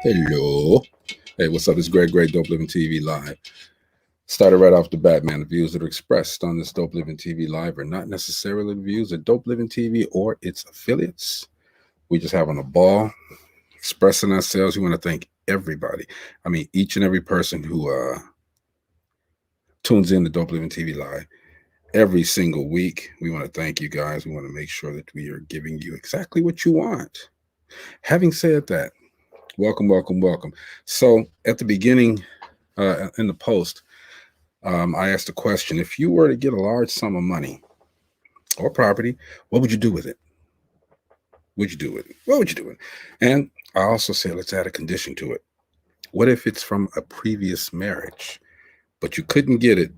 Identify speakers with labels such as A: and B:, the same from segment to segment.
A: Hello. Hey, what's up? It's Greg Dope Living TV Live. Started right off the bat, man. The views that are expressed on this Dope Living TV Live are not necessarily the views of Dope Living TV or its affiliates. We just having a ball, expressing ourselves. We want to thank everybody. I mean, each and every person who tunes in to Dope Living TV Live every single week. We want to thank you guys. We want to make sure that we are giving you exactly what you want. Having said that, welcome. So at the beginning, in the post, I asked a question: if you were to get a large sum of money or property, what would you do with it? Would you do it? What would you do with it? And I also said, let's add a condition to it. What if it's from a previous marriage, but you couldn't get it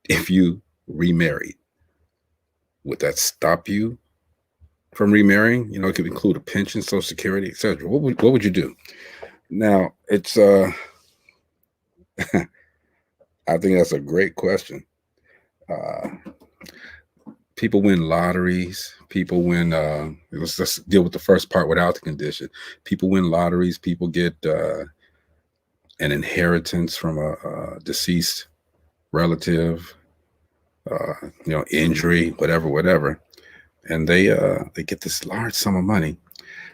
A: if you remarried? Would that stop you from remarrying? You know, it could include a pension, Social Security, etc. What would you do? Now, it's I think that's a great question. Uh, People win lotteries. People win. Let's just deal with the first part without the condition. People win lotteries. People get an inheritance from a deceased relative. Injury, whatever, and they get this large sum of money,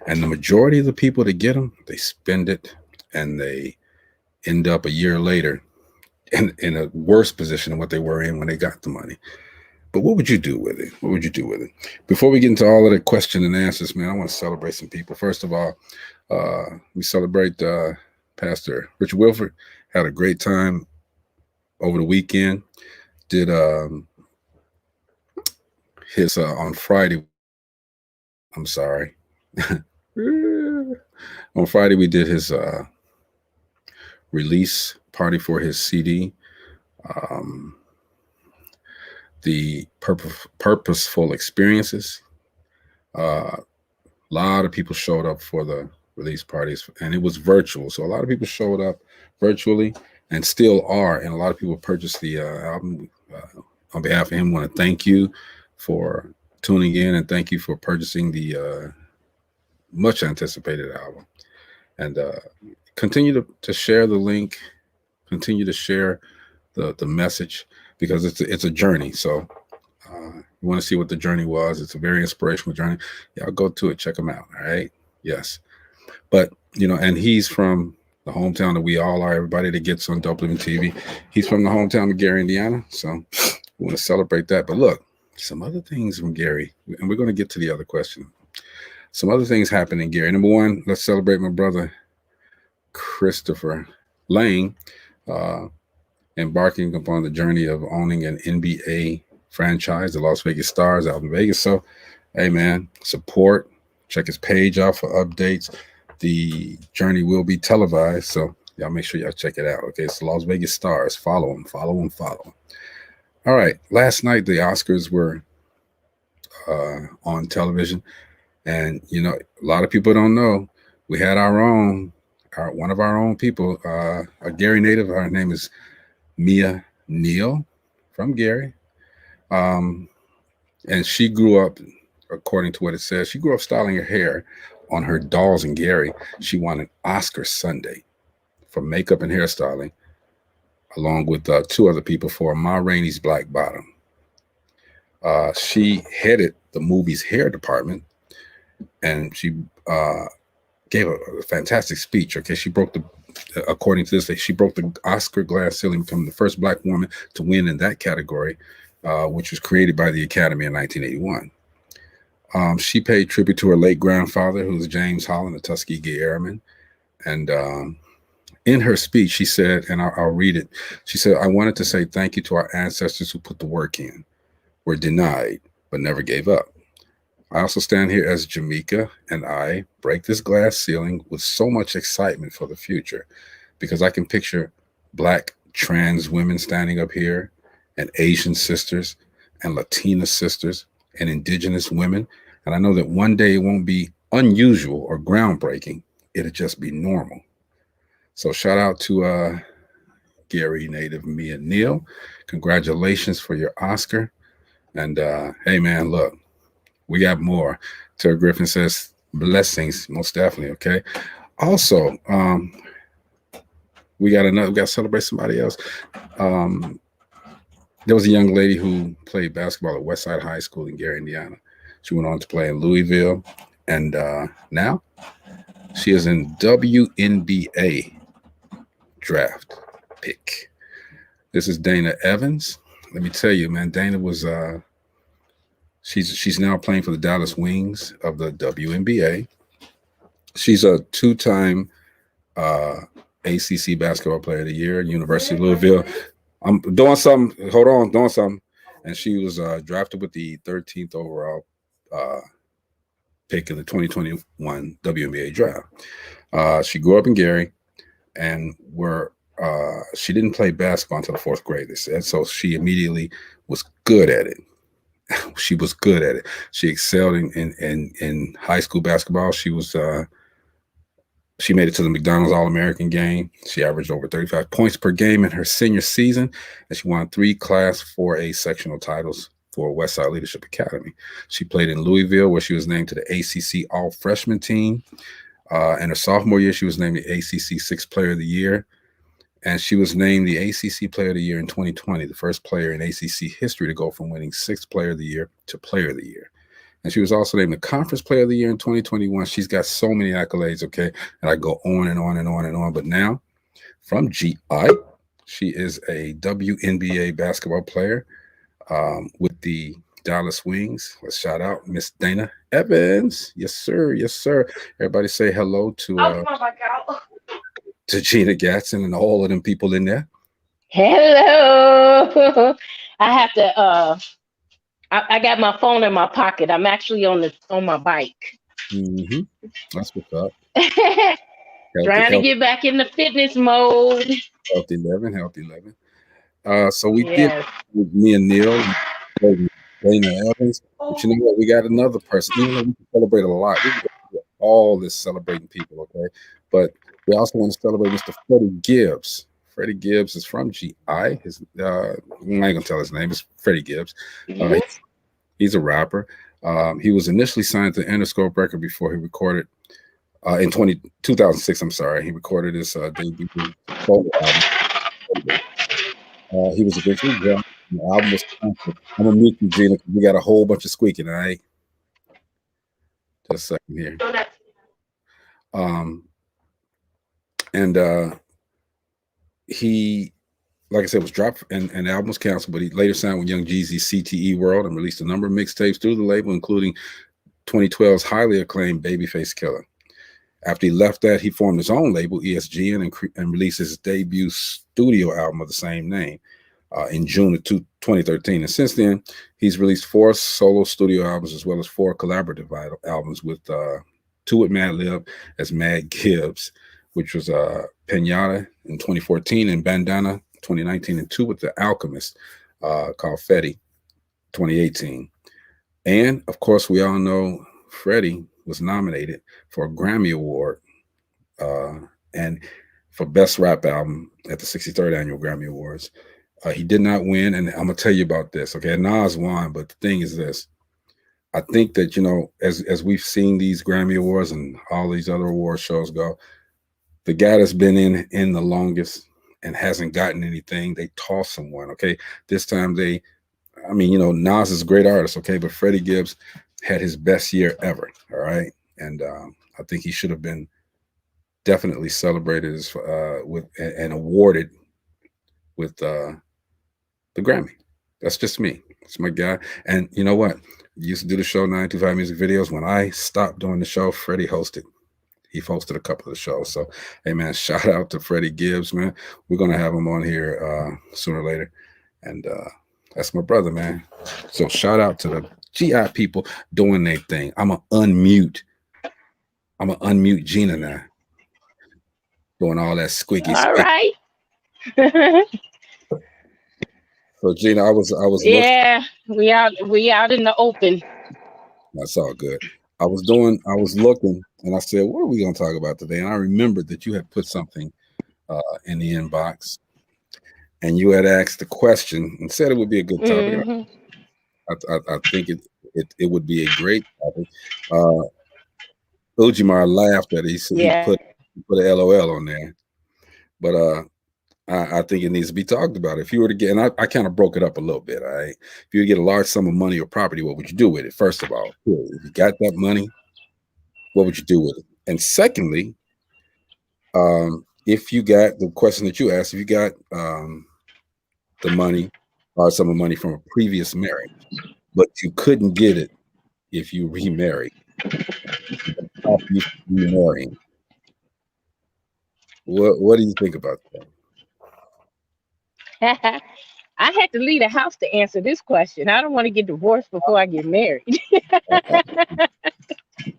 A: and the majority of the people that get them, they spend it, and they end up a year later in a worse position than what they were in when they got the money. But what would you do with it? What would you do with it? Before we get into all of the question and answers, man, I want to celebrate some people. First of all, we celebrate Pastor Richard Wilford. Had a great time over the weekend. Did his on Friday. I'm sorry. On Friday, we did his release party for his CD. The purposeful experiences. A lot of people showed up for the release parties, and it was virtual. So a lot of people showed up virtually and still are. And a lot of people purchased the album. On behalf of him, I want to thank you for tuning in, and thank you for purchasing the much anticipated album. And continue to share the link, continue to share the message, because it's a journey. So you want to see what the journey was. It's a very inspirational journey. Y'all go to it, check him out. All right. Yes. But, and he's from the hometown that we all are, everybody that gets on Dope Living TV. He's from the hometown of Gary, Indiana. So we want to celebrate that. But look, some other things from Gary, and we're going to get to the other question. Some other things happen in Gary. Number one, let's celebrate my brother, Christopher Lane, embarking upon the journey of owning an NBA franchise, the Las Vegas Stars out in Vegas. So, hey, man, support. Check his page out for updates. The journey will be televised, so y'all make sure y'all check it out. Okay, it's the Las Vegas Stars. Follow them. All right, last night the Oscars were on television, and a lot of people don't know we had one of our own people, a Gary native. Her name is Mia Neal from Gary. And she grew up, according to what it says, she grew up styling her hair on her dolls in Gary. She won an Oscar Sunday for makeup and hairstyling, along with two other people for Ma Rainey's Black Bottom. She headed the movie's hair department, and she gave a fantastic speech. Okay, according to this, she broke the Oscar glass ceiling, becoming the first Black woman to win in that category, which was created by the Academy in 1981. She paid tribute to her late grandfather, who was James Holland, a Tuskegee Airman. And in her speech, she said, and I'll read it, she said, "I wanted to say thank you to our ancestors who put the work in, were denied, but never gave up. I also stand here as Jamaica, and I break this glass ceiling with so much excitement for the future, because I can picture Black trans women standing up here, and Asian sisters, and Latina sisters, and Indigenous women. And I know that one day it won't be unusual or groundbreaking. It'll just be normal." So shout out to Gary native Mia Neal. Congratulations for your Oscar. And hey, man, look, we got more. Terry Griffin says, blessings, most definitely, okay? Also, we got to celebrate somebody else. Um, there was a young lady who played basketball at Westside High School in Gary, Indiana. She went on to play in Louisville, and now she is in WNBA draft pick. This is Dana Evans. Let me tell you, man, Dana was she's now playing for the Dallas Wings of the WNBA. She's a two-time uh, ACC Basketball Player of the Year, University of Louisville. I'm doing something. Hold on, doing something. And she was drafted with the 13th overall uh, pick in the 2021 WNBA draft. She grew up in Gary, and were she didn't play basketball until the fourth grade. They said so. She immediately was good at it. She was good at it. She excelled in high school basketball. She made it to the McDonald's All American game. She averaged over 35 points per game in her senior season, and she won 3 Class 4A sectional titles for Westside Leadership Academy. She played in Louisville, where she was named to the ACC All Freshman team. In her sophomore year, she was named the ACC Sixth Player of the Year, and she was named the ACC Player of the Year in 2020, the first player in ACC history to go from winning Sixth Player of the Year to Player of the Year. And she was also named the Conference Player of the Year in 2021. She's got so many accolades, okay? And I go on and on and on and on. But now, from GI, she is a WNBA basketball player with the Dallas Wings. Let's shout out Miss Dana Evans. Yes, sir. Yes, sir. Everybody say hello to Gina Gatson and all of them people in there.
B: Hello. I have to I got my phone in my pocket. I'm actually on my bike.
A: Mm-hmm. That's what's up.
B: Trying to get back in the fitness mode.
A: Healthy living, healthy living. So we did
B: Yes.
A: with me and Neil and Dana Evans. But you know what? We got another person. Even though we can celebrate a lot, we can go through all this celebrating people, okay? But we also want to celebrate Mr. Freddie Gibbs. Freddie Gibbs is from GI. His I'm not gonna tell his name. It's Freddie Gibbs.
B: Yes.
A: He's a rapper. He was initially signed to Interscope Record before he recorded in 2006. I'm sorry, he recorded his debut solo album. He was eventually dropped. The album was canceled. I'm gonna mute you, Gina, 'cause we got a whole bunch of squeaking. All right, just a second here. Um, and he, like I said, was dropped and the album was canceled. But he later signed with Young Jeezy's CTE World and released a number of mixtapes through the label, including 2012's highly acclaimed Babyface Killer. After he left that, he formed his own label, ESGN, and released his debut studio album of the same name in June of 2013. And since then, he's released 4 solo studio albums as well as 4 collaborative albums with 2 with Madlib as Mad Gibbs, which was Pinata in 2014 and Bandana 2019, and 2 with The Alchemist called Fetty 2018. And of course, we all know Freddie was nominated for a Grammy Award and for Best Rap Album at the 63rd Annual Grammy Awards. He did not win, and I'm gonna tell you about this. Okay, Nas won, but the thing is this: I think that as we've seen these Grammy Awards and all these other award shows go, the guy that's been in the longest and hasn't gotten anything, they toss someone. Okay, this time Nas is a great artist. Okay, but Freddie Gibbs had his best year ever. All right, and I think he should have been definitely celebrated with and awarded with the Grammy. That's just me. It's my guy. And you know what? Used to do the show 925 Music Videos. When I stopped doing the show, Freddie hosted. He hosted a couple of the shows. So, hey man, shout out to Freddie Gibbs, man. We're gonna have him on here sooner or later, and that's my brother, man. So shout out to the GI people doing their thing. I'm gonna unmute Gina now, doing all that squeaky.
B: All right.
A: So Gina, I was
B: Yeah, we out in the open.
A: That's all good. I was looking, and I said, "What are we going to talk about today?" And I remembered that you had put something in the inbox, and you had asked the question and said it would be a good topic. I think it would be a great topic. Ujimar laughed at it. He put put a LOL on there. But I think it needs to be talked about. If you were to get, and I kind of broke it up a little bit. All right. If you were to get a large sum of money or property, what would you do with it? First of all, if you got that money, what would you do with it? And secondly, if you got the question that you asked, if you got the money or some of money from a previous marriage, but you couldn't get it if you remarry, stop you from remarrying. What do you think about
B: I had to leave the house to answer this question. I don't want to get divorced before I get married.
A: that?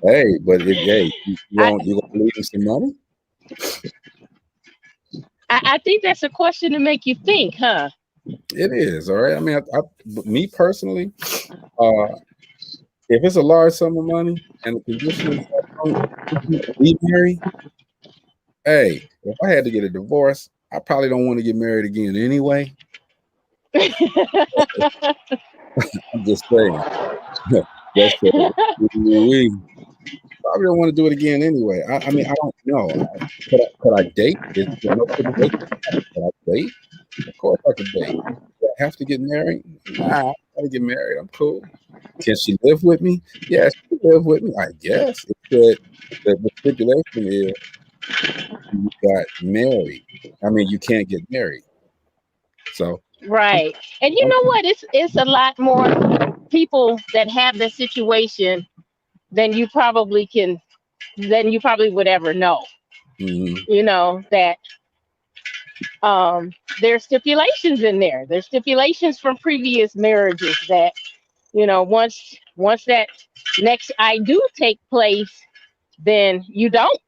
A: Hey, but if you
B: I,
A: don't, you gonna leave him some money?
B: I think that's a question to make you think, huh?
A: It is all right. I mean, me personally, uh, if it's a large sum of money and the condition is that I don't remarry, hey, if I had to get a divorce, I probably don't want to get married again anyway. I'm just saying. That's we probably don't want to do it again anyway. I mean, I don't know. Could I date? Is there no stipulation? Could I date? Of course I could date. Do I have to get married? Nah, I gotta get married. I'm cool. Can she live with me? Yeah, she can live with me. I guess. It said the stipulation is you got married. I mean, you can't get married. So I'm,
B: Right. And you
A: I'm
B: know what? It's a lot more people that have the situation than you probably can than you probably would ever know.
A: mhm.
B: You know, that there's stipulations in there. There's stipulations from previous marriages that, once that next I do take place, then
A: You
B: you
A: don't.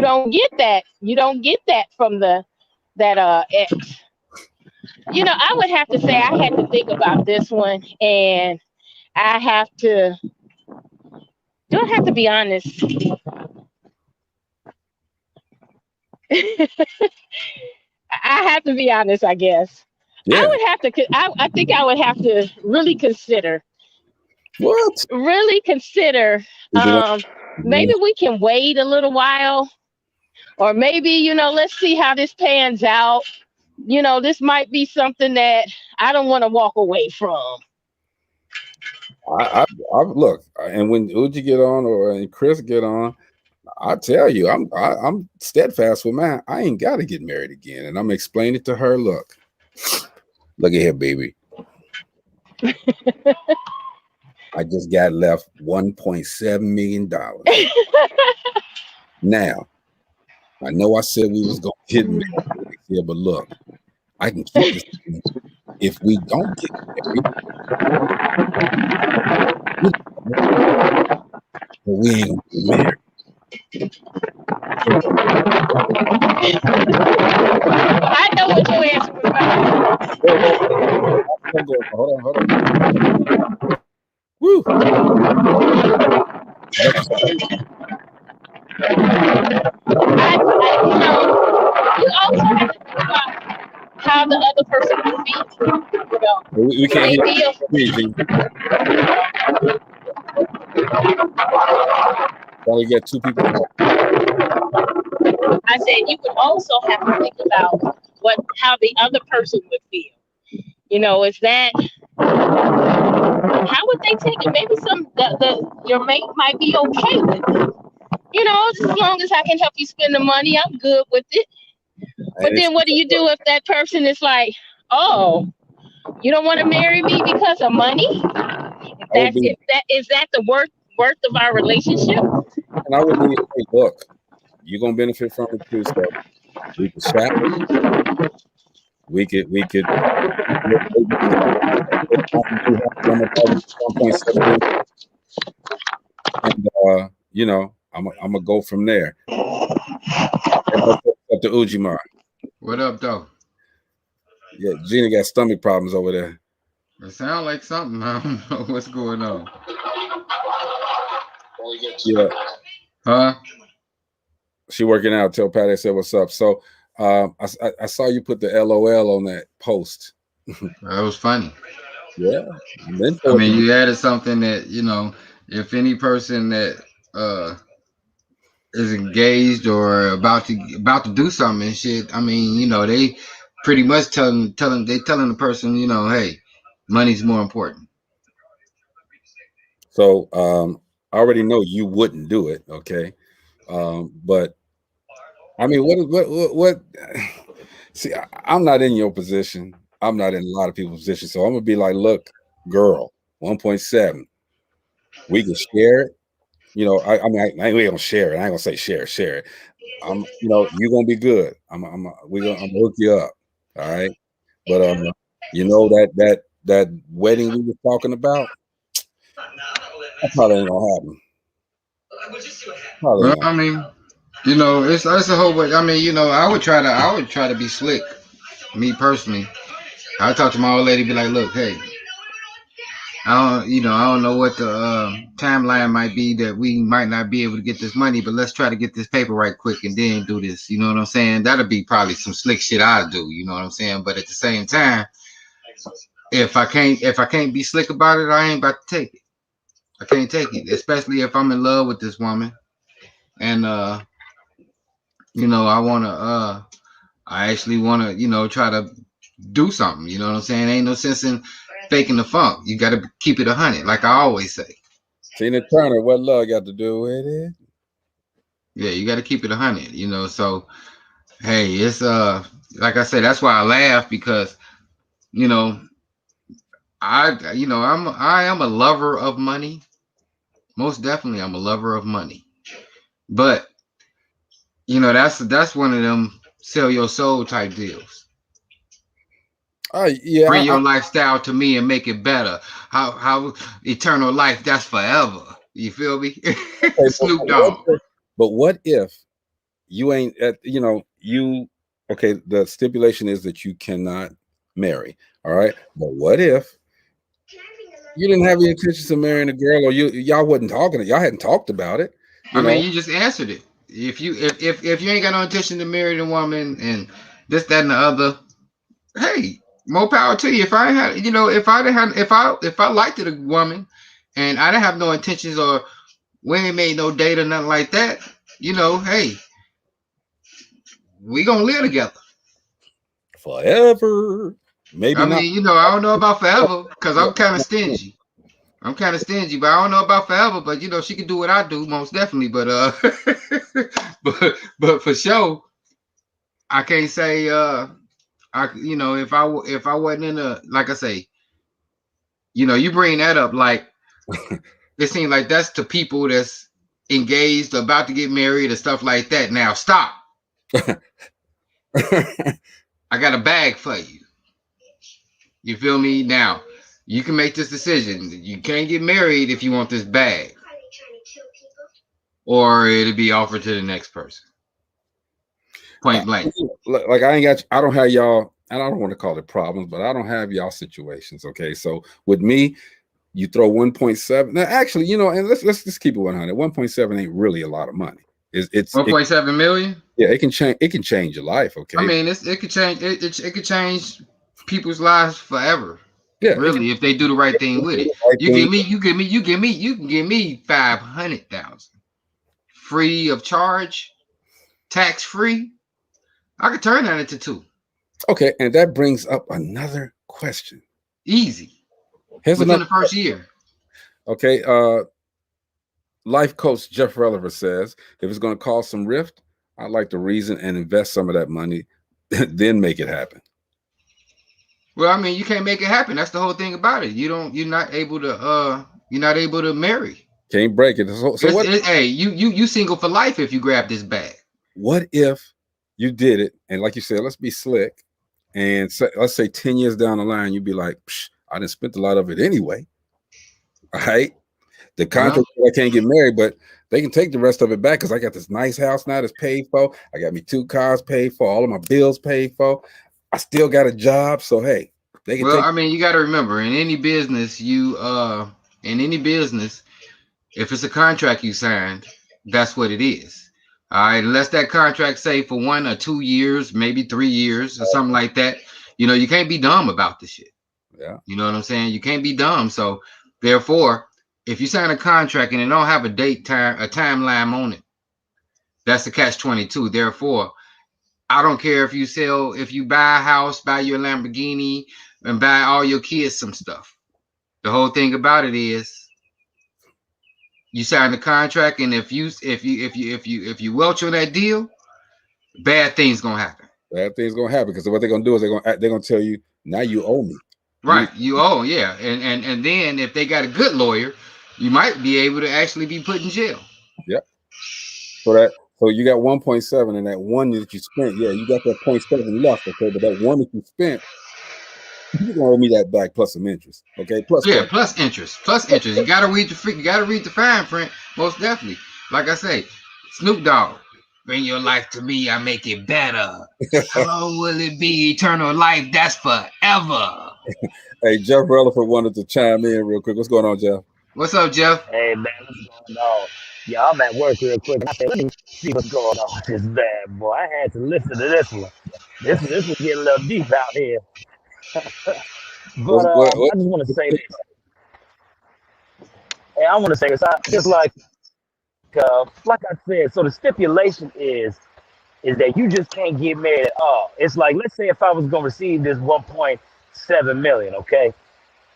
B: don't get that. You don't get that from the that ex. I would have to say I had to think about this one, and I have to do I have to be honest. I have to be honest, I guess. I
A: Yeah.
B: would have to I think I would have to
A: What?
B: really consider
A: Is it
B: um maybe
A: one-
B: we can wait a little while, or maybe, let's see how this pans out. This might be something that I don't want to walk away from.
A: I look, and when Uji get on or and Chris get on, I tell you, I'm steadfast with mine. I ain't got to get married again, and I'm explaining to her. Look at here, baby. I just got left $1.7 million. Now I know I said we was gonna get married next year, but look, I can keep this. If we don't get married, we ain't gonna get married.
B: I know what your answer was
A: Hold on. Woo.
B: You also have to think about how the other person will feel.
A: We can't hear
B: Maybe
A: you. Only got two people.
B: I said you could also have to think about how the other person would feel. Is that how would they take it? Maybe your mate might be okay with it. Just as long as I can help you spend the money, I'm good with it. But then what do you do if that person is like, oh, you don't want to marry me because of money? Is that the worth of our relationship?
A: And I would be, hey, look, you're gonna benefit from it too. So we could chat. We could. And I'm gonna go from there. Up to Ujimar.
C: What up, though?
A: Yeah, Gina got stomach problems over there.
C: It sounds like something. I don't know what's going on.
A: Yeah.
C: Huh?
A: She working out. Tell Patty I said what's up. So I saw you put the LOL on that post.
C: That was funny.
A: Yeah.
C: I mean, you added something that, if any person that is engaged or about to do something and shit, I mean, they pretty much telling the person, hey, money's more important.
A: So I already know you wouldn't do it, okay? But I mean, what see, I'm not in your position. I'm not in a lot of people's position. So I'm gonna be like, look, girl, 1.7. We can share it. I mean, we ain't gonna share it. I ain't gonna say share it. You're gonna be good. I'm gonna hook you up. All right. But that wedding we were talking about, that probably ain't gonna happen. Probably
C: Well,
A: ain't
C: I mean, it's a whole way. I mean, I would try to be slick. Me personally, I talk to my old lady, be like, look, hey, I don't know what the timeline might be that we might not be able to get this money, but let's try to get this paper right quick and then do this. You know what I'm saying? That'll be probably some slick shit I'll do. You know what I'm saying? But at the same time, if I can't be slick about it, I ain't about to take it. I can't take it, especially if I'm in love with this woman and I actually wanna, try to do something. You know what I'm saying? Ain't no sense in faking the funk. You got to keep it 100, like I always say.
A: Tina Turner, what love got to do with it?
C: Yeah, you got to keep it 100. So hey, it's like I said, that's why I laugh because you know I am a lover of money. Most definitely, I'm a lover of money. But that's one of them sell your soul type deals.
A: Yeah,
C: Bring your lifestyle to me and make it better. How eternal life? That's forever. You feel me?
A: okay,
C: Snoop Dogg.
A: but what if you ain't at you okay, the stipulation is that you cannot marry, all right? But what if you didn't have any intentions of marrying a girl, or y'all wasn't talking, y'all hadn't talked about it,
C: I
A: you
C: mean,
A: know?
C: you just answered it. If you ain't got no intention to marry the woman and this, that, and the other, hey, more power to you. If I had, if I didn't have, if I liked the woman, and I didn't have no intentions or we ain't made no date or nothing like that, hey, we gonna live together.
A: Forever. Maybe
C: I
A: not.
C: mean, I don't know about forever because I'm kind of stingy. But I don't know about forever. But she can do what I do, most definitely. But but for sure, I can't say if I wasn't in a, like I say, you bring that up like it seems like that's to people that's engaged, about to get married, and stuff like that. Now stop. I got a bag for you. You feel me? Now you can make this decision. You can't get married if you want this bag, or it'll be offered to the next person. Point blank.
A: Like I don't have y'all, and I don't want to call it problems, but I don't have y'all situations. Okay, so with me, you throw 1.7. Now, actually, and let's just keep it 100. 1.7 ain't really a lot of money. It's
C: 1.7 million.
A: Yeah, it can change. It can change your life. Okay.
C: I mean, it could change. It could change people's lives forever.
A: Yeah,
C: Really, if they do the right thing with it.
A: Right
C: You
A: thing.
C: can give me 500,000 free of charge, tax free. I could turn that into 2.
A: Okay, and that brings up another question.
C: Easy.
A: Here's
C: Within
A: another
C: the first year.
A: Okay, life coach Jeff Relliver says if it's going to cause some rift, I'd like to reason and invest some of that money, then make it happen.
C: Well, I mean, you can't make it happen. That's the whole thing about it. You're not able to marry.
A: Can't break it. So what?
C: Hey, you single for life if you grab this bag.
A: What if you did it, and like you said, let's be slick, and let's say 10 years down the line, you'd be like, I didn't spend a lot of it anyway. All right. The contract, I can't get married, but they can take the rest of it back because I got this nice house now that's paid for. I got me 2 cars paid for, all of my bills paid for. I still got a job, so hey, they can take.
C: I mean, you got to remember, in any business, if it's a contract you signed, that's what it is. All right, unless that contract say for 1 or 2 years, maybe 3 years or something like that. You can't be dumb about this shit.
A: Yeah.
C: You know what I'm saying? You can't be dumb. So therefore, if you sign a contract and it don't have a timeline on it, That's the catch-22. Therefore, I don't care if you buy a house, buy your Lamborghini, and buy all your kids some stuff. The whole thing about it is you sign the contract, and if you welch on that deal, bad things gonna happen.
A: Bad things gonna happen because what they're gonna do is they're gonna tell you now you owe me.
C: Right, you owe, yeah, and then if they got a good lawyer, you might be able to actually be put in jail.
A: Yep. So you got 1.7, and that one that you spent, yeah, you got that 0.7 left, okay, but that one that you spent, you're gonna owe me that back plus some interest, okay? Plus
C: interest. You gotta read the fine print, most definitely. Like I say, Snoop Dogg, bring your life to me, I make it better. How long will it be? Eternal life, that's forever.
A: Hey, Jeff Rutherford wanted to chime in real quick. What's going on, Jeff?
C: What's up, Jeff?
D: Hey man, what's going on? Yeah, I'm at work real quick. And I said, let me see what's going on with this bad boy. I had to listen to this one. This is getting a little deep out here. But I just want to say this. Hey, I want to say this. Just like I said, so the stipulation is that you just can't get married at all. It's like, let's say if I was gonna receive this 1.7 million, okay,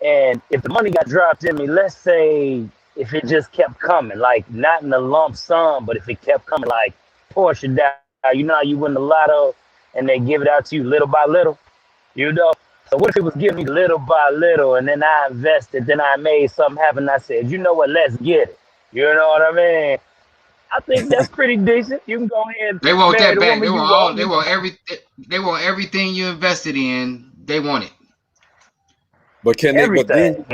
D: and if the money got dropped in me, let's say if it just kept coming, like not in a lump sum, but if it kept coming, like portion down, you know how you win the lotto and they give it out to you little by little, you know. So what if it was giving me little by little, and then I invested, then I made something happen, and I said, you know what, let's get it. You know what I mean? I think that's pretty decent. You can go ahead.
C: They want that back. They want everything you invested in. They want it.
A: But can they?
D: Everything.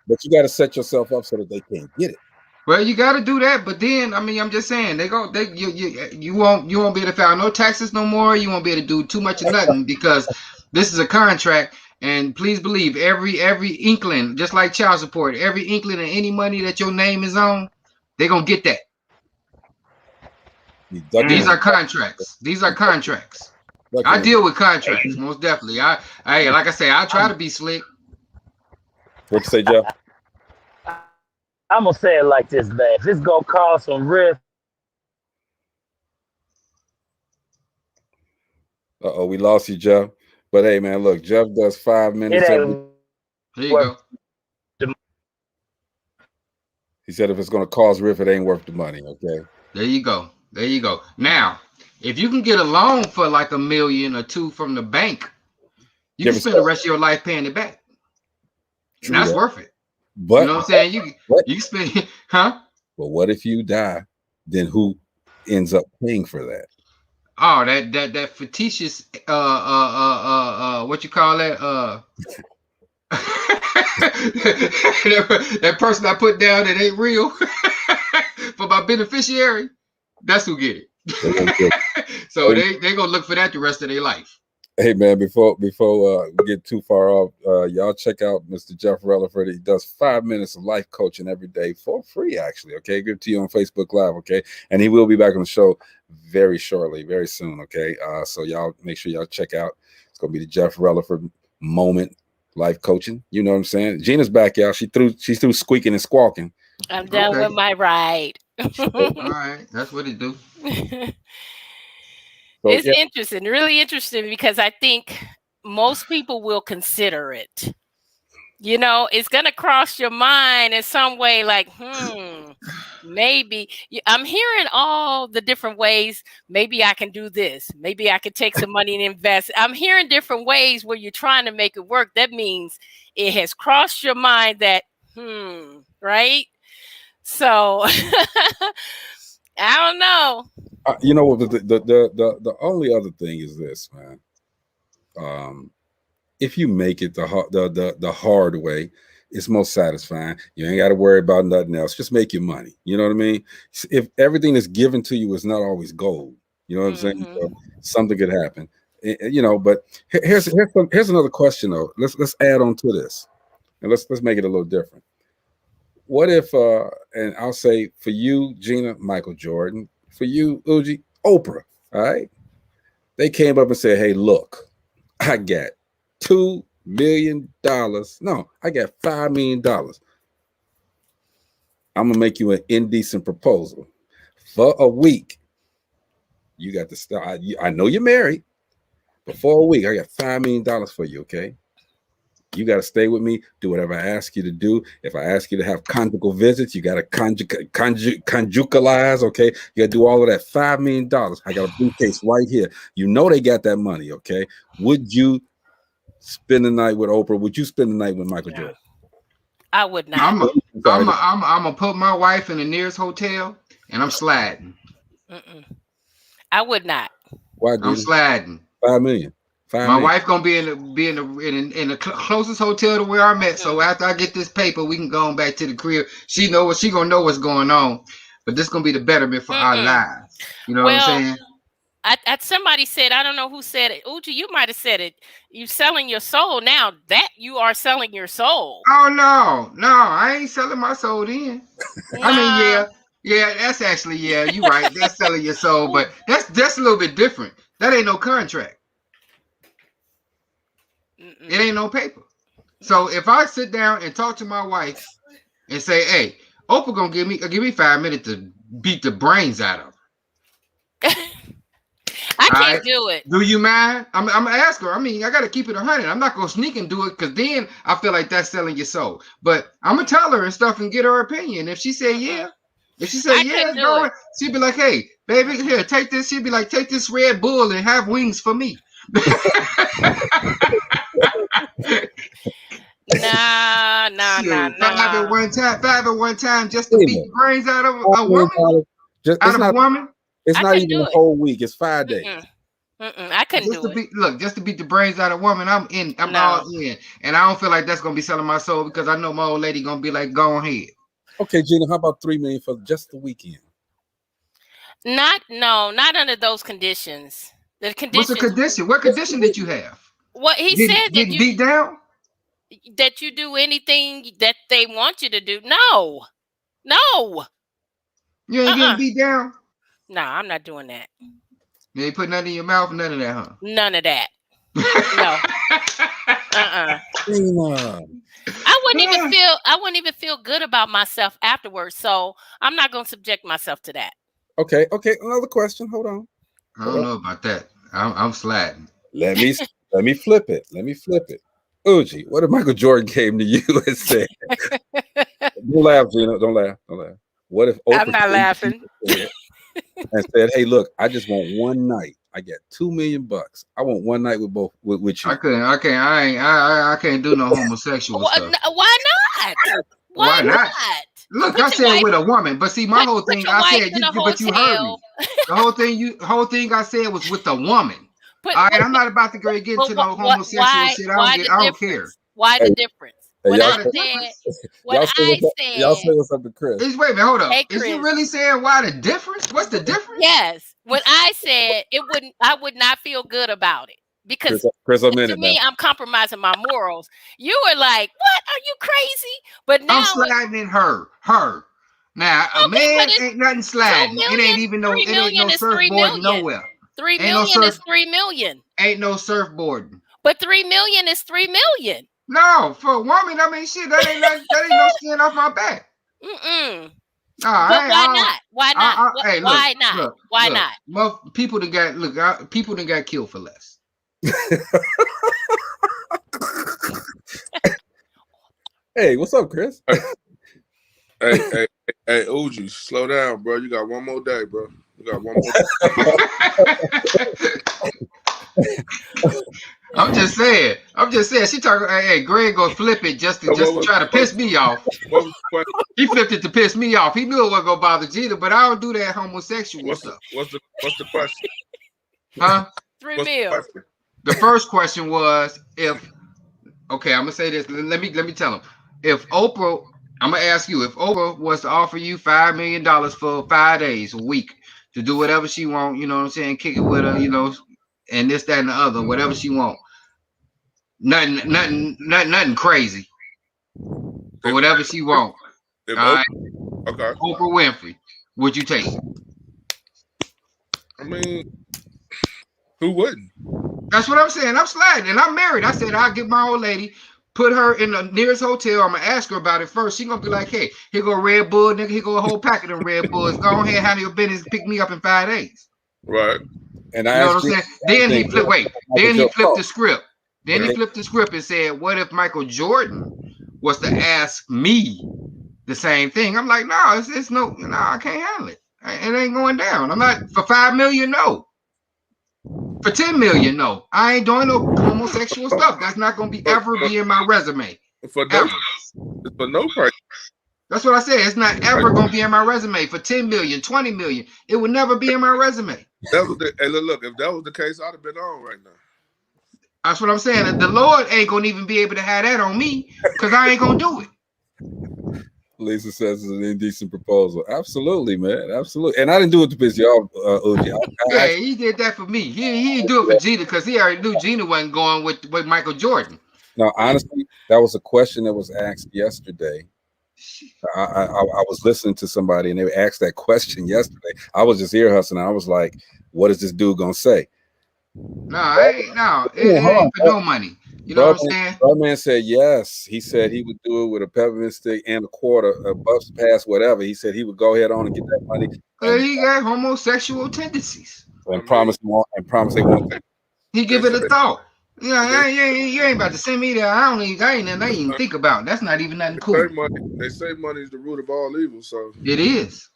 A: But you got to set yourself up so that they can't get it.
C: Well, you got to do that. But then, I mean, I'm just saying, you won't be able to file no taxes no more. You won't be able to do too much of nothing because this is a contract. And please believe, every inkling, just like child support, every inkling of any money that your name is on, they're gonna get that. These are contracts. I deal with contracts, most definitely. Like I say, I try to be slick.
A: What you say, Jeff?
D: I'm gonna say it like this, man. If it's gonna cause some risk.
A: We lost you, Jeff. But hey, man, look, Jeff does 5 minutes.
C: There you go.
A: He said if it's gonna cause risk, it ain't worth the money. Okay.
C: There you go. Now, if you can get a loan for like $1 million or $2 million from the bank, you can spend the rest of your life paying it back. And that's worth it.
A: But
C: you know what I'm saying? You can spend, huh?
A: But what if you die? Then who ends up paying for that?
C: Oh, that fictitious what you call that? that person I put down that ain't real for my beneficiary. That's who get it. So they gonna look for that the rest of their life.
A: Hey man, before we get too far off, y'all check out Mr. Jeff Rutherford. He does 5 minutes of life coaching every day for free, actually. Okay, give it to you on Facebook Live. Okay, and he will be back on the show very shortly, very soon. Okay, so y'all make sure y'all check out. It's gonna be the Jeff Rutherford moment life coaching. You know what I'm saying? Gina's back, y'all. She's through squeaking and squawking.
B: I'm done with my ride.
C: All right, that's what it do.
A: So,
B: it's interesting, really interesting, because I think most people will consider it. You know, it's going to cross your mind in some way, like, maybe. I'm hearing all the different ways. Maybe I can do this. Maybe I could take some money and invest. I'm hearing different ways where you're trying to make it work. That means it has crossed your mind that, right? So, I don't know.
A: You know what? The only other thing is this, man. If you make it the hard way, it's most satisfying. You ain't got to worry about nothing else. Just make your money. You know what I mean? If everything that's given to you is not always gold, you know what I'm saying? So something could happen. You know. But here's another question though. Let's add on to this, and let's make it a little different. What if? And I'll say for you, Gina, Michael Jordan. For you, Uji, Oprah, all right? They came up and said, hey, look, I got $2 million. No, I got $5 million. I'm going to make you an indecent proposal. For a week, You got to start. I know you're married. Before a week, I got $5 million for you. Okay. You got to stay with me. Do whatever I ask you to do. If I ask you to have conjugal visits, you got to conjugalize. Okay. You got to do all of that. $5 million. I got a briefcase right here. You know they got that money. Okay. Would you spend the night with Oprah? Would you spend the night with Michael Jordan?
B: I would not.
C: I'm gonna put my wife in the nearest hotel, and I'm sliding.
B: I would not.
A: Why?
C: I'm sliding.
A: $5 million.
C: My wife gonna be in the closest hotel to where I'm at. So after I get this paper, we can go on back to the crib. She gonna know what's going on. But this gonna be the betterment for our lives. You know what I'm saying?
B: Somebody said, I don't know who said it. Uji, you might have said it. You're selling your soul now. That you are selling your soul.
C: Oh no, I ain't selling my soul then. No. I mean, yeah, that's actually you're right. That's selling your soul, but that's a little bit different. That ain't no contract. It ain't no paper. So if I sit down and talk to my wife and say, "Hey, Oprah gonna give me 5 minutes to beat the brains out of her,"
B: I can't do it.
C: Do you mind? I'm gonna ask her. I mean, I gotta keep it 100. I'm not gonna sneak and do it because then I feel like that's selling your soul. But I'm gonna tell her and stuff and get her opinion. If she say if she say go, she'd be like, "Hey, baby, here, take this." She'd be like, "Take this Red Bull and have wings for me."
B: Nah.
C: Five at one time, just to beat the brains out of a woman. A woman.
A: It's not even a whole week. It's 5 days.
B: I couldn't do it.
C: Just to beat the brains out of a woman, I'm all in, and I don't feel like that's gonna be selling my soul because I know my old lady gonna be like, "Go ahead."
A: Okay, Gina, how about $3 million for just the weekend?
B: Not under those conditions. The conditions.
C: What's the condition? What condition did you have?
B: What he said that you
C: beat down.
B: That you do anything that they want you to do. No.
C: You ain't getting beat down.
B: No, I'm not doing that.
C: You ain't put nothing in your mouth, none of that, huh?
B: None of that. No. I wouldn't even feel good about myself afterwards. So I'm not gonna subject myself to that.
A: Okay. Another question. Hold on.
C: I don't know about that. I'm sliding.
A: Let me flip it. Uji, what if Michael Jordan came to you and said, "Don't laugh, Gina. Don't laugh. What if Oprah
B: I'm not laughing."
A: And said, "Hey, look, I just want one night. I get $2 million. I want one night with you."
C: I can't do no homosexual stuff.
B: Why not? Why not?
C: Look, I said with a woman, but see, my whole thing, I said, but you heard me. The whole thing I said was with a woman. All right, I'm not about to get into no homosexual shit. I don't care.
B: Why the difference?
A: Y'all say what's up to Chris.
C: Wait a minute, hold up. Hey, is you really saying why the difference? What's the difference?
B: Yes. When I said I would not feel good about it. Because
A: Chris,
B: to me, I'm compromising my morals. You were like, "What? Are you crazy?" But now
C: I'm sliding her. Now a man ain't nothing sliding. It ain't even no. It ain't no surfboard nowhere.
B: 3 million is 3 million.
C: Ain't no surfboarding.
B: But 3 million is 3 million.
C: No, for a woman, I mean, shit, that ain't no skin off my back.
B: But why not? Why not? Why not?
C: Well, people that got killed for less.
A: Hey, what's up, Chris?
E: Hey, Uji, slow down, bro. You got one more day, bro. You got one more day.
C: I'm just saying. She talking. Hey, Greg gonna flip it just to try to piss me off. He flipped it to piss me off. He knew it wasn't gonna bother Gina, but I don't do that homosexual stuff.
E: What's the question?
C: Huh?
B: 3 million.
C: The first question was I'm gonna say this. Let me tell him. If Oprah, I'm gonna ask you, if Oprah was to offer you $5 million for 5 days a week to do whatever she want, you know what I'm saying, kick it with her, you know, and this, that, and the other, whatever she want. Nothing crazy. But whatever she want. All right.
E: Okay.
C: Oprah Winfrey, would you take it?
E: I mean, who wouldn't?
C: That's what I'm saying. I'm sliding, and I'm married. I said I'll get my old lady, put her in the nearest hotel. I'm gonna ask her about it first. She gonna be like, "Hey, here go a Red Bull, nigga. Here go a whole packet of Red Bulls. Go ahead, handle your business. Pick me up in 5 days."
E: Right.
A: And
C: You
A: I
C: know what
A: asked
C: I'm
A: Gina
C: saying? Then he
A: thing,
C: flipped. Wait.
A: Michael
C: Then he
A: Jordan.
C: flipped the script. Then he
A: Right.
C: flipped the script and said, "What if Michael Jordan was to ask me the same thing?" I'm like, "No, it's no, I can't handle it. It ain't going down. I'm not for $5 million. No, for $10 million. No, I ain't doing no homosexual stuff. That's not gonna be ever be in my resume.
E: For
C: Ever.
E: no price.
C: That's what I said. It's not ever gonna be in my resume for 10 million, 20 million. It would never be in my resume.
E: That was the, and look, if that was the case, I'd have been on right now.
C: That's what I'm saying. The Lord ain't gonna even be able to have that on me because I ain't gonna do it.
A: Lisa says it's an indecent proposal. Absolutely, man. Absolutely. And I didn't do it to piss you off, OG.
C: Yeah, he did that for me. He didn't do it for Gina because he already knew Gina wasn't going with Michael Jordan.
A: No, honestly, that was a question that was asked yesterday. I was listening to somebody and they asked that question yesterday. I was just ear hustling. I was like, what is this dude gonna say?
C: It ain't for no money. You know what I'm saying?
A: Brother said yes. He said he would do it with a peppermint stick and a quarter, a bus pass, whatever. He said he would go ahead on and get that money.
C: He got homosexual tendencies.
A: And promise they won't.
C: He give it a thought. Yeah, you ain't about to send me there. I ain't even think about it. That's not even nothing cool.
E: They say money is the root of all evil. So
C: it is.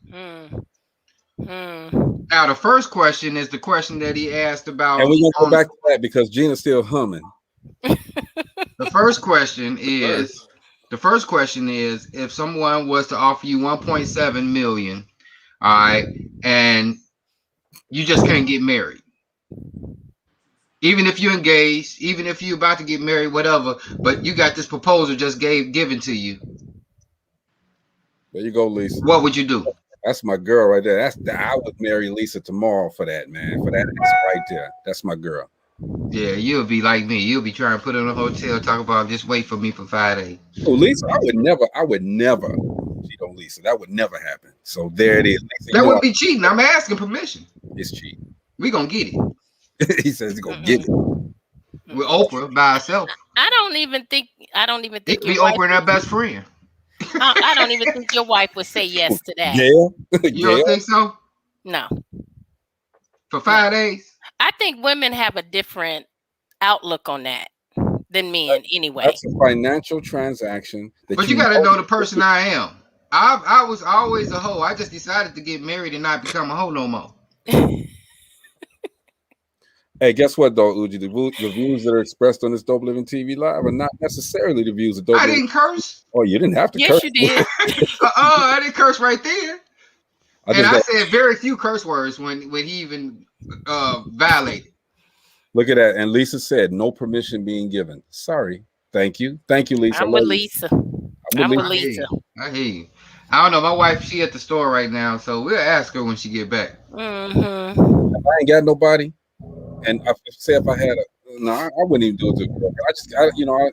C: Now the first question is the question that he asked about.
A: And we're gonna go back to that because Gina's still humming.
C: The first question is if someone was to offer you 1.7 million, all right, and you just can't get married. Even if you're engaged, even if you're about to get married, whatever, but you got this proposal just given to you.
A: There you go, Lisa.
C: What would you do?
A: That's my girl right there. I would marry Lisa tomorrow for that, man. For that right there. That's my girl.
C: Yeah, you'll be like me. You'll be trying to put in a hotel, talk about just wait for me for 5 days.
A: Oh, Lisa, I would never cheat on Lisa. That would never happen. So there it is. Lisa,
C: that wouldn't be cheating. I'm asking permission.
A: It's cheating.
C: We gonna get it.
A: He says he's gonna get it.
C: With Oprah by herself.
B: I don't even think
C: it'd be Oprah and her best friend.
B: I don't even think your wife would say yes to that.
A: Yeah.
C: You don't think so?
B: No.
C: For 5 days?
B: I think women have a different outlook on that than men anyway.
A: That's a financial transaction.
C: But you gotta know the person I am. I was always a hoe. I just decided to get married and not become a hoe no more.
A: Hey, guess what, though, Uji? The views that are expressed on this Dope Living TV Live are not necessarily the views of Dope
C: I
A: Living.
C: didn't curse.
A: Oh, you didn't have to curse.
B: Yes, you did.
C: I didn't curse right there. I said very few curse words when he even violated.
A: Look at that. And Lisa said, no permission being given. Sorry. Thank you. Thank you, Lisa.
B: I'm with Lisa. I'm with Lisa.
C: I hear you. I don't know. My wife, she at the store right now, so we'll ask her when she get back.
A: If I ain't got nobody, and if I had I wouldn't even do it to a girl.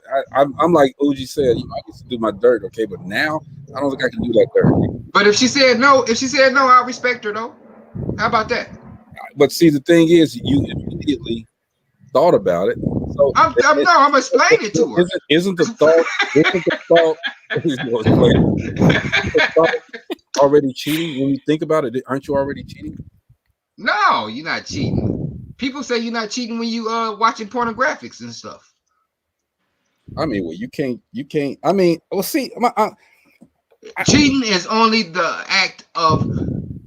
A: I'm like Uji said, I used to do my dirt, okay, but now I don't think I can do that dirt.
C: But if she said no, I respect her though. How about that?
A: But see, the thing is, you immediately thought about it. So
C: I'm explaining it to her.
A: Isn't the thought already cheating? When you think about it, aren't you already cheating?
C: No, you're not cheating. People say you're not cheating when you watching pornographics and stuff.
A: I mean, well, you can't. I mean, well, see,
C: cheating is only the act of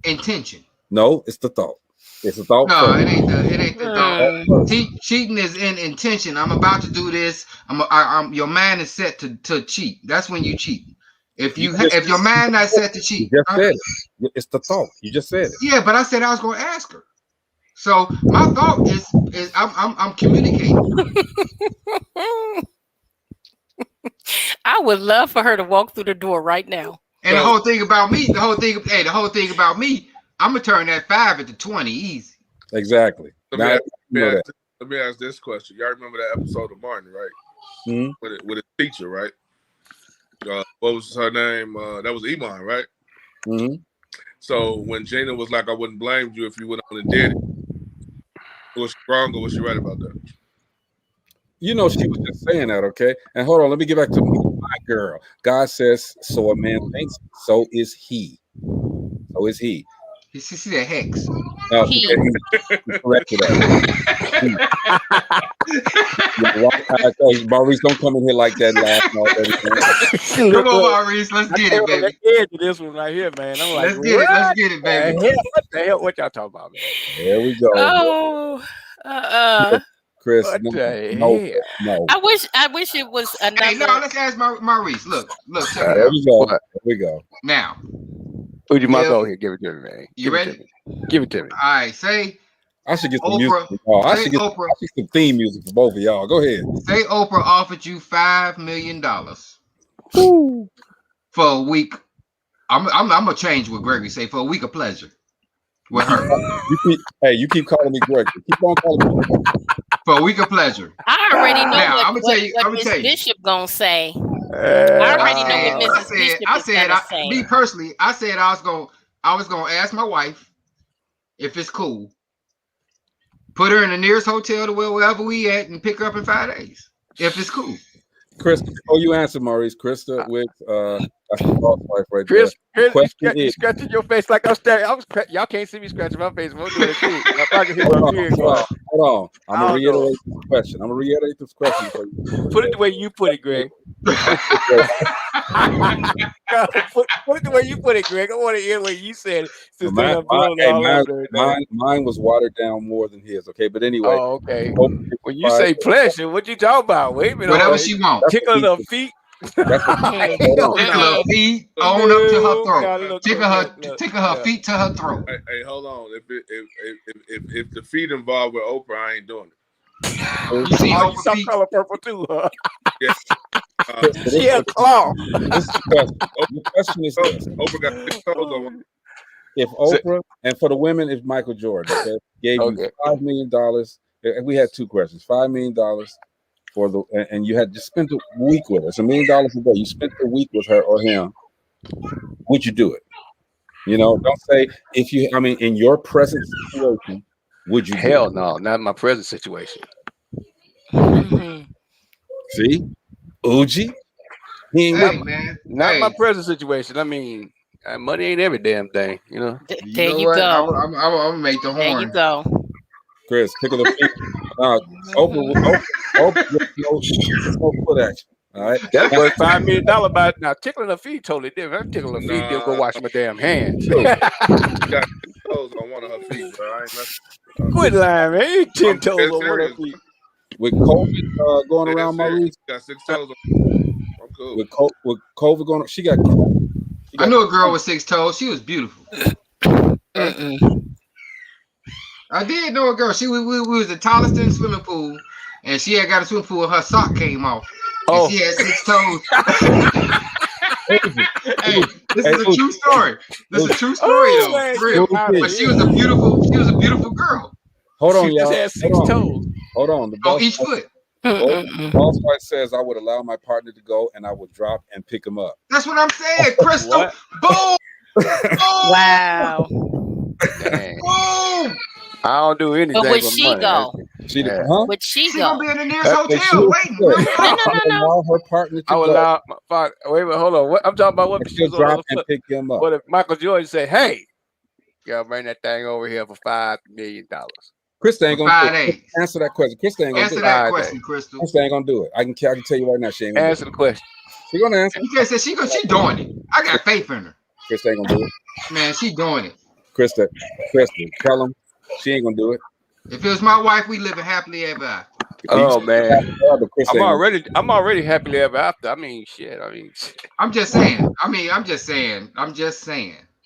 C: intention.
A: No, it's the thought. It's the thought.
C: No, it ain't the thought. Cheating is in intention. I'm about to do this. Your mind is set to cheat. That's when you cheat. If your mind not set to cheat,
A: you just said it. It's the thought. You just said it.
C: Yeah, but I said I was going to ask her. So my thought is I'm communicating.
B: I would love for her to walk through the door right now.
C: And the whole thing about me, I'm gonna turn that 5 into 20 easy.
A: Exactly.
E: Let me ask this question. Y'all remember that episode of Martin, right? Mm-hmm. With a teacher, right? What was her name? That was Iman, right?
A: Mm-hmm.
E: So when Gina was like, I wouldn't blame you if you went on and did it. Was she wrong or was she right about that?
A: She was just saying that, okay? And hold on, let me get back to my girl. God says, so a man thinks, so is he. So is he.
C: He said hex.
A: No,
B: He.
A: he corrected that. Hey, Maurice, don't come in here like that laughing already.
C: Come on, Maurice, let's get it, baby.
F: Let's get to this one right here, man. I'm like,
C: Let's get it, baby.
F: What the hell? What y'all talking about, man?
A: There we go.
B: Oh,
A: Chris,
F: What
A: no.
B: I wish it was another.
C: Hey, no, let's ask Maurice. Look, check it
A: There
C: out.
A: we go. There we go.
C: Now,
F: Would you mind go here? Give it to me, man.
C: You ready?
F: Give it to me.
C: All right, say
A: I should get some
C: Oprah.
A: music. I should get some theme music for both of y'all. Go ahead.
C: Say Oprah offered you $5 million for a week. I'm gonna change what Gregory say for a week of pleasure with her.
A: You keep calling me Gregory. Keep on calling me
C: for a week of pleasure.
B: I already know
C: now,
B: what Miss Bishop gonna say. I already know what Miss Bishop is gonna say.
C: Me personally, I said I was gonna ask my wife if it's cool. Put her in the nearest hotel to wherever we at and pick her up in 5 days. If it's cool.
A: Chris, you answer, Maurice. Krista with that's the boss wife right
F: Chris,
A: there.
F: you scratching your face like I'm staring. Y'all can't see me scratching my face. We'll do it too.
A: Hold on. I'm gonna reiterate this question for you.
F: Put it the way you put it, Greg. Put it the way you put it, Greg. I want to hear what you said.
A: Mine was watered down more than his. Okay, but anyway.
F: Oh, okay. When you say pleasure, what you talking about? Wait a minute.
C: Whatever she wants.
F: Tickle her feet.
C: Tickle her feet on up to her throat. Tickle her feet to her throat.
E: Hey, hold on. If the feet involved with Oprah, I ain't doing it.
C: You see
F: you saw color purple too, huh?
E: Yeah.
F: She had a claw.
A: This is the question is this.
E: Oprah got 6 toes on one.
A: If Oprah, and for the women, it's Michael Jordan, okay, gave you $5 million. We had 2 questions. $5 million for and you had just spent a week with her. It's $1 million a day. You spent a week with her or him. Would you do it? You know, don't say in your present situation, would you?
F: Hell no, not in my present situation.
A: See, Uji,
F: not my present situation. I mean, money ain't every damn thing, you know.
B: There you go.
C: I'm gonna make the horn.
B: There you go.
A: Chris, tickle the feet. Oprah no foot action. All right,
F: that's worth $5 million. About now, tickling her feet totally different. I'm tickling her feet, then go wash my damn hands.
E: She got 10 toes on one of her feet, bro. I ain't
F: quit lying, man. Ain't 10 toes on one of her feet.
A: With COVID going around, Maurice,
E: got 6 toes on. I'm cool.
A: With COVID going on, she got
C: I knew a girl with 6 toes. She was beautiful. I did know a girl. We was the tallest in the swimming pool, and she had got a swimming pool. Her sock came off. And she had 6 toes. Hey, this is a true story. This is a true story, though. For real. But she was a beautiful girl.
A: Hold on,
F: she
A: y'all.
F: Just had 6 toes.
A: Hold on.
C: On each foot.
A: Boss wife says I would allow my partner to go, and I would drop and pick him up.
C: That's what I'm saying, Crystal. Boom.
B: Wow.
F: Dang.
C: Boom.
F: I don't do anything.
B: But would she go? Would she
C: She
B: go?
C: gonna be in the nearest hotel waiting.
B: No.
A: Allow her partner to
F: I would
A: go.
F: allow my father. Wait a minute, hold on. I'm talking about what
A: She'll drop and pick him up.
F: What if Michael Jordan say, "Hey, y'all bring that thing over here for $5 million"?
A: Krista ain't gonna do it.
C: 5 days.
A: Answer that question. Krista ain't gonna
C: Answer
A: do
C: that
A: it.
C: question, Crystal.
A: Krista ain't gonna do it. I can tell you right now, she ain't gonna
F: Answer the question.
A: She's gonna answer.
C: You can't say she doing it. I got faith in her.
A: Krista ain't gonna do it.
C: Man, she doing it.
A: Krista, tell him she ain't gonna do it.
C: If it was my wife, we living happily ever after.
F: Oh man, I'm
A: already
F: already happily ever after. I mean, shit.
C: I'm just saying. I'm just saying.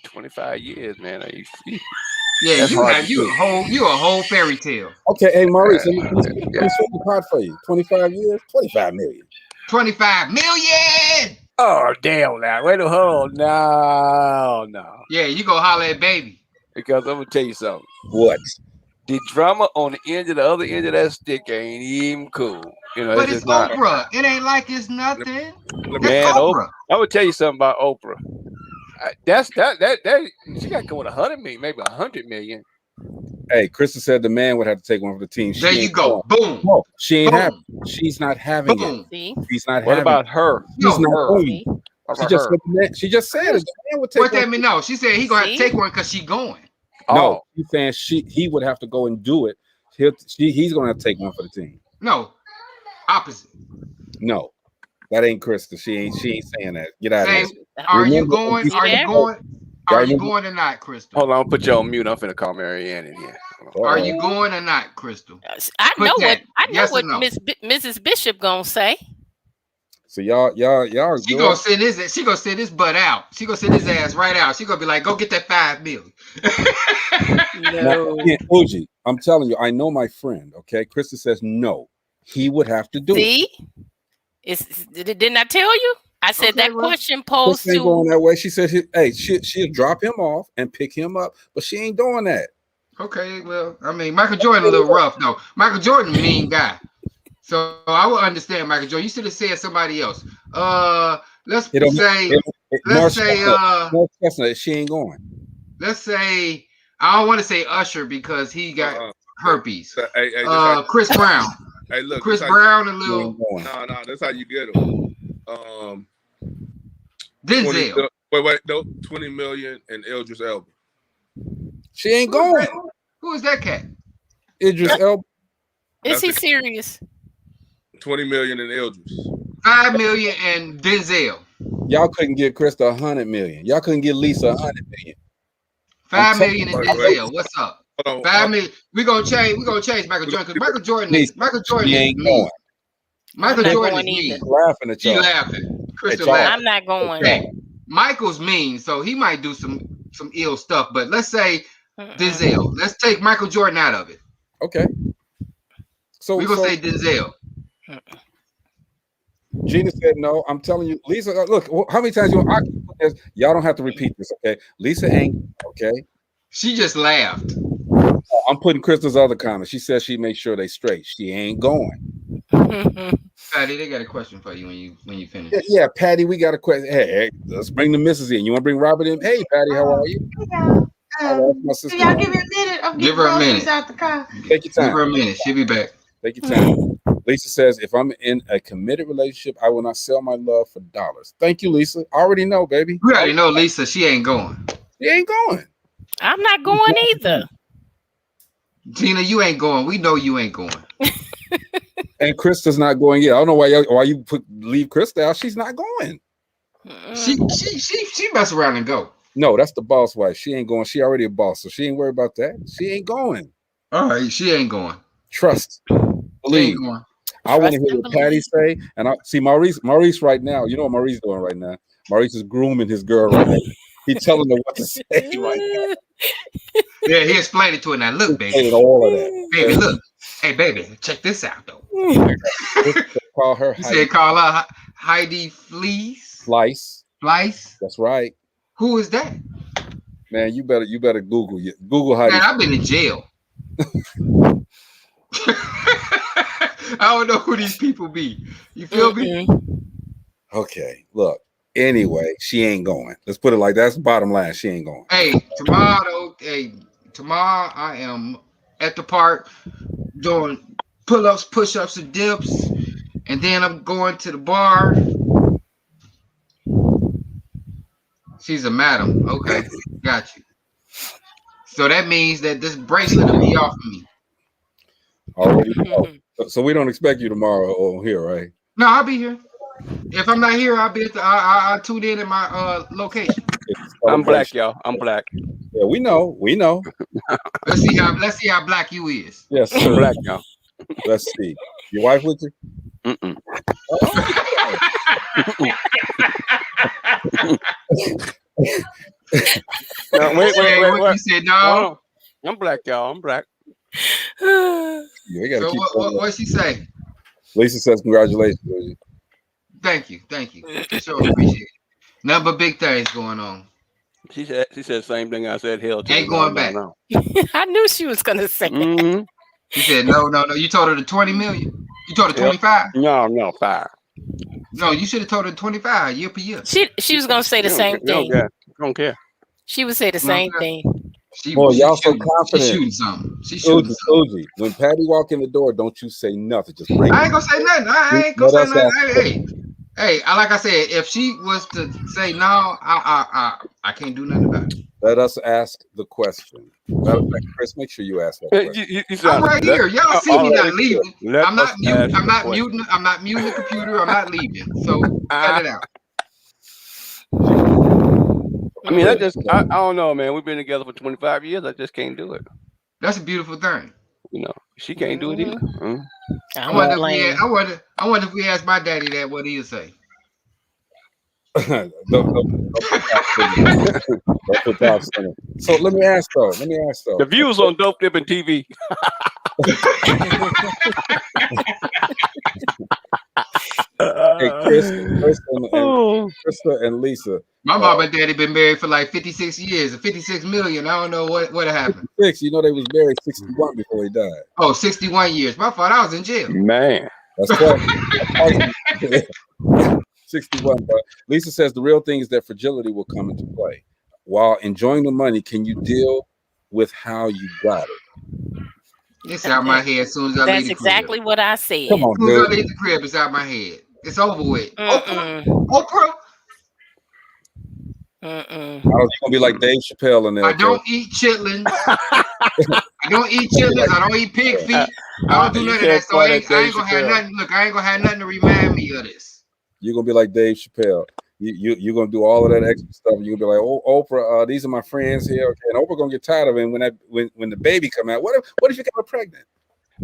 F: 25 years, man.
C: Yeah, you a whole fairy tale.
A: Okay, hey Maurice, let me switch the pot for you. 25 years, 25 million.
C: 25 million.
F: Oh damn! Now wait a hold on. No.
C: Yeah, you go holler at baby.
F: Because I'm gonna tell you something.
A: What?
F: The drama on the other end of that stick ain't even cool. You know,
C: but it's Oprah. It ain't like it's nothing.
F: Man, Oprah. I'm gonna tell you something about Oprah. That she got to go with 100 million, maybe 100 million.
A: Hey, Krista said the man would have to take one for the team.
C: There you go. Boom.
A: No, she ain't having. She's not having it. She's not having.
F: What about her?
A: She's not having it. She just said it.
C: What that mean? No, she said he gonna have to take one because she going.
A: No, he's saying he would have to go and do it. He's going to have to take one for the team.
C: No, opposite.
A: No, that ain't Krista. She ain't saying that. Get out of here.
C: Are you going? Are you going? Are you going or not, Crystal?
F: Hold on, put you on mute. I'm finna call Mary Ann in here.
C: Are you going or not, Crystal?
B: I know what Mrs. Bishop gonna say.
A: So y'all.
C: She gonna send his butt out. She gonna send his ass right out. She gonna be like, go get that $5 million.
B: No,
A: Uji, I'm telling you, I know my friend. Okay, Krista says no. He would have to do it.
B: Didn't I tell you? I said question posed
A: to going that way. She said, "Hey, she'll drop him off and pick him up, but she ain't doing that."
C: Okay, well, I mean, Michael Jordan a little rough though. Michael Jordan, mean guy. So I would understand Michael Jordan. You should have said somebody else. Let's say
A: she ain't going.
C: Let's say I don't want to say Usher because he got herpes. Chris Brown.
E: Hey, look,
C: Chris Brown a little.
E: No, that's how you get him.
C: Denzel.
E: Wait, no, 20 million and Idris Elba.
A: She ain't going.
C: Who is that cat?
A: Idris Elba.
B: Is he serious?
E: 20 million in Idris.
C: 5 million and Denzel.
A: Y'all couldn't give Krista 100 million. Y'all couldn't give Lisa 100 million.
C: 5 million and Denzel. What's up? 5 million. We're gonna change Michael Jordan because Michael Jordan is mean. Michael Jordan is mean.
A: Laughing at y'all.
C: She laughing. Crystal laughing.
B: I'm not going.
C: Okay. Michael's mean, so he might do some ill stuff. But let's say Denzel. Let's take Michael Jordan out of it.
A: Okay. So
C: we're gonna say Denzel.
A: Gina said no. I'm telling you, Lisa. Look, how many times y'all don't have to repeat this, okay? Lisa ain't okay.
C: She just laughed.
A: I'm putting Crystal's other comment. She says she makes sure they straight. She ain't going.
C: Patty, they got a question for you when you finish.
A: Yeah, Patty, we got a question. Hey, let's bring the missus in. You want to bring Robert in? Hey, Patty, how are you?
G: My sister. Y'all give her a minute. I'm
C: give her a minute.
G: Out the car.
A: Take your time.
C: Give her a minute. She'll be back.
A: Take your time. Lisa says, if I'm in a committed relationship, I will not sell my love for dollars. Thank you, Lisa. I already know, baby.
C: You already know, Lisa. She ain't going.
A: She ain't going.
B: I'm not going either.
C: Gina, you ain't going. We know you ain't going.
A: And Krista's not going yet. I don't know why you leave Krista out. She's not going.
C: She mess around and go.
A: No, that's the boss wife. She ain't going. She already a boss, so she ain't worried about that. She ain't going.
C: All right, she ain't going.
A: Trust. Believe. I want to hear what Patty say. And I see Maurice right now. You know what Maurice doing right now? Maurice is grooming his girl right now. He's telling her what to say right now.
C: Yeah, he explained it to her now. Look, baby.
A: All of that.
C: Baby, look. Hey, baby, check this out, though.
A: Call her.
C: You said call her Heidi Fleiss.
A: Fleiss. That's right.
C: Who is that?
A: Man, you better Google Heidi.
C: Man, I've been in jail. I don't know who these people be. You feel me?
A: Okay, look. Anyway, she ain't going. Let's put it like that's the bottom line. She ain't going.
C: Hey, tomorrow I am at the park doing pull-ups, push-ups, and dips, and then I'm going to the bar. She's a madam. Okay, got you. So that means that this bracelet will be off of me.
A: Already know. So we don't expect you tomorrow or here, right?
C: No, I'll be here. If I'm not here, I'll be at the. I'll tune in my location.
F: I'm black, y'all. I'm black.
A: Yeah, we know.
C: Let's see how black you is.
A: Yes,
F: I'm black, y'all.
A: Let's see. Your wife with you?
F: Mm-mm. No, wait.
C: You said no.
F: I'm black, y'all. I'm black.
A: Yeah,
C: so what she say?
A: Lisa says congratulations.
C: Thank you. Sure appreciate it. Nothing but big things going on.
F: She said the same thing I said. Hell,
C: ain't going back.
F: No.
B: I knew she was gonna say that.
C: She said no. You told her the 20 million. You told her 25.
F: No, 5.
C: No, you should have told her 25 year per year.
B: She was gonna say the same thing.
F: Don't care.
B: She would say the same thing.
A: Y'all so confident.
C: She's shooting something. Uji,
A: when Patty walk in the door, don't you say nothing. Just bring.
C: I ain't gonna say nothing. I ain't gonna say nothing. Hey, like I said, if she was to say no, I can't do nothing about it.
A: Let us ask the question. Matter of fact, Chris, make sure you ask that question.
C: I'm right here. Y'all see me not leaving. I'm not muting. I'm not muting. I'm not muting the computer. I'm not leaving. So cut it out.
F: I mean, I don't know, man. We've been together for 25 years. I just can't do it.
C: That's a beautiful thing.
F: You know, she can't do it either. Mm-hmm.
C: I wonder if we asked my daddy that, what he'd say.
A: Don't put dogs in it. So let me ask though.
F: The views on DopelivenTV.
A: Hey, Krista and Lisa.
C: My mom and daddy been married for like 56 years, 56 million. I don't know what happened.
A: 56, you know they was married 61 before he died.
C: Oh, 61 years. My fault. I was in jail.
F: Man.
A: That's close. 61. But Lisa says the real thing is that fragility will come into play. While enjoying the money, can you deal with how you got it?
C: It's out my head as soon as I leave the crib.
H: That's exactly what I said.
A: Come on,
C: as soon as I leave the crib, it's out my head. It's over with. Oprah.
A: You're gonna be like Dave Chappelle in there.
C: I don't eat chitlins. I don't eat pig feet. I don't do none of that. So I ain't gonna have nothing. Look, I ain't gonna have nothing to remind me of this.
A: You're gonna be like Dave Chappelle. You're gonna do all of that extra stuff. You're gonna be like, oh, Oprah, these are my friends here. Okay, and Oprah gonna get tired of it. And when the baby come out, what if you got her pregnant?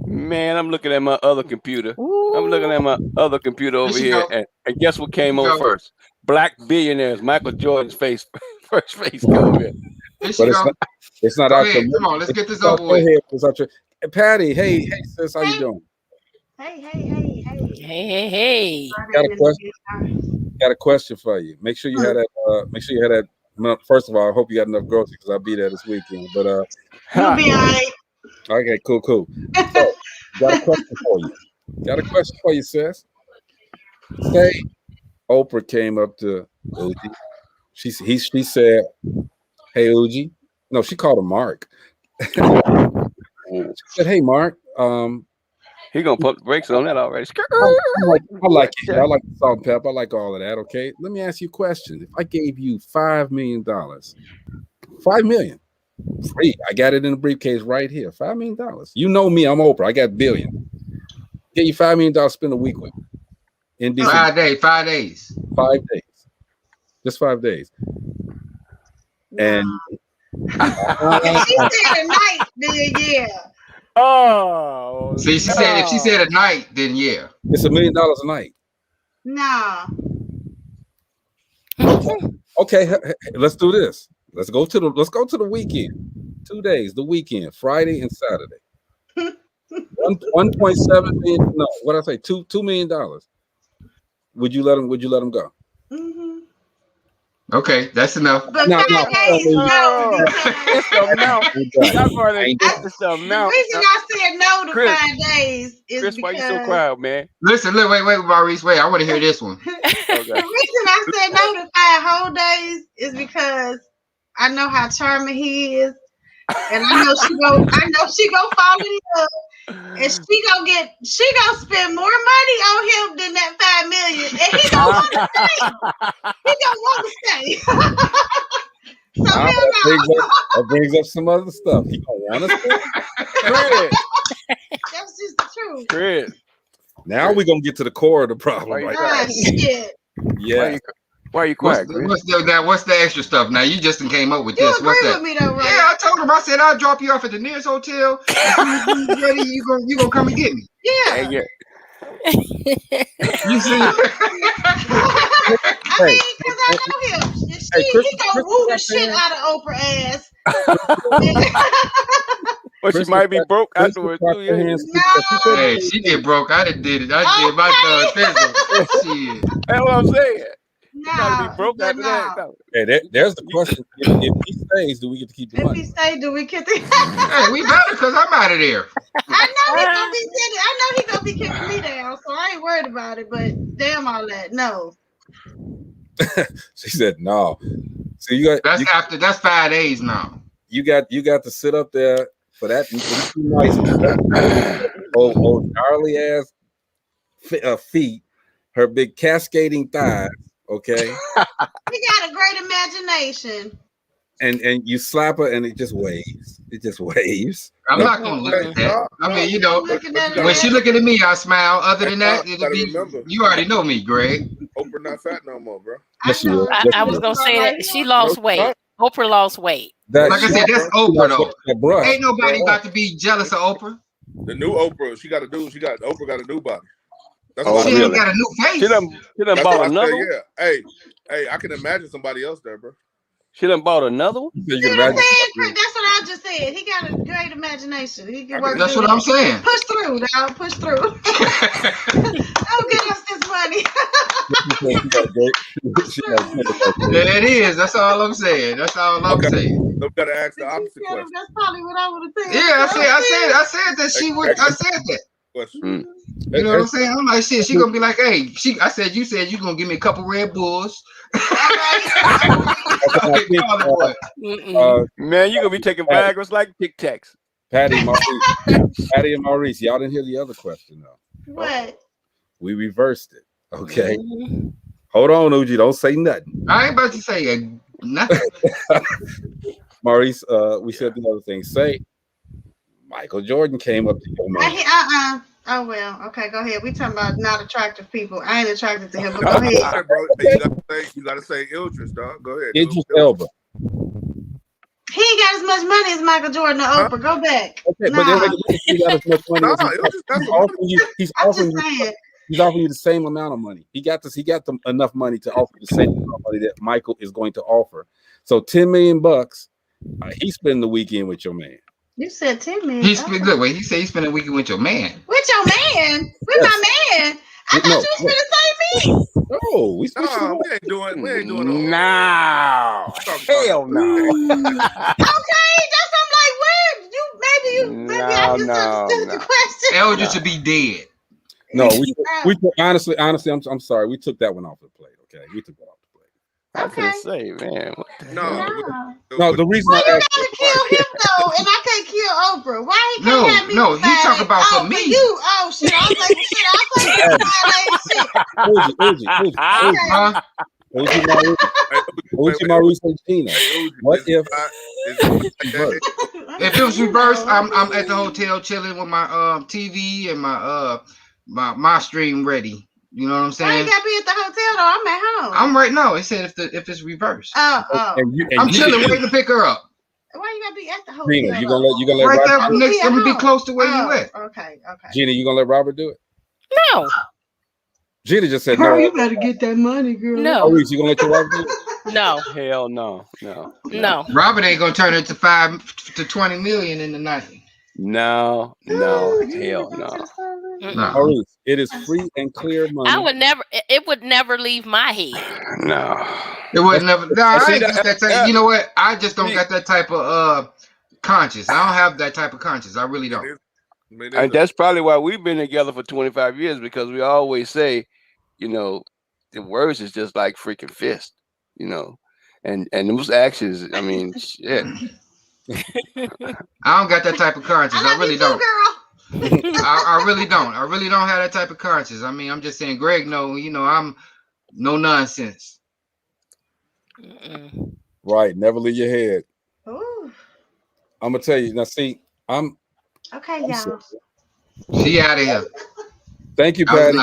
F: Man, I'm looking at my other computer. Ooh. I'm looking at my other computer over here, and guess what came on first? Black billionaires. Michael Jordan's first face come in.
A: But it's not out there.
C: Come on, let's get this over with.
A: Hey, Patty, hey sis, how you doing?
H: Hey.
A: Got a question for you. Make sure you had that. First of all, I hope you got enough groceries because I'll be there this weekend. But
G: you'll be all right.
A: Okay, cool. So, got a question for you. Sis. Say Oprah came up to Uji. She said, "Hey Uji." No, she called him Mark. She said, "Hey Mark,
F: he gonna put the brakes on that already."
A: I like it. I like the salt and pepper. I like all of that. Okay, let me ask you a question. If I gave you $5 million, $5 million, free. I got it in a briefcase right here. $5 million. You know me. I'm Oprah. I got billion. Get you $5 million. Spend a week with me. In DC.
C: 5 days. 5 days.
A: 5 days. Just 5 days. And
G: if she said a night, then yeah.
F: Oh,
C: see, she said if she said a night, then yeah.
A: It's $1 million a night.
G: Nah.
A: Okay, let's do this. Let's go to the weekend. 2 days, the weekend, Friday and Saturday. 1.7 million. No, what I say? $2 million. Would you let him go?
G: Mm-hmm.
C: Okay, that's enough.
G: But
A: No.
G: the reason I said no to
F: Chris,
G: 5 days is
F: Chris,
G: because
F: why you so quiet, man?
C: Listen, look, wait, Maurice, wait. I want to hear this one.
G: The reason I said no to 5 whole days is because I know how charming he is, and I know she go fall in love, and she gonna spend more money on him than that $5 million, and he gonna want to stay. So
A: that brings up some other stuff. He gonna want to stay.
G: That's just the truth.
F: Chris.
A: Now we're gonna get to the core of the problem, right?
G: Shit.
A: Yeah.
F: Why are you quiet?
C: What's the extra stuff? Now you just came up with
G: You
C: this.
G: agree
C: What's that?
G: with me though, right?
C: Yeah, I told him. I said I'll drop you off at the nearest hotel. As soon as you're ready, you gonna come and get me.
G: Yeah.
C: You see?
G: I mean, because I know him. He gonna woo the shit out of Oprah ass.
F: But she might be broke afterwards too.
G: No.
C: Hey, she get broke. I did it. I did my thing. Shit.
F: That's what I'm saying.
G: No,
F: gotta be broke after that.
A: Hey, there's the question. If he stays, do we get to keep the money?
G: If he stays, do we get the
C: Hey, we better because I'm out of there.
G: I know he gonna be kicking me down, so I ain't worried about it. But damn all that, no.
A: She said no. So you got
C: that's 5 days now.
A: You got to sit up there for that nice old gnarly ass feet, her big cascading thighs. Okay.
G: He got a great imagination.
A: and you slap her and it just waves. It just waves.
C: I'm not gonna look at that. I mean, you know, when she looking at me, I smile. Other than that, it'll be. You already know me, Greg.
E: Oprah not fat no more, bro.
H: I was gonna say that she lost weight. Oprah lost weight.
C: Like I said, that's Oprah though. Ain't nobody about to be jealous of Oprah.
E: The new Oprah, Oprah got a new body. That's
C: she ain't got a new face.
F: She done bought another one?
E: Yeah. Hey, I can imagine somebody else there, bro.
F: She done bought another one?
G: That's what I just said. He got a great imagination. He can work.
C: That's what I'm saying.
G: Push through, dog. Push through. Don't get us this money.
C: There it is. That's all I'm saying. That's all I'm saying.
E: So we gotta ask the opposite question.
G: That's probably what I would have said.
C: Yeah, I said that she would. I said that.
E: Question.
C: You know what I'm saying? I'm like, shit. She gonna be like, hey. I said you said you gonna give me a couple Red Bulls.
F: Man, you gonna be taking Viagra's like Tic Tacs.
A: Patty and Maurice, y'all didn't hear the other question though.
G: What?
A: We reversed it. Okay. Hold on, Uji. Don't say nothing.
C: I ain't about to say nothing.
A: Maurice, we said the other thing. Say, Michael Jordan came up to your man.
G: Oh well, okay, go ahead. We talking about not attractive people. I ain't attracted to him, but go ahead.
E: Bro, you gotta say Idris, dog. Go ahead.
A: Idris Elba.
G: He ain't got as much money as Michael Jordan or Oprah. Go back.
A: Okay, but he got as much money he's offering you the same amount of money. He got enough money to offer the same amount of money that Michael is going to offer. So $10 million, he spending the weekend with your man.
G: You said 10 million.
C: He spent he said he spent a weekend with your man.
G: With your man? With my man? I thought you was gonna say me.
A: No, we
E: ain't doing
F: no. Hell no.
G: Okay, that's I'm like, where maybe I misunderstood the question.
C: Elder should be dead.
A: No, we honestly, I'm sorry, we took that one off the plate. Okay, we took that off the plate.
F: I was gonna say, man.
A: No, the reason
G: why you gotta kill him though, and I can't kill Oprah. Why he can't have me?
C: No, he talk about for me.
G: You, oh shit! I was like, shit.
A: Uji Maurice and Tina. What if
C: it was reversed? I'm at the hotel chilling with my TV and my stream ready. You know what I'm saying?
G: Why you gotta be at the hotel though? I'm at home.
C: I'm right now. It said if it's reversed.
G: Oh.
C: I'm chilling, waiting to pick her up.
G: Why you gotta be at the hotel?
A: Gina, you gonna let
C: right
A: Robert
C: there next. I'm gonna be close to where you at.
G: Okay.
A: Gina, you gonna let Robert do it?
H: No.
A: Gina just said
G: girl,
A: no.
G: You better get that money, girl.
H: No.
A: Maurice, you gonna let your wife do it?
H: No.
F: Hell no.
C: Robert ain't gonna turn it to 5 to 20 million in the night.
F: No. Hell no.
A: Maurice, it is free and clear money.
H: It would never leave my head.
F: No.
C: It would never. No, I ain't got that type. You know what? I just don't got that type of conscience. I don't have that type of conscience. I really don't.
F: And that's probably why we've been together for 25 years, because we always say, you know, the words is just like freaking fist, you know, and those actions. I mean, shit.
C: I don't got that type of conscience. I really don't. I really don't. I really don't have that type of conscience. I mean, I'm just saying, Greg, I'm no nonsense.
A: Right. Never leave your head.
G: Ooh.
A: I'm gonna tell you now. See,
G: okay, y'all.
C: She out of here.
A: Thank you, Patty.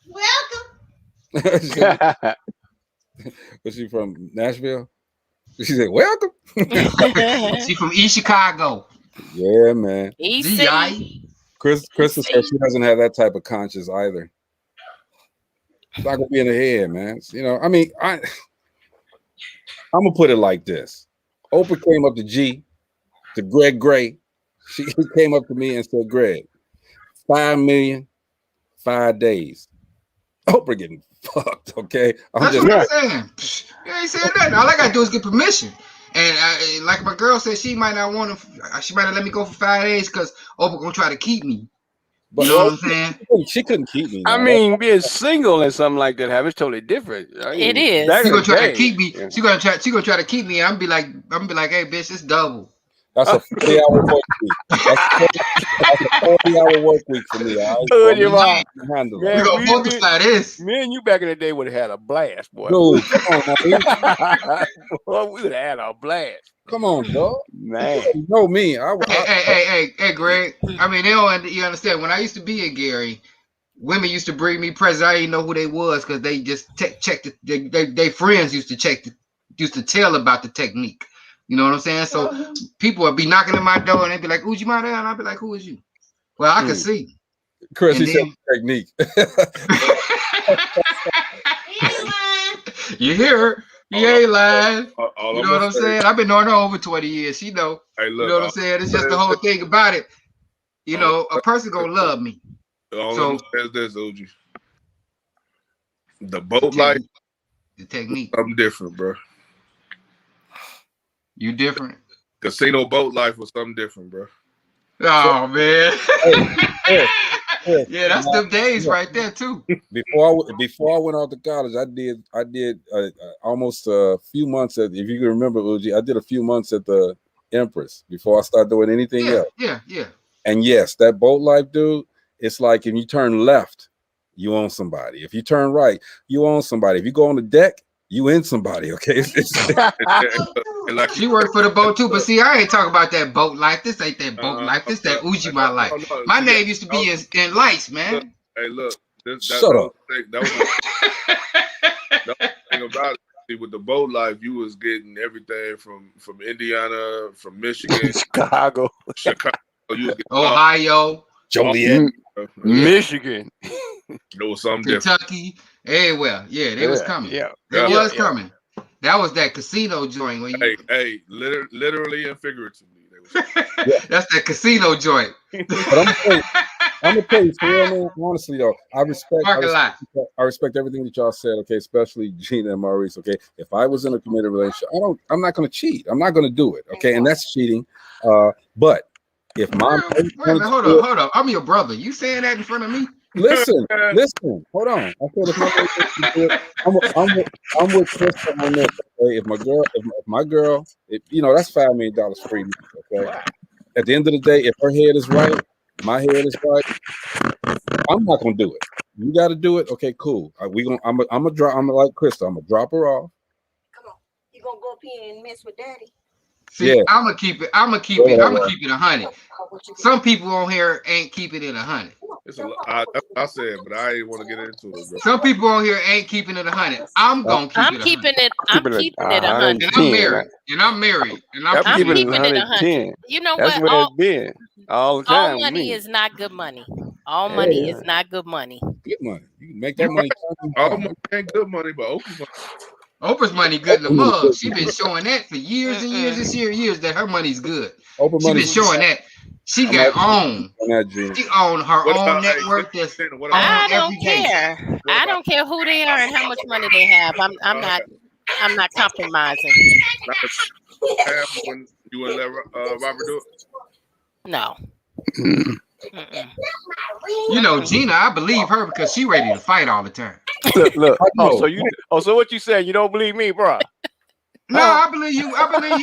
G: Welcome.
A: Was she from Nashville? She said, "Welcome."
C: She from East Chicago.
A: Yeah, man.
C: Chris
A: said she doesn't have that type of conscience either. It's not gonna be in her head, man. You know, I mean, I'm gonna put it like this: Oprah came up to Greg Gray. He came up to me and said, "Greg, 5 million, 5 days." Oprah getting fucked. Okay,
C: that's what I'm saying. You ain't saying nothing. All I gotta do is get permission. And like my girl said, she might not want to. She might not let me go for 5 days because Oprah gonna try to keep me.
A: But
C: you know what I'm saying?
A: She couldn't keep me.
F: I mean, being single and something like that happens totally different. I mean,
H: it is.
C: She gonna try to keep me. She gonna try to keep me. And I'm be like, hey, bitch, it's double.
A: That's a 40-hour work week. That's a 40-hour work week for me. All right? Handle
C: We're
A: it.
C: gonna multiply this.
F: Me and you back in the day would have had a blast, boy.
A: Dude, come on, man.
F: Boy, we would have had a blast.
A: Come on, dog.
F: Man.
A: You know me.
C: Hey, Greg. I mean, you understand? When I used to be at Gary, women used to bring me presents. I didn't know who they was because they just checked it. They friends used to tell about the technique. You know what I'm saying? So people would be knocking at my door and they'd be like, "Who's you, my dad?" And I'd be like, "Who is you?" Well, I could see.
A: Chris,
C: And
A: he said technique.
C: You hear her? He ain't lying.
E: All
C: You know what I'm saying? I've been knowing her over 20 years. She know.
E: Hey, look,
C: you know what I'm saying? It's just the whole thing about it. You know, a person gonna love me.
E: All I'm saying is this, OG. The boat life,
C: the technique,
E: something different, bro.
C: You different.
E: Casino boat life was something different, bro.
C: Oh man. Yeah, that's them days right there too.
A: Before I went off to college, I did almost a few months at, if you can remember, Uji, I did a few months at the Empress before I started doing anything else.
C: Yeah.
A: And yes, that boat life, dude, it's like if you turn left, you own somebody. If you turn right, you own somebody. If you go on the deck, you in somebody, okay?
C: Like she worked for the boat too, but see, I ain't talking about that boat life. This ain't that boat life. This that Ujima life. My name used to be in lights, man.
E: Look,
A: Shut up.
E: That was the thing about it. See, with the boat life, you was getting everything from Indiana, from Michigan,
F: Chicago,
E: you was getting
C: Ohio,
A: Joliet,
F: Michigan.
E: There was something
C: Kentucky, everywhere. Yeah, they was coming.
F: Yeah,
C: they was coming. That was that casino joint. Where you...
E: Hey, literally and figuratively.
C: That's that casino joint.
A: But I'm gonna tell you, for real, man, honestly though, I respect everything that y'all said, okay, especially Gina and Maurice, okay. If I was in a committed relationship, I'm not gonna cheat. I'm not gonna do it, okay, and that's cheating. But if my
C: hold on, I'm your brother. You saying that in front of me?
A: Listen, hold on. I said if I'm with Krista on this. Okay? If my girl, you know, that's $5 million free. Okay. At the end of the day, if her head is right, my head is right, I'm not gonna do it. You got to do it. Okay, cool. I'm gonna like Krista. I'm gonna drop her off.
I: Come on, you gonna go up here and mess with Daddy?
C: See, yeah. I'm gonna keep it 100. Some people on here ain't keeping it 100.
E: I said, but I ain't want to get into it. Bro.
C: Some people on here ain't keeping it 100. I'm gonna keep it 100.
H: I'm keeping it 100.
C: And I'm married.
F: I'm keeping it 110.
H: You know
F: that's
H: what?
F: Where it's been all the time.
H: All money is not good money. All money is not good money.
A: Good money. You can make that money.
E: All money ain't good money, but Oprah's money.
C: Oprah's money good in the mug. She been showing that for years and years that her money's good. She been showing that. She got own. She own her own network.
H: I don't care. I don't care who they are and how much money they have. I'm not compromising.
E: When you would let Robert do it?
H: No.
C: You know, Gina, I believe her because she ready to fight all the time.
F: Look. So what you saying? You don't believe me, bro?
C: No, I believe you.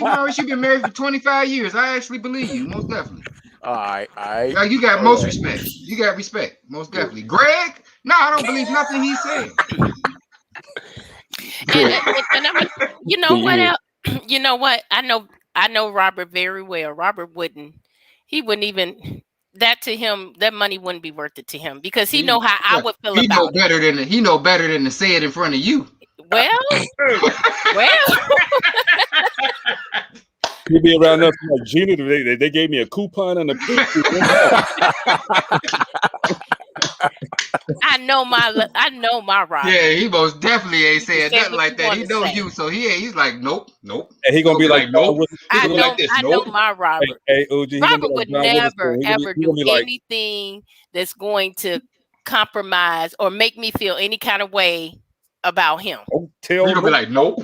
C: Mary. She been married for 25 years. I actually believe you, most definitely.
F: All right.
C: Like, you got most respect. You got respect, most definitely. Greg? No, I don't believe nothing he said.
H: And you know what else? You know what? I know Robert very well. Robert wouldn't even that to him, that money wouldn't be worth it to him because he know how I would feel about it.
C: He know better than to say it in front of you.
H: Well.
A: He'd be around us like Gina. They gave me a coupon and a
H: I know my Robert.
C: Yeah, he most definitely ain't saying nothing like that. He knows you, so he's like, nope.
A: And he gonna be like, nope.
H: I know my Robert.
A: Hey, OG,
H: Robert would never ever do anything that's going to compromise or make me feel any kind of way about him.
C: You're gonna be like, nope,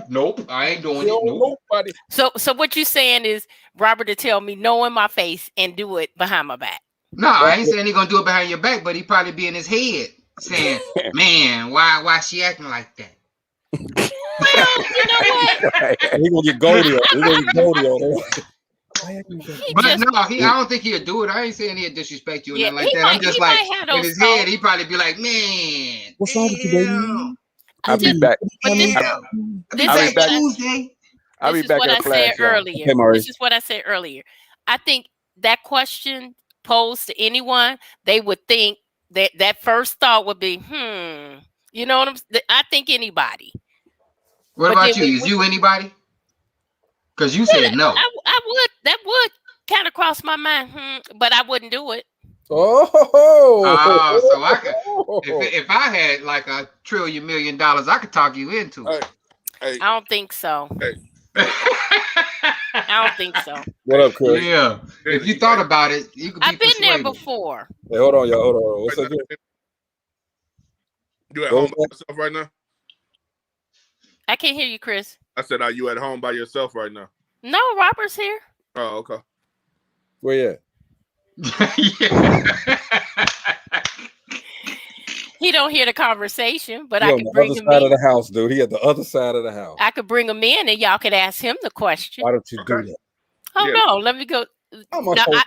C: I ain't doing it.
A: Nobody.
H: So what you saying is Robert to tell me no in my face and do it behind my back.
C: No, I ain't saying he gonna do it behind your back, but he probably be in his head saying, man, why she acting like that?
H: Well, you know what?
A: He gonna get Goldie on.
C: But no, I don't think he'll do it. I ain't saying he'll disrespect you or nothing like that. I'm just like, in his head, he probably be like, man,
A: what's wrong with you, baby?
F: I'll be back.
H: But this is
C: Tuesday.
F: I'll be back in a flash,
H: earlier.
A: Okay,
H: this is what I said earlier. I think that question posed to anyone, they would think that first thought would be, you know what I'm saying? I think anybody.
C: What about you? Is you anybody? Because you said no.
H: I would. That would kind of cross my mind, but I wouldn't do it.
C: So I could, if I had like $1 trillion million, I could talk you into it.
H: I don't think so. I don't think so.
A: What up, Chris?
C: Yeah. If you thought about it, you could be
H: I've been
C: persuaded.
H: there before.
A: Hey, hold on, y'all. Hold on. What's up?
E: You at home by yourself right now?
H: I can't hear you, Chris.
E: I said, are you at home by yourself right now?
H: No, Robert's here.
E: Oh, okay.
A: Where you at?
H: He don't hear the conversation, but
A: He
H: I
A: on
H: can
A: the
H: bring
A: other
H: him
A: side
H: in.
A: of the house, dude. He at the other side of the house.
H: I could bring him in, and y'all could ask him the question.
A: Why don't you do that?
H: Oh no, let me go.
A: How much
H: No,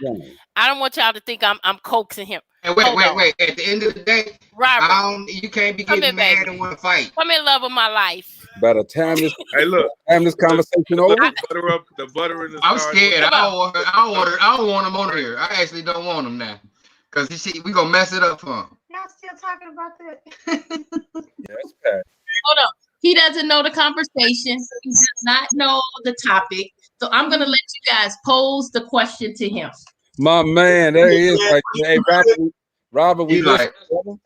H: I don't want y'all to think I'm coaxing him.
C: And wait. At the end of the day,
H: Robert,
C: you can't be getting mad and want to fight.
H: Come in, love of my life.
A: By the time this, this conversation over,
E: the butter in the.
C: I'm scared. I don't want him on here. I actually don't want him now, because we gonna mess it up for him.
G: Y'all still talking about that?
A: Yes, Pat.
B: Hold on. He doesn't know the conversation. He does not know the topic. So I'm gonna let you guys pose the question to him.
A: My man, there he is. Like, hey, Robert, we
C: like, oh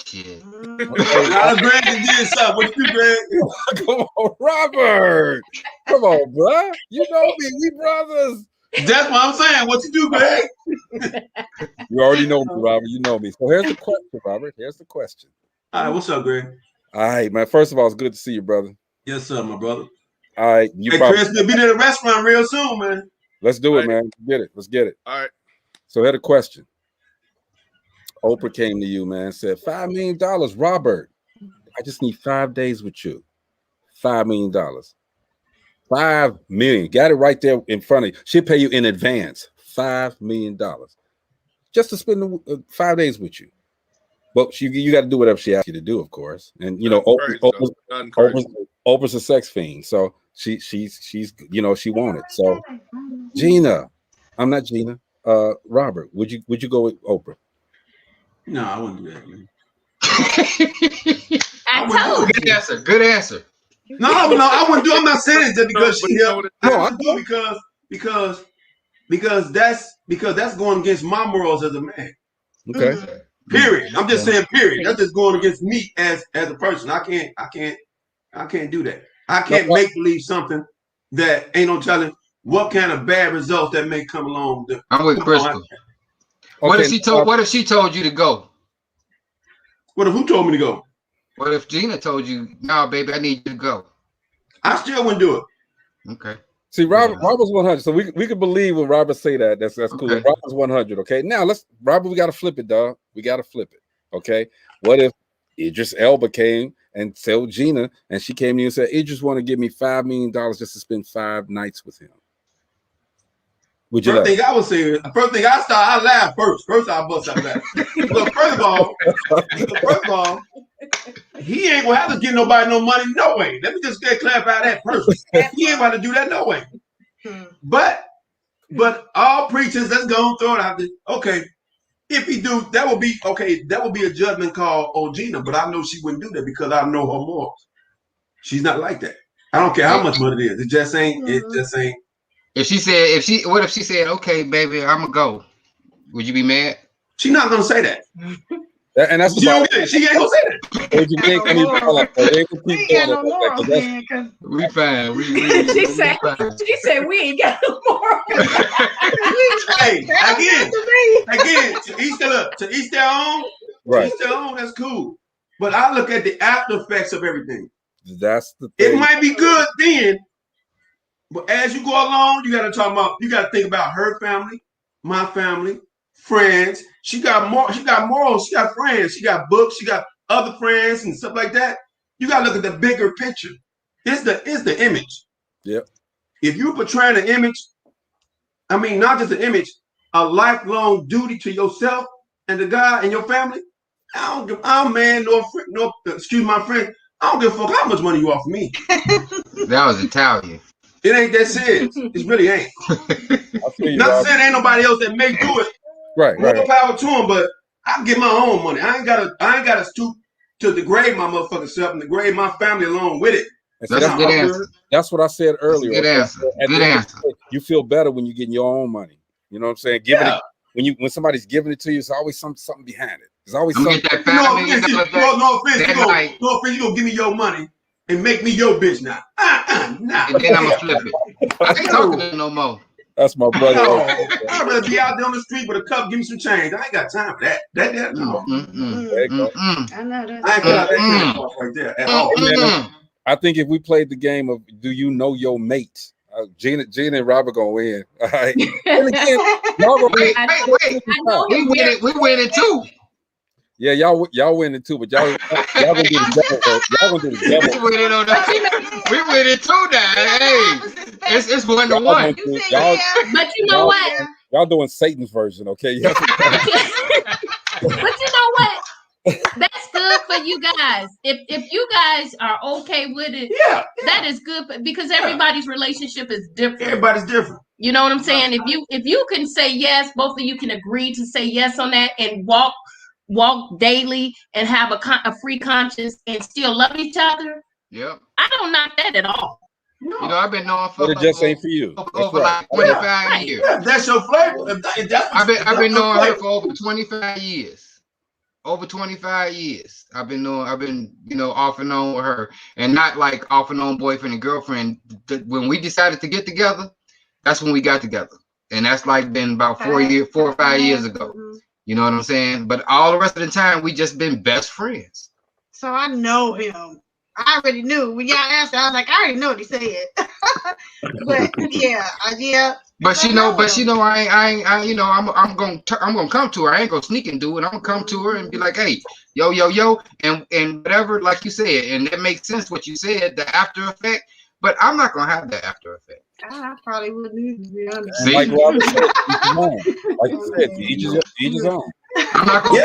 C: shit.
J: Greg did something. What you do, Greg?
A: Come on, Robert. Come on, bro. You know me. We brothers.
J: That's what I'm saying. What you do, Greg?
A: You already know me, Robert. You know me. So here's the question, Robert. Here's the question.
J: All right, what's up, Greg?
A: All right, man. First of all, it's good to see you, brother.
J: Yes, sir, my brother.
A: All right.
J: Chris, we'll be at the restaurant real soon, man.
A: Let's do it, man. Let's get it.
E: All right.
A: So here's a question. Oprah came to you, man, said, $5 million, Robert. I just need 5 days with you. $5 million. $5 million. Got it right there in front of you. She'll pay you in advance. $5 million. Just to spend 5 days with you. But you got to do whatever she asks you to do, of course. And you know, Oprah's a sex fiend. So she's you know, she wanted. So Gina, I'm not Gina. Robert, would you go with Oprah?
J: No, I wouldn't do that, man.
C: Good answer.
J: No, I wouldn't do it. I'm not saying it just because she helped. I wouldn't do it because that's going against my morals as a man.
A: Okay.
J: Period. I'm just saying, period. That's just going against me as a person. I can't do that. I can't make believe something that ain't no telling what kind of bad results that may come along.
C: I'm with Crystal. What if she told you to go?
J: What if who told me to go?
C: What if Gina told you, "No, baby, I need you to go"?
J: I still wouldn't do it.
C: Okay.
A: See, Robert's 100. So we can believe when Robert say that. That's cool.
C: Okay.
A: Robert's 100. Okay. Now Robert, we got to flip it, dog. We got to flip it. Okay. What if Idris Elba came and told Gina, and she came to you and said, "Idris want to give me $5 million just to spend 5 nights with him"? Would you?
J: First thing I laugh first. First I bust out laugh. But first of all, he ain't gonna have to give nobody no money, no way. Let me just get clarify that first. He ain't about to do that, no way. But all preachers, let's go and throw it out there. Okay, if he do, that will be okay. That will be a judgment call on Gina. But I know she wouldn't do that because I know her morals. She's not like that. I don't care how much money it is. It just ain't.
C: What if she said, "Okay, baby, I'm gonna go"? Would you be mad?
J: She's not gonna say that.
A: And that's
J: she ain't gonna say that.
C: We fine.
B: She said we ain't got no more.
J: Hey, again, to each their own. Right. To each their own. That's cool. But I look at the after effects of everything.
A: That's the thing.
J: It might be good then, but as you go along, you got to think about her family, my family, friends. She got morals, she got friends, she got books, she got other friends and stuff like that. You got to look at the bigger picture. It's the image.
A: Yep.
J: if you're portraying an image, I mean, not just an image, a lifelong duty to yourself and to God and your family. Excuse my friend. I don't give a fuck how much money you offer me.
C: That was Italian.
J: It ain't that serious. It really ain't. Not saying ain't nobody else that may do it.
A: Right.
J: More power to them, but I get my own money. I ain't gotta stoop to degrade my motherfucking self and degrade my family along with it.
C: That's a good answer.
A: That's what I said earlier.
C: Good answer. Good answer.
A: You feel better when you're getting your own money. You know what I'm saying? When somebody's giving it to you, it's always something behind it. There's always something.
J: No offense, you gonna give me your money and make me your bitch now. Nah.
C: And then I'm gonna flip it. I ain't talking to no more.
A: That's my brother.
J: No, I'd rather be out there on the street with a cup, give me some change. I ain't got time for that. No.
G: I know that.
J: I ain't got that kind of stuff right there at all.
A: I think if we played the game of do you know your mate, Gina and Robert gonna win. All right.
C: Wait. We winning too.
A: Yeah, y'all winning too, but y'all gonna do the devil. Y'all gonna do the devil.
C: We winning too now. Hey, it's 1-1.
B: But you know what?
A: Y'all doing Satan's version, okay?
B: But you know what? That's good for you guys. If you guys are okay with it, that is good because everybody's relationship is different.
J: Everybody's different.
B: You know what I'm saying? If you can say yes, both of you can agree to say yes on that and walk daily and have a free conscience and still love each other.
C: Yep.
B: I don't knock that at all.
C: No. You know, I've been knowing for
A: it just ain't for you.
C: Over like 25 years.
J: That's your flavor.
C: I've been knowing her for over 25 years. Over 25 years. I've been off and on with her. And not like off and on boyfriend and girlfriend. When we decided to get together, that's when we got together. And that's like been about 4 or 5 years ago. You know what I'm saying? But all the rest of the time, we just been best friends.
G: So I know him. I already knew when y'all asked. I was like, I already know what he said. But yeah.
C: But you know, I'm gonna come to her. I ain't gonna sneak and do it. I'm gonna come to her and be like, hey, yo, and whatever, like you said, and that makes sense what you said, the after effect. But I'm not gonna have that after effect.
G: I probably wouldn't even be honest.
A: Like Robert said, like you said, each his own.
C: I'm not gonna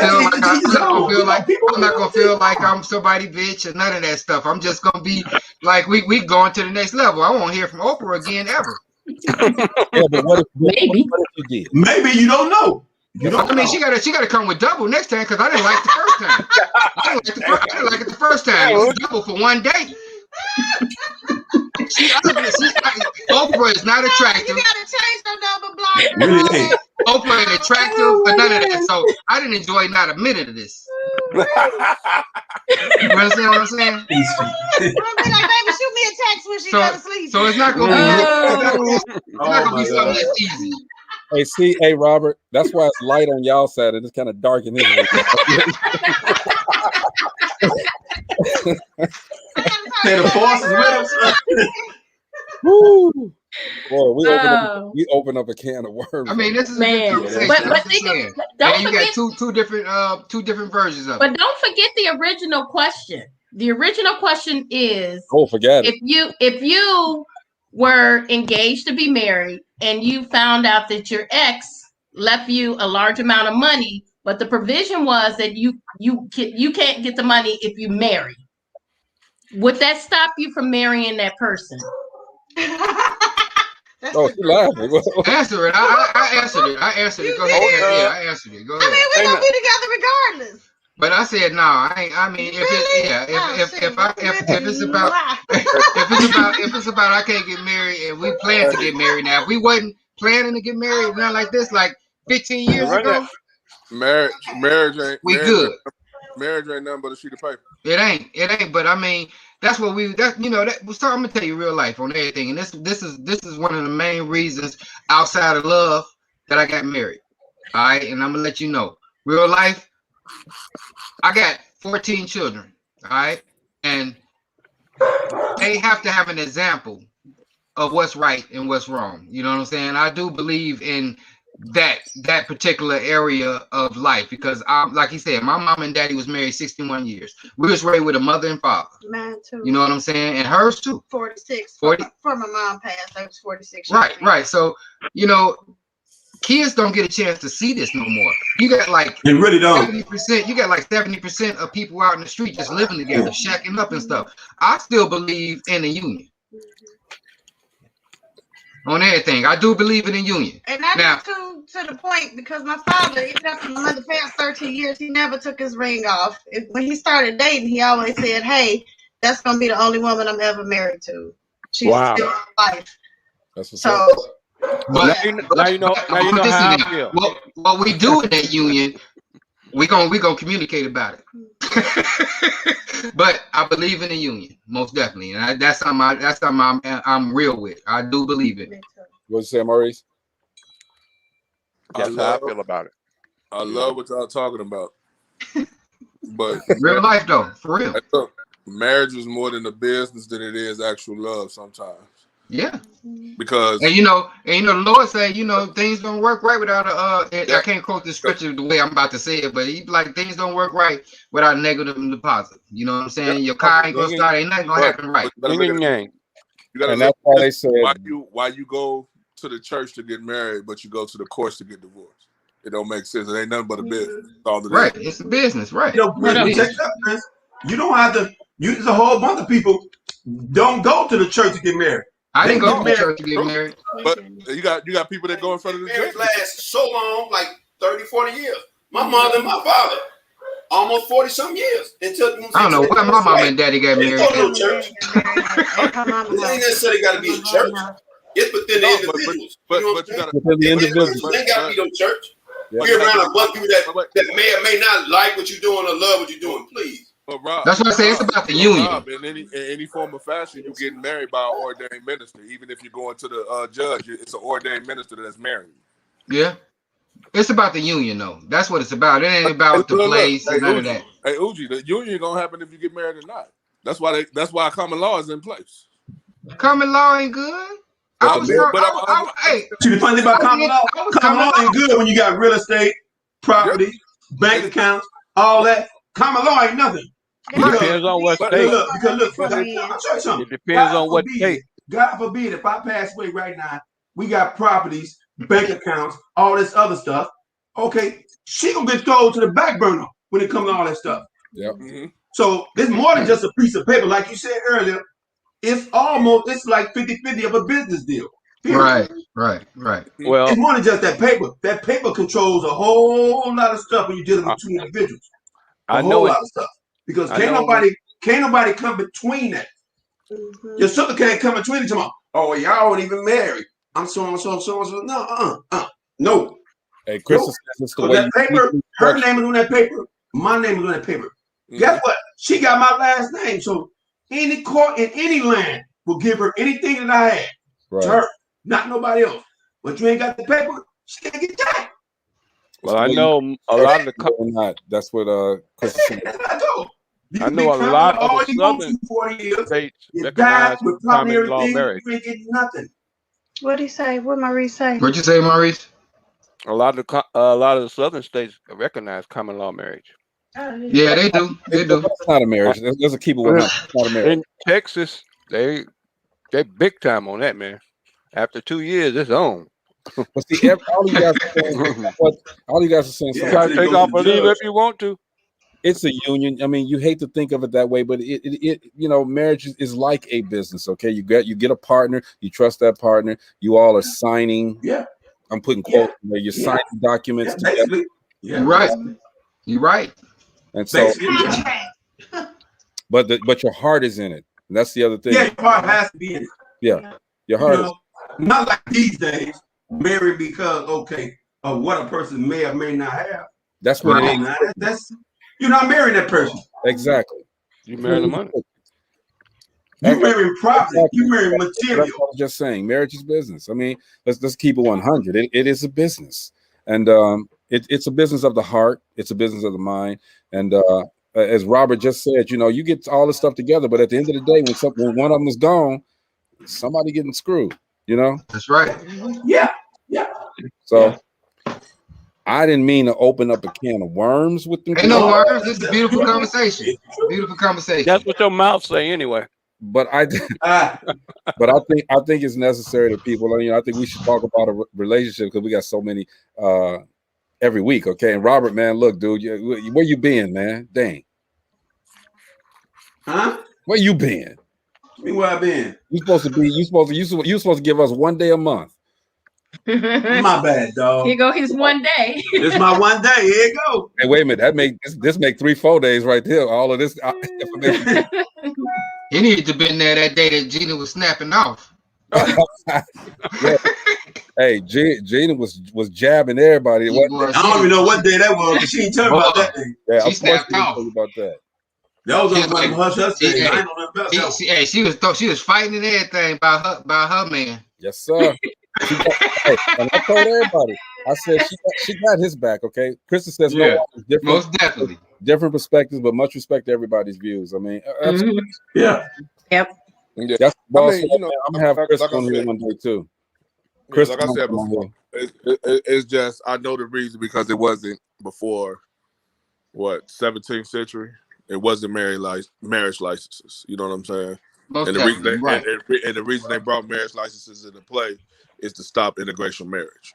C: feel like I'm somebody bitch or none of that stuff. I'm just gonna be like we going to the next level. I won't hear from Oprah again ever.
A: Yeah, but what if you did?
J: Maybe you don't know.
C: I mean, she gotta come with double next time because I didn't like the first time. I didn't like it the first time. It was double for one day. Oprah is not attractive.
G: You gotta change them double blockers.
J: Really?
C: Oprah ain't attractive or none of that. So I didn't enjoy not a minute of this. You understand what I'm saying?
G: I'm gonna be like, baby, shoot me a text when she goes to sleep.
C: So it's not gonna be something that's easy.
A: Hey, Robert, that's why it's light on y'all side and it's kind of dark in his way.
J: Say the force is with us.
A: Woo! Boy, we open up a can of worms.
C: I mean, this is a good conversation.
B: But don't forget
C: two different versions of it.
B: But don't forget the original question. The original question is:
A: forget it.
B: If you were engaged to be married and you found out that your ex left you a large amount of money, but the provision was that you can't get the money if you marry. Would that stop you from marrying that person?
A: She laughing.
C: Answer it. I answered it. Go ahead. I answered it. Go ahead.
G: I mean, we're gonna be together regardless.
C: But I said no. I mean, if it's about I can't get married and we plan to get married now. If we wasn't planning to get married, not like this, like 15 years ago.
E: Marriage ain't.
C: Good.
E: Marriage ain't nothing but a sheet of paper.
C: It ain't. But I mean, that's what I'm gonna tell you real life on everything. And this is one of the main reasons outside of love that I got married. All right, and I'm gonna let you know, real life. I got 14 children. All right, and they have to have an example of what's right and what's wrong. You know what I'm saying? I do believe in that particular area of life, because like he said, my mom and daddy was married 61 years. We was raised with a mother and father.
G: Mine too.
C: You know what I'm saying? And hers too.
G: 46.
C: 40.
G: Before my mom passed, I was 46.
C: Right. So, you know, kids don't get a chance to see this no more. You got like
J: they really don't.
C: 70%. You got like 70% of people out in the street just living together, shacking up and stuff. I still believe in a union. On everything, I do believe in a union.
G: And I do to the point, because my father, even after my mother passed 13 years, he never took his ring off. When he started dating, he always said, "Hey, that's gonna be the only woman I'm ever married to. She's still my wife."
A: That's what's
G: so.
A: up.
F: But now you know how I feel.
C: What we do in that union, we gonna communicate about it. But I believe in a union, most definitely, and that's something I'm real with. I do believe it.
A: What you say, Maurice?
F: That's how I feel about it.
E: I love what y'all talking about, but
C: real life though, for real.
E: Look, marriage is more than a business than it is actual love sometimes.
C: Yeah,
E: because
C: and you know the Lord say, you know, things don't work right without I can't quote the scripture the way I'm about to say it, but he like things don't work right without a negative deposit. You know what I'm saying? Your car ain't gonna start, ain't nothing gonna happen right.
E: You gotta
A: and that's why they said
E: why you go to the church to get married, but you go to the courts to get divorced. It don't make sense. It ain't nothing but a business.
C: Right, it's a business, right?
J: You know, check it out, Chris. You don't have to. There's a whole bunch of people don't go to the church to get married.
C: I didn't go to the church to get married.
E: But you got people that go in front of the church.
J: Last so long, like 30, 40 years. My mother and my father, almost 40 some years. Until
C: I don't know when my mom and daddy got married.
J: Go to church. It ain't necessarily got to be a church. It's within the individuals.
E: But you got
A: within the individuals.
J: It ain't got to be no church.
A: Yeah.
J: Be around a bunch of people that may or may not like what you're doing or love what you're doing. Please.
E: But Rob,
C: that's what I say. It's about the union.
E: Rob, in any form of fashion, you're getting married by an ordained minister. Even if you're going to the judge, it's an ordained minister that's married.
C: Yeah, it's about the union, though. That's what it's about. It ain't about the place and none of that.
E: Hey, Uji, the union gonna happen if you get married or not. That's why common law is in place.
C: Common law ain't good.
J: Hey, see the funny thing about common law? Common law ain't good when you got real estate, property, bank accounts, all that. Common law ain't nothing.
F: It depends on what state.
J: Look, I'll tell you something.
F: It depends on what state.
J: God forbid if I pass away right now, we got properties, bank accounts, all this other stuff. Okay, she gonna get thrown to the back burner when it comes to all that stuff.
A: Yeah.
E: Mm-hmm.
J: So it's more than just a piece of paper, like you said earlier. It's like 50-50 of a business deal.
C: Period. Right.
F: Well,
J: it's more than just that paper. That paper controls a whole lot of stuff when you're dealing with two individuals. A whole lot of stuff. Because can't nobody come between that. Mm-hmm. Your sister can't come between it tomorrow. Oh, y'all ain't even married. I'm so and so. No.
A: Hey, Chris,
J: that's the way that paper. Her name is on that paper. My name is on that paper. Mm-hmm. Guess what? She got my last name. So any court in any land will give her anything that I had.
A: Right.
J: To her, not nobody else. But you ain't got the paper, she can't get that.
F: Well, I know a lot of the
A: that's what Chris is saying.
J: That's what I told.
F: I know a lot of the southern states recognize common law marriage.
J: You ain't getting nothing.
G: What'd he say? What Maurice say?
C: What'd you say, Maurice?
F: A lot of the southern states recognize common law marriage.
C: Yeah, they do. They do.
A: It's not a marriage. There's a keep it 100. It's not a marriage.
F: In Texas, they big time on that, man. After 2 years, it's on.
A: But see, all you guys are saying,
F: you gotta take off a leave if you want to.
A: It's a union. I mean, you hate to think of it that way, but it marriage is like a business. Okay, you get a partner, you trust that partner, you all are signing.
J: Yeah,
A: I'm putting quotes there. You're signing documents together.
J: Yeah,
C: you're right.
A: And so, but your heart is in it. And that's the other thing.
J: Yeah, your heart has to be in it.
A: Yeah, your heart.
J: Not like these days, married because of what a person may or may not have.
A: That's what it is.
J: That's you're not marrying that person.
A: Exactly.
F: You marry the money.
J: You marry property. You marry material.
A: That's what I was just saying. Marriage is business. I mean, let's keep it 100. It is a business, and it's a business of the heart. It's a business of the mind. And as Robert just said, you get all this stuff together, but at the end of the day, when one of them is gone, somebody getting screwed.
C: That's right.
J: Yeah.
A: So I didn't mean to open up a can of worms with them.
C: Ain't no worms. This is a beautiful conversation. Beautiful conversation.
F: That's what your mouth say anyway.
A: But I think it's necessary that people, I think we should talk about a relationship because we got so many every week. Okay. And Robert, man, look, dude, where you been, man? Dang.
J: Huh?
A: Where you been?
J: I mean, where I been?
A: You supposed to give us 1 day a month.
J: My bad, dog.
K: Here go his 1 day.
J: It's my 1 day. Here you go.
A: Hey, wait a minute. This make 3-4 days right there. All of this information.
C: He needed to been there that day that Gina was snapping off.
A: Yeah. Hey, Gina was jabbing everybody.
J: I don't even know what day that was, but she ain't tell me about that thing.
A: Yeah,
C: she snapped off
A: about that.
J: That was on one of hush days. I ain't know nothing about that.
C: She was fighting and everything by her man.
A: Yes, sir. And I told everybody, I said she got his back. Okay, Krista says no, different,
C: most definitely
A: different perspectives, but much respect to everybody's views. I mean, absolutely.
J: Yeah.
K: Yep.
A: Yeah. That's boss. I'm gonna have Chris
E: like
A: on
E: I
A: here
E: said,
A: one day too.
E: Chris, like I said before, it's just I know the reason because it wasn't before 17th century. It wasn't marriage licenses. You know what I'm saying?
C: Most
E: and the reason they brought marriage licenses into play is to stop interracial marriage.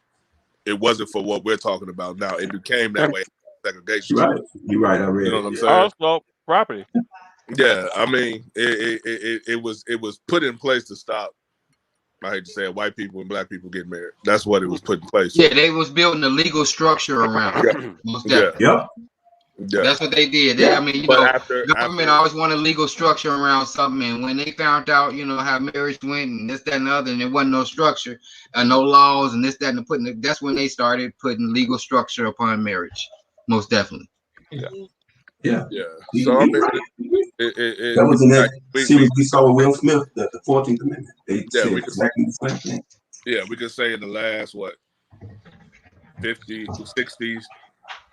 E: It wasn't for what we're talking about now. It became that way. Segregation.
J: Right. You're right. I read.
E: You know what I'm saying?
F: Also, property.
E: Yeah, I mean, it was put in place to stop. I hate to say it, white people and black people get married. That's what it was put in place.
C: Yeah, they was building a legal structure around.
E: Yeah.
C: Yeah. That's what they did. I mean, government always wanted a legal structure around something, and when they found out, how marriage went and this, that, and the other, and there wasn't no structure, no laws, and this, that, and that's when they started putting legal structure upon marriage. Most definitely.
J: Yeah.
E: So I mean,
J: that was in that series we saw with Will Smith, the 14th Amendment. They said exactly the same thing.
E: Yeah, we could say in the last 50s, 60s.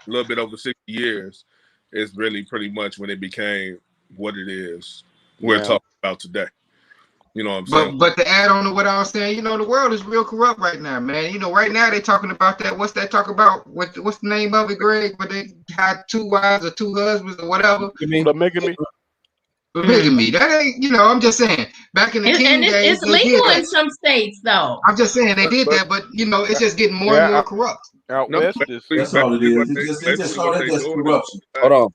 E: A little bit over 60 years is really pretty much when it became what it is we're talking about today. You know what I'm saying?
C: But to add on to what I was saying, the world is real corrupt right now, man. Right now they're talking about that. What's that talk about? What's the name of it, Greg? Where they had 2 wives or 2 husbands or whatever.
F: Polygamy.
C: Polygamy. That ain't, I'm just saying. Back in the king days,
K: it's legal in some states, though.
C: I'm just saying they did that, but it's just getting more and more corrupt.
F: Out west,
J: that's all it is. It's just all that is corruption.
A: Hold on.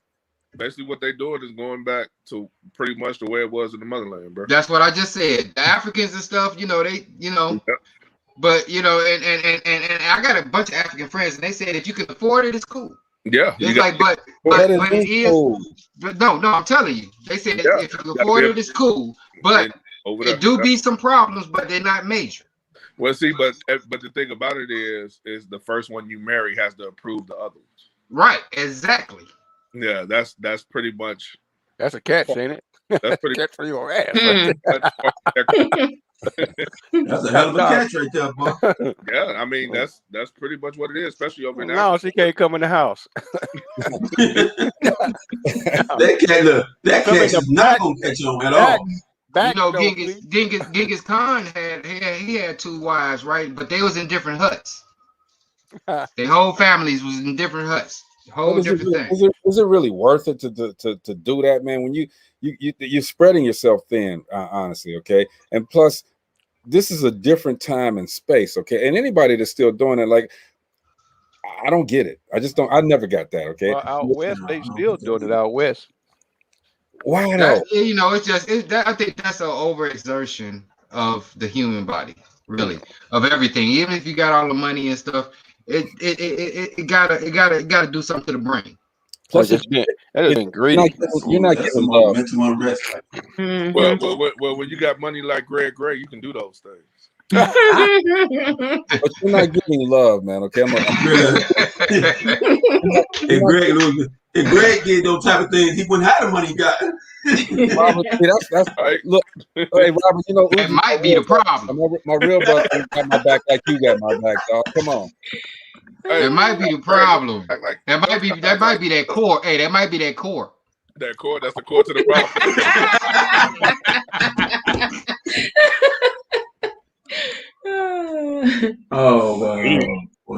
E: Basically, what they're doing is going back to pretty much the way it was in the motherland, bro.
C: That's what I just said. The Africans and stuff, they, but and I got a bunch of African friends, and they said if you can afford it, it's cool.
E: Yeah,
C: it's like, but it is. Cool. But no, I'm telling you, they said if you can afford it, it's cool. But it do be some problems, but they're not major.
E: Well, see, but the thing about it is the first one you marry has to approve the other ones.
C: Right, exactly.
E: Yeah, that's pretty much.
F: That's a catch, ain't it?
E: That's pretty
F: catch for your ass.
J: That's a hell of a catch right there, boy.
E: Yeah, I mean that's pretty much what it is, especially over in
F: Africa. No, she can't come in the house.
J: that catch is not gonna catch on at all.
C: Genghis Khan had 2 wives, right? But they was in different huts. Their whole families was in different huts. Whole different thing.
A: Is it really worth it to do that, man? When you're spreading yourself thin, honestly, okay? And plus, this is a different time and space, okay? And anybody that's still doing it, like, I don't get it. I just don't. I never got that, okay?
F: Well, out west, they still doing it out west.
A: Why
C: not? It's just I think that's an overexertion of the human body, really, of everything. Even if you got all the money and stuff. It gotta do something to the brain.
F: Plus, that has ingredients.
A: You're not getting love.
E: Well, when you got money like Greg Gray, you can do those things.
A: But you're not getting love, man. Okay,
J: if Greg did those type of things, he wouldn't have the money he got.
A: Robert, that's right. Look, hey Robert,
C: that might be the problem.
A: My real brother got my back like you got my back, dog. Come on.
C: That might be the problem. That might be that core. Hey, that might be that core.
E: That core, that's the core to the
J: problem. Oh,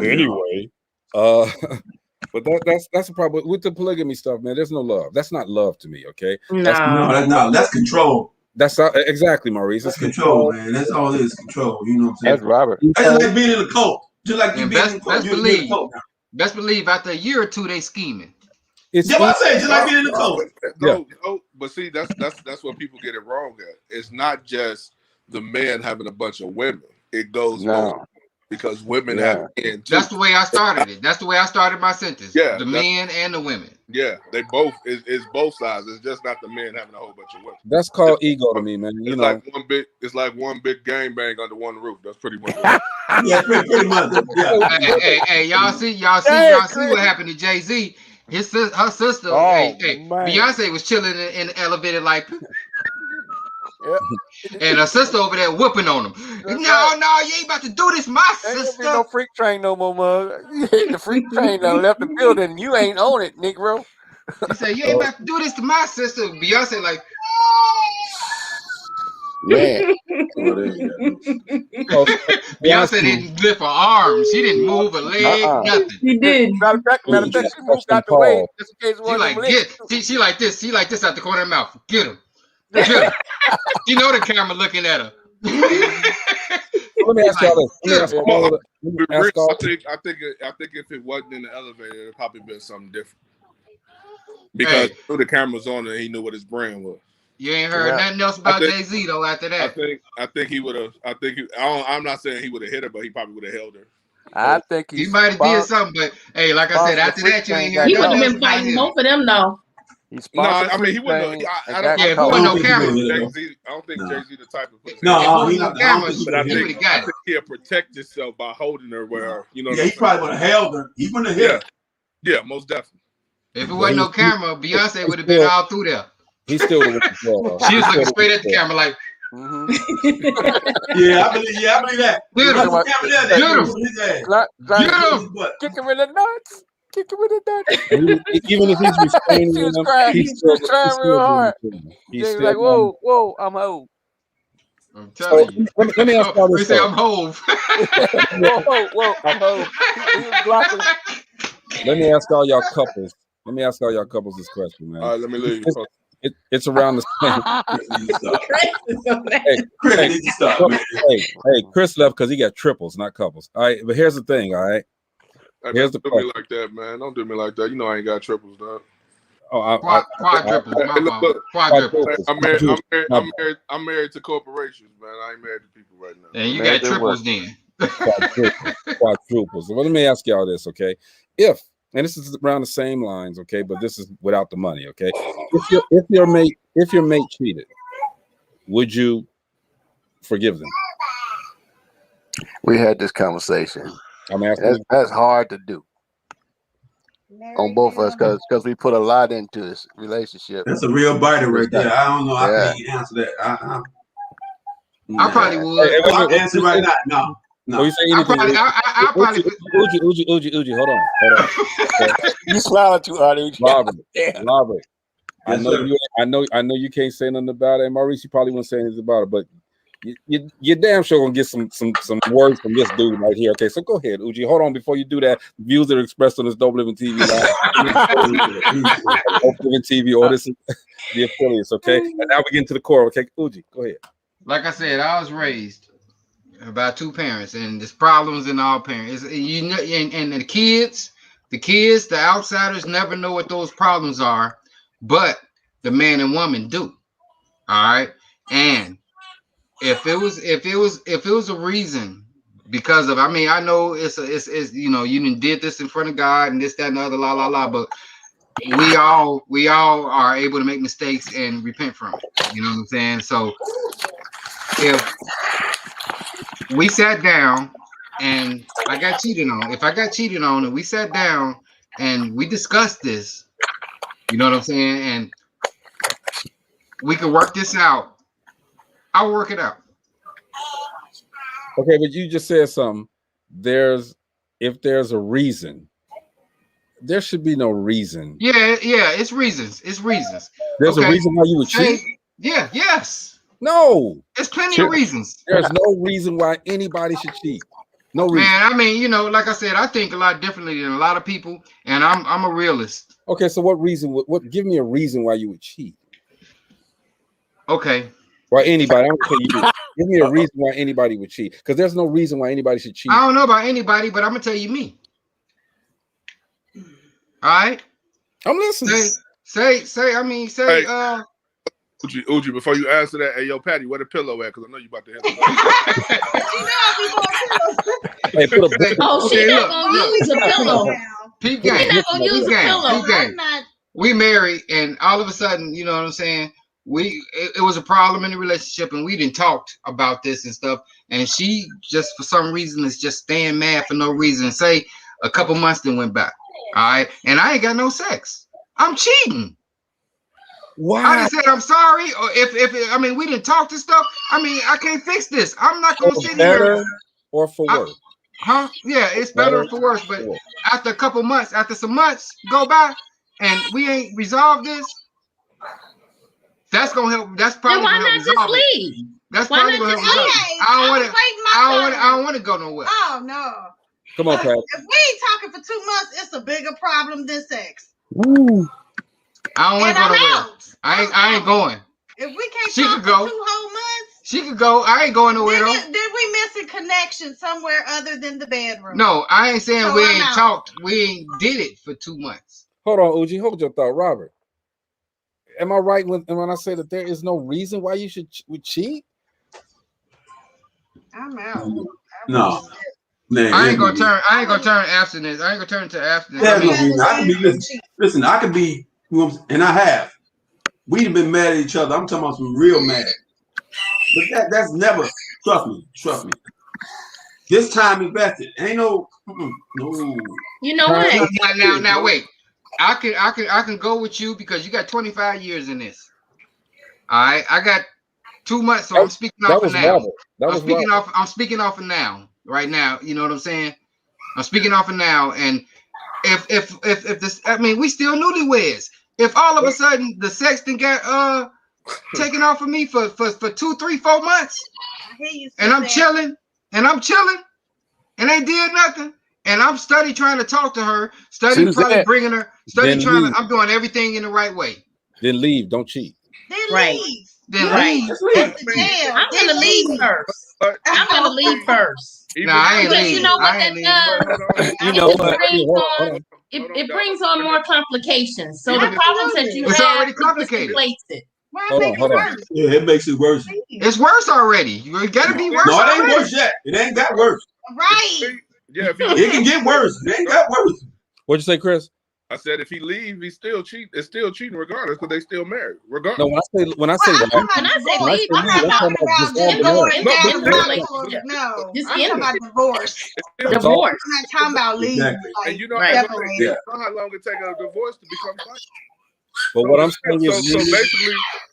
A: anyway. But that's a problem with the polygamy stuff, man. There's no love. That's not love to me. Okay.
K: No.
J: That's not. That's control.
A: That's exactly, Maurice.
J: That's control, man. That's all it is, control. You know what I'm saying?
F: That's Robert.
J: That's just like being in a cult. Just like you
C: And
J: being in a cult. You're in a cult now.
C: Best believe after a year or two they scheming.
J: Yeah, what I say, just like being in the cult.
E: No, but see, that's what people get it wrong at. It's not just the man having a bunch of women. It goes both, because women have men too.
C: That's the way I started it. That's the way I started my sentence.
E: Yeah,
C: the men and the women.
E: Yeah, they both. It's both sides. It's just not the men having a whole bunch of women.
A: That's called ego to me, man. You know,
E: it's like one big gang bang under one roof. That's pretty much it.
J: Yeah, pretty much. Yeah.
C: Hey, y'all see what happened to Jay-Z. Her sister, Beyonce was chilling in the elevator like, and her sister over there whooping on him. No, you ain't about to do this, my sister.
F: Ain't no freak train no more, mug. The freak train done left the building. You ain't on it, Negro.
C: He said, you ain't about to do this to my sister. Beyonce like,
F: yeah.
C: Beyonce didn't lift her arm. She didn't move her leg, nothing.
K: She did.
F: Matter of fact, she moved out the way. Just in case
C: She like, she like this. She like this out the corner of her mouth. Get him. Get him. You know the camera looking at her.
A: Let me ask y'all this.
E: I think if it wasn't in the elevator, it'd probably been something different. Because he knew the camera was on and he knew what his brand was.
C: You ain't heard nothing else about Jay-Z though after that.
E: I think he would have. I'm not saying he would have hit her, but he probably would have held her.
F: I think
C: he might have did something, but hey, like I said, after that you ain't heard.
K: He would have been fighting both of them though.
E: No, I mean he wouldn't. I don't.
C: If it wasn't no camera,
E: Jay-Z, I don't think Jay-Z the type of person.
J: No, he's
C: no
J: not.
C: cameras.
E: But I think he'll protect himself by holding her where you know.
J: Yeah, he probably would have held her. He wouldn't have hit her.
E: Yeah, most definitely.
C: If it wasn't no camera, Beyonce would have been all through there.
A: He still
C: She was looking straight at the camera like.
J: Yeah, I believe that.
C: Get him.
F: Kick him in the nuts. Kick him in the nuts.
A: Even if he's restraining him,
F: he's trying real hard. He's like, whoa, I'm home.
C: I'm telling you.
A: Let me ask y'all this.
C: Say I'm home.
F: Whoa, I'm home. He was blocking.
A: Let me ask all y'all couples. This question, man.
E: All right, let me leave.
A: It's around the same. Hey, Chris left because he got triples, not couples. All right, but here's the thing. All right, here's the
E: question. Don't do me like that, man. Don't do me like that. You know I ain't got triples, dog.
C: Quadruples.
E: I'm married to corporations, man. I ain't married to people right now.
C: And you got triples then.
A: Quadruples. Well, let me ask y'all this, okay? And this is around the same lines, okay, but this is without the money, okay? If your mate cheated, would you forgive them?
F: We had this conversation.
A: I'm asking.
F: That's hard to do on both of us because we put a lot into this relationship.
J: That's a real biter right there. I don't know. I can't answer that.
C: I probably would.
J: I'll answer right now. No.
A: You say anything?
C: I probably.
A: Uji, hold on.
F: You smiling too hard, Uji.
A: Robert. I know you can't say nothing about it. And Maurice, you probably wouldn't say anything about it, but you're damn sure gonna get some words from this dude right here. Okay, so go ahead, Uji. Hold on before you do that. The views that are expressed on this DopelivenTV DopelivenTV, or this is the affiliates. Okay, and now we get into the core. Okay, Uji, go ahead.
C: Like I said, I was raised by two parents, and there's problems in all parents. You know, and the kids, the outsiders never know what those problems are, but the man and woman do. All right, and if it was a reason because of, I mean, I know it's you know, you did this in front of God and this, that, and the other, but we all are able to make mistakes and repent from it. You know what I'm saying? So if we sat down and I got cheated on, and we sat down and we discussed this, you know what I'm saying, and we could work this out, I will work it out.
A: Okay, but you just said something. If there's a reason, there should be no reason.
C: Yeah, it's reasons. There's
A: a reason why you would cheat?
C: Yeah, yes.
A: No.
C: There's plenty of reasons.
A: There's no reason why anybody should cheat. No reason.
C: Man, I mean, you know, like I said, I think a lot differently than a lot of people, and I'm a realist.
A: Okay, so what reason? What? Give me a reason why you would cheat.
C: Okay.
A: Why anybody? I don't say you. Give me a reason why anybody would cheat, because there's no reason why anybody should cheat.
C: I don't know about anybody, but I'm gonna tell you me. All right.
A: I'm listening.
C: Say.
E: Hey. Uji, before you answer that, hey, yo, Patty, where the pillow at? Because I know you about to hit the
A: Hey, put a
K: Oh, she's not gonna use a pillow.
C: Peep game.
K: She's not gonna use a pillow.
C: We married, and all of a sudden, you know what I'm saying? It was a problem in the relationship, and we didn't talk about this and stuff. And she just for some reason is just staying mad for no reason. Say a couple months then went by. All right, and I ain't got no sex. I'm cheating.
A: Wow.
C: I just said I'm sorry, or if I mean we didn't talk to stuff. I mean I can't fix this. I'm not gonna sit here.
A: Or for worse.
C: Huh? Yeah, it's better for worse. But after a couple months, after some months go by, and we ain't resolved this, that's gonna help. That's probably
K: then why
C: gonna help
K: not just
C: resolve
K: leave?
C: it. That's
K: Why
C: probably
K: not
C: gonna help
K: just
C: resolve
K: leave?
C: it. I don't want to go nowhere.
G: Oh no.
A: Come on, Pat.
G: If we ain't talking for 2 months, it's a bigger problem than sex.
A: Woo.
C: I don't want to go nowhere. I ain't going.
G: If we can't
C: She
G: talk
C: could go.
G: for 2 whole months,
C: she could go. I ain't going nowhere though.
G: Then we missing connection somewhere other than the bedroom.
C: No, I ain't saying
G: So
C: we
G: I'm
C: ain't
G: out.
C: talked. We ain't did it for 2 months.
A: Hold on, Uji. Hold your thought, Robert. Am I right when I say that there is no reason why you should cheat?
G: I'm out.
J: No. Man,
C: I ain't gonna turn abstinence. I ain't gonna turn to abstinence.
J: There's no reason. I can be listen. I can be, and I have. We've been mad at each other. I'm talking about some real mad. But that's never. Trust me. This time invested. Ain't no. No.
K: You know what?
C: Now wait. I can go with you because you got 25 years in this. All right, I got 2 months, so I'm speaking off of now. I'm speaking off of now. Right now, you know what I'm saying? I'm speaking off of now, and if this, I mean, we still newlyweds. If all of a sudden the sexting got taken off of me for 2, 3, 4 months, and I'm chilling, and ain't did nothing, and I'm steady trying to talk to her, bringing her, I'm doing everything in the right way.
A: Then leave. Don't cheat.
K: Right.
C: Then leave.
K: I'm gonna leave first. I'm gonna leave first.
C: I ain't
K: because
C: leaving.
K: you know what that does?
F: You know what?
K: It brings on more complications. So the problems that you
C: it's
K: have,
C: already complicated.
K: It.
A: Hold on.
J: Yeah, it makes it worse.
C: It's worse already. You gotta be worse.
J: No, it ain't worse yet. It ain't got worse.
G: Right.
E: Yeah,
J: it can get worse. It ain't got worse.
A: What'd you say, Chris?
E: I said if he leaves, he's still cheating. It's still cheating regardless because they still married. Regardless.
A: No, when I say leave,
G: I'm talking about divorce. No, I'm talking about divorce.
K: Divorce.
G: I'm not talking about leave.
J: Exactly.
G: Like,
E: And you know,
G: separated.
E: you know how long it takes a divorce to become final.
A: But what I'm saying is,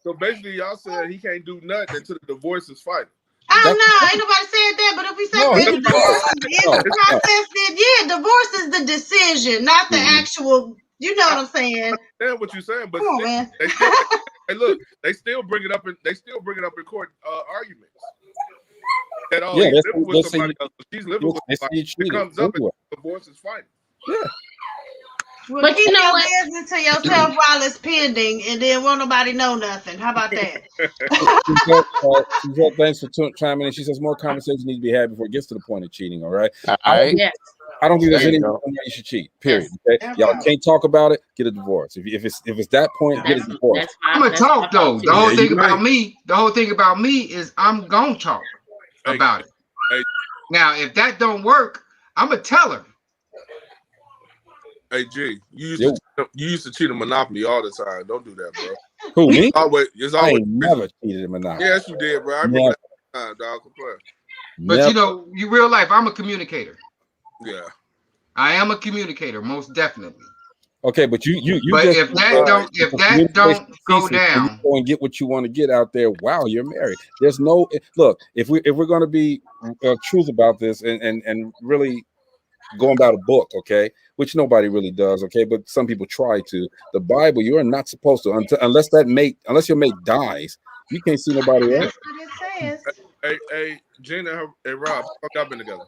E: so basically, y'all said he can't do nothing until the divorce is final.
G: I don't know. Ain't nobody said that, but if we say divorce is the process, then divorce is the decision, not the actual. You know what I'm saying?
E: I understand what you're saying, but
G: come on, man.
E: Hey, look, they still bring it up in court arguments. That all he's living with somebody else. She's living with somebody. It comes up and divorce is final.
A: Yeah.
G: Well, but keep your business to yourself while it's pending, and then won't nobody know nothing. How about that?
A: Thanks for chiming in. She says more conversations need to be had before it gets to the point of cheating. All right. I don't think there's any reason why you should cheat. Period. Okay. Y'all can't talk about it. Get a divorce. If it's that point, get a divorce.
C: I'm gonna talk though. The whole thing about me is I'm gonna talk about it. Now, if that don't work, I'm gonna tell her.
E: Hey G, you used to cheat in Monopoly all the time. Don't do that, bro.
A: Who, me?
E: It's always
A: I ain't never cheated in Monopoly.
E: Yes, you did, bro. I remember that time, dog.
C: But you know, you real life, I'm a communicator.
E: Yeah.
C: I am a communicator, most definitely.
A: Okay, but you
C: but
A: just,
C: if that don't go down,
A: you go and get what you want to get out there while you're married. There's no look. If we're going to be truth about this and really going about a book, okay, which nobody really does, okay, but some people try to. The Bible, you are not supposed to unless your mate dies, you can't see nobody else.
G: That's what it says.
E: Hey, Gina and Rob, how y'all been together?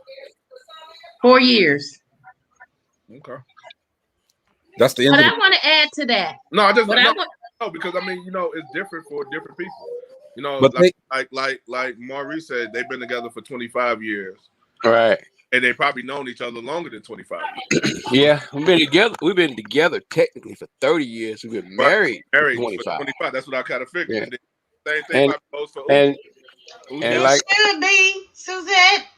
K: 4 years.
E: Okay.
A: That's the end.
K: But I want to add to that.
E: No, I just
K: no,
E: because I mean, you know, it's different for different people. You know,
A: But
E: like Maurice said, they've been together for 25 years.
F: Right.
E: And they probably known each other longer than 25 years.
F: Yeah, we've been together technically for 30 years. We've been married for 25.
E: 25. That's what I kind of figured.
F: Yeah.
E: Same thing probably goes for
F: and
G: it should be, Suzette,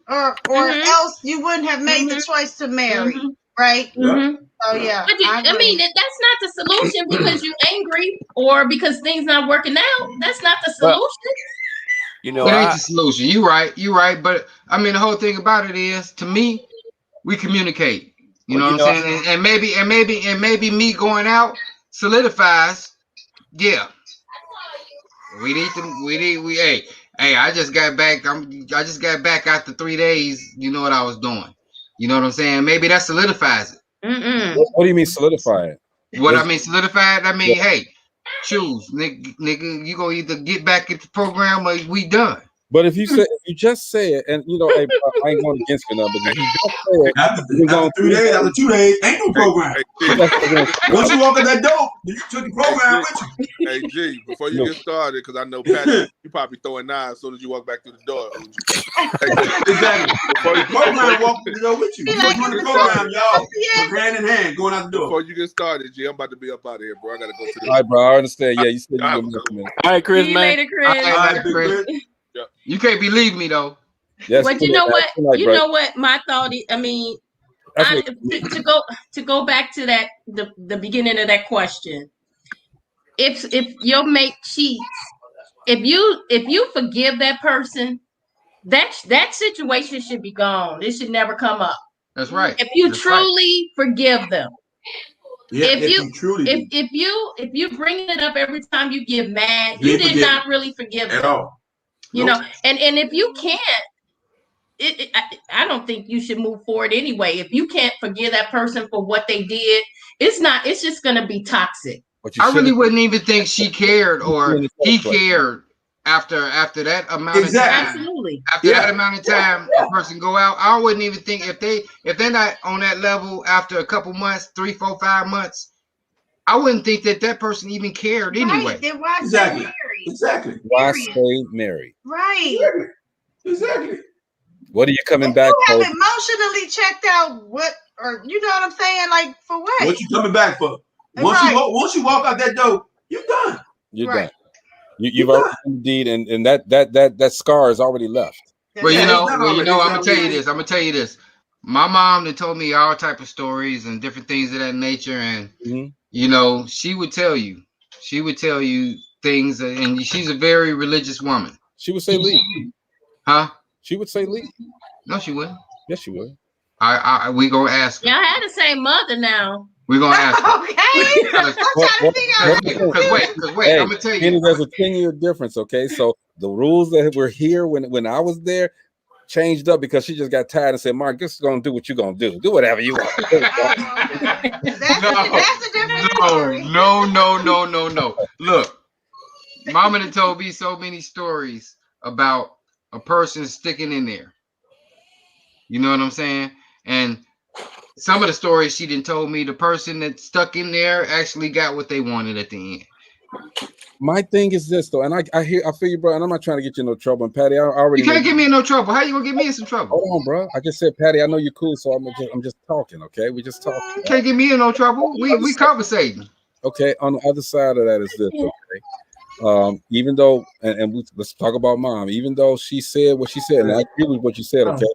G: or else you wouldn't have made the choice to marry, right? Oh yeah.
K: But I mean, that's not the solution because you're angry or because things not working out. That's not the solution.
F: You know,
C: it ain't the solution. You're right. But I mean, the whole thing about it is, to me, we communicate. You know what I'm saying? And maybe me going out solidifies. Yeah. Hey, I just got back. I just got back after 3 days. You know what I was doing. You know what I'm saying? Maybe that solidifies it.
A: What do you mean solidify it?
C: What I mean solidified? I mean, hey, choose, nigga. You gonna either get back into the program or we done.
A: But if you just say it, and you know, hey, I ain't going against you now, but if you just say it,
J: after 3 days, after 2 days, ain't no program. Once you walk in that door, you took the program with you.
E: Hey G, before you get started, because I know Pat, you probably throwing knives as soon as you walk back through the door.
J: Exactly. Before the program walk the door with you. Before you in the program, y'all, hand in hand, going out the door.
E: Before you get started, G, I'm about to be up out of here, bro. I gotta go to the.
A: All right, bro. I understand. Yeah, you said you were missing it.
F: All right, Chris,
K: See you
F: man.
K: later, Chris.
C: All right, Chris. You can't believe me though.
A: Yes,
K: but you know what? You know what? My thought is, I mean, to go back to that the beginning of that question. If your mate cheats, if you forgive that person, that situation should be gone. It should never come up.
C: That's right.
K: If you truly forgive them.
J: Yeah,
K: if you bring it up every time you get mad, you did not really forgive them
J: at all.
K: You know, and if you can't, I don't think you should move forward anyway. If you can't forgive that person for what they did, it's just going to be toxic.
C: I really wouldn't even think she cared or he cared after that amount of time.
K: Absolutely.
C: After that amount of time, a person go out. I wouldn't even think if they're not on that level after a couple months, 3, 4, 5 months. I wouldn't think that person even cared anyway.
G: Then why stay married?
J: Exactly.
A: Why stay married?
G: Right.
J: Exactly.
A: What are you coming back
G: for? You
A: for?
G: have emotionally checked out what, or you know what I'm saying? Like for what?
J: What you coming back for? Once you walk out that door, you're done.
A: You're done. You've already done the deed, and that scar is already left.
C: Well, you know, I'm gonna tell you this. My mom that told me all type of stories and different things of that nature, and you know, she would tell you things, and she's a very religious woman.
A: She would say leave.
C: Huh?
A: She would say leave.
C: No, she wouldn't.
A: Yes, she would.
C: We gonna ask her.
K: Y'all had the same mother now.
C: We're gonna ask her.
G: Okay. I'm trying to figure out.
C: Because wait, I'm gonna tell you.
A: There's a 10-year difference, okay? So the rules that were here when I was there changed up because she just got tired and said, Mark, just gonna do what you're gonna do. Do whatever you want.
G: That's a different story.
C: No. Look, Mama done told me so many stories about a person sticking in there. You know what I'm saying? And some of the stories she done told me, the person that stuck in there actually got what they wanted at the end.
A: My thing is this though, and I feel you, bro, and I'm not trying to get you in no trouble. And Patty, I already
C: you can't get me in no trouble. How you gonna get me in some trouble?
A: Hold on, bro. I just said, Patty, I know you're cool, so I'm just talking, okay? We just talking.
C: You can't get me in no trouble. We conversating.
A: Okay, on the other side of that is this, okay? Even though, let's talk about mom. Even though she said what she said, and I agree with what you said, okay?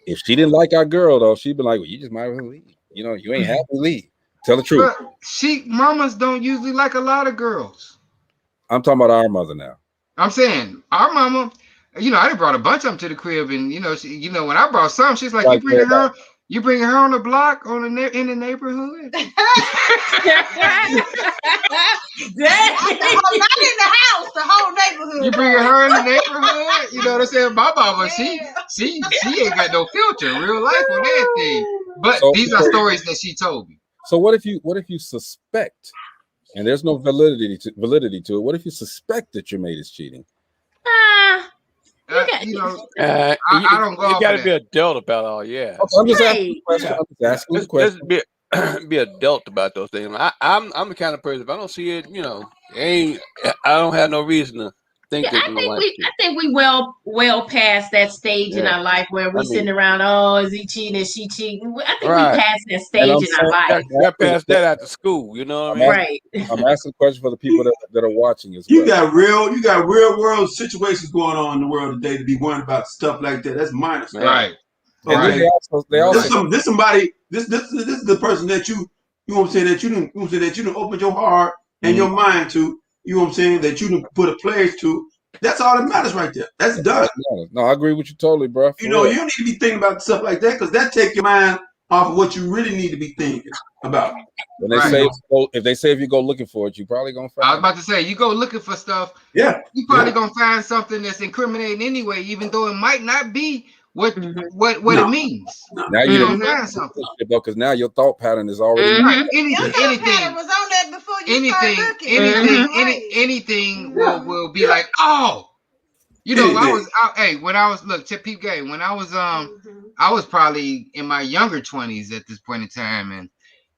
A: If she didn't like our girl, though, she'd be like, well, you just might as well leave. You know, you ain't happy to leave. Tell the truth.
C: But mamas don't usually like a lot of girls.
A: I'm talking about our mother now.
C: I'm saying our mama, you know, I done brought a bunch of them to the crib, and you know, when I brought some, she's like, you bringing her on the block in the neighborhood?
G: Not in the house, the whole neighborhood.
C: You bringing her in the neighborhood? You know what I'm saying? My mama, she ain't got no filter, real life on that thing. But these are stories that she told me.
A: So what if you suspect? And there's no validity to it. What if you suspect that your mate is cheating?
K: You Yeah.
C: you know,
F: I
C: don't go
F: you
C: off
F: got
C: of
F: to be
C: that.
F: adult about all. Yeah.
A: Okay, I'm just asking
K: Right.
A: a question.
F: Yeah.
A: I'm just asking a
F: Let's
A: question.
F: be adult about those things. I'm the kind of person, if I don't see it, I don't have no reason to think
K: Yeah,
F: that my wife cheating.
K: I think we well past that stage in
F: Yeah.
K: our life where we
F: I mean,
K: sitting around, oh, is he cheating? Is she cheating? I think we
F: right.
K: past that
A: And
K: stage
A: I'm
K: in our
A: saying,
K: life.
F: Got past that after school. You know what I mean?
K: Right.
A: I'm asking a question for the people that are watching as
J: You
A: well.
J: got real world situations going on in the world today to be worrying about stuff like that. That's minor stuff.
C: Right.
A: And then
J: Okay.
A: they also
J: This is the person that you know what I'm saying, that you done opened your heart and your mind to, you know what I'm saying, that you done put a pledge to. That's all that matters right there. That's done.
A: No, I agree with you totally, bro.
J: You know, you don't need to be thinking about stuff like that because that take your mind off of what you really need to be thinking about.
A: When they say if you go looking for it, you probably gonna find.
C: I was about to say, you go looking for stuff.
J: Yeah,
C: you probably gonna find something that's incriminating anyway, even though it might not be what it means.
A: Now
C: you
A: you
C: gonna find something.
A: because now your thought pattern is already
C: Right.
G: Your thought pattern was on that before you started looking.
C: Anything will be like, oh, you know, when I was peep game, when I was probably in my younger 20s at this point in time, and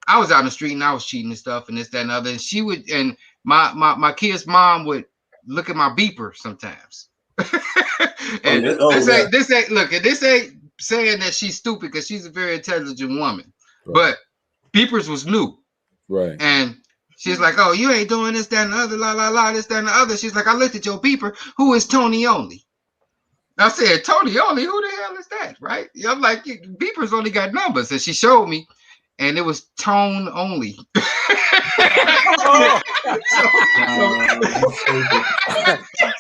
C: I was out in the street and I was cheating and stuff and this, that, and other. And she would, and my kid's mom would look at my beeper sometimes. And this ain't saying that she's stupid, because she's a very intelligent woman. Right. But beepers was new.
A: Right.
C: And she's like, oh, you ain't doing this, that, and the other, la, la, la, this, that, and the other. She's like, I looked at your beeper. Who is Tony Only? I said, Tony Only? Who the hell is that? Right? I'm like, beepers only got numbers. And she showed me, and it was tone only.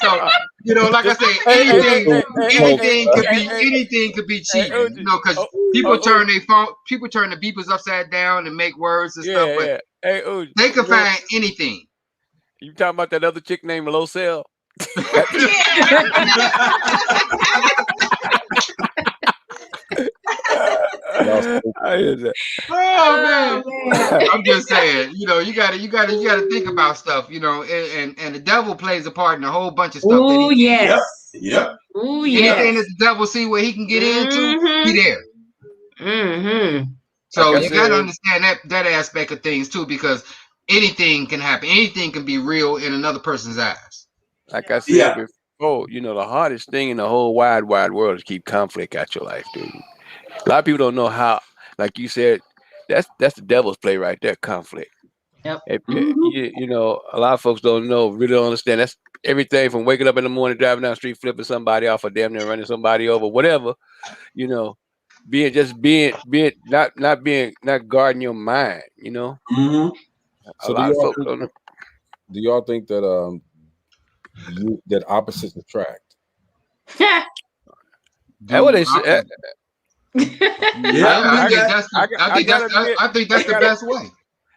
C: So, you know, like I say, anything could be cheating. You know, because people turn the beepers upside down and make words and stuff, but they can find anything.
F: You talking about that other chick named Losell?
C: Oh man, I'm just saying, you know, you gotta think about stuff, you know, and the devil plays a part in a whole bunch of stuff.
K: Oh yes,
J: yep.
K: Oh yes.
C: Anything that the devil see where he can get into, he there. So
F: Like
C: you gotta understand that aspect of things too, because anything can happen. Anything can be real in another person's eyes.
F: Like I said before, you know, the hardest thing in the whole wide world is keep conflict out your life, dude. A lot of people don't know how, like you said, that's the devil's play right there, conflict.
K: Yep.
F: You know, a lot of folks really don't understand. That's everything from waking up in the morning, driving down the street, flipping somebody off, or damn near running somebody over, whatever. You know, not guarding your mind. You know.
A: So
F: a lot of folks don't know.
A: Do y'all think that that opposites attract?
F: That's what they say.
C: I think that's the best way.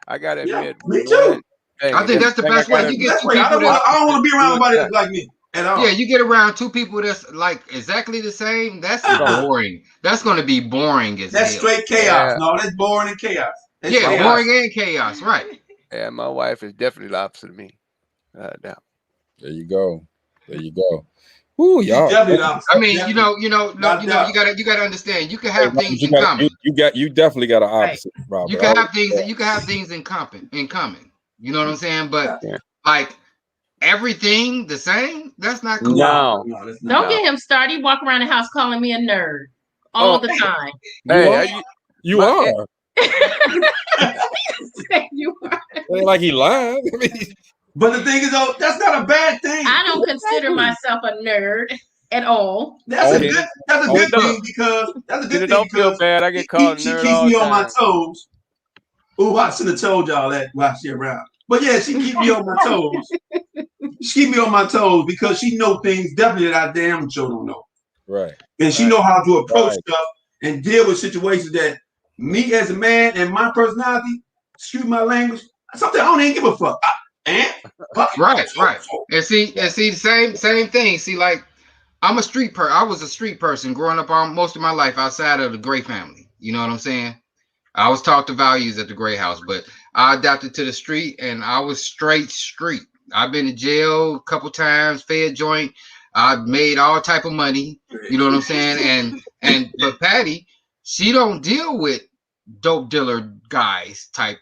F: I gotta admit,
J: me too.
C: I think that's the best way. You get
J: I don't want to be around nobody that's like me at all.
C: Yeah, you get around two people that's like exactly the same. That's boring. That's going to be boring as
J: that's
C: hell.
J: Straight chaos. No, that's boring and chaos. That's chaos.
C: Boring and chaos, right?
F: Yeah, my wife is definitely the opposite of me. There
A: you go. Ooh, y'all.
C: I mean, you gotta understand. You can have things in common.
A: You definitely got an opposite, Robert.
C: You can have things in common. You know what I'm saying? But like everything the same, that's not cool.
K: No, don't get him started. He walk around the house calling me a nerd all the time.
A: You are.
K: You are.
A: Ain't like he lying.
J: But the thing is, though, that's not a bad thing.
K: I don't consider myself a nerd at all.
J: That's a good thing because
F: don't feel bad. I get called a nerd.
J: She keeps me on my toes. Ooh, I should have told y'all that while she around. But yeah, she keeps me on my toes. She keeps me on my toes because she know things definitely that I damn sure don't know.
A: Right.
J: And she know how to approach stuff and deal with situations that me as a man and my personality, excuse my language, something I don't even give a fuck.
C: Right. And see, same thing. See, like I was a street person growing up on most of my life outside of the Gray family. You know what I'm saying? I was taught the values at the Gray house, but I adapted to the street and I was straight street. I've been to jail a couple times, fed joint. I've made all type of money. You know what I'm saying? But Patty, she don't deal with dope dealer guys type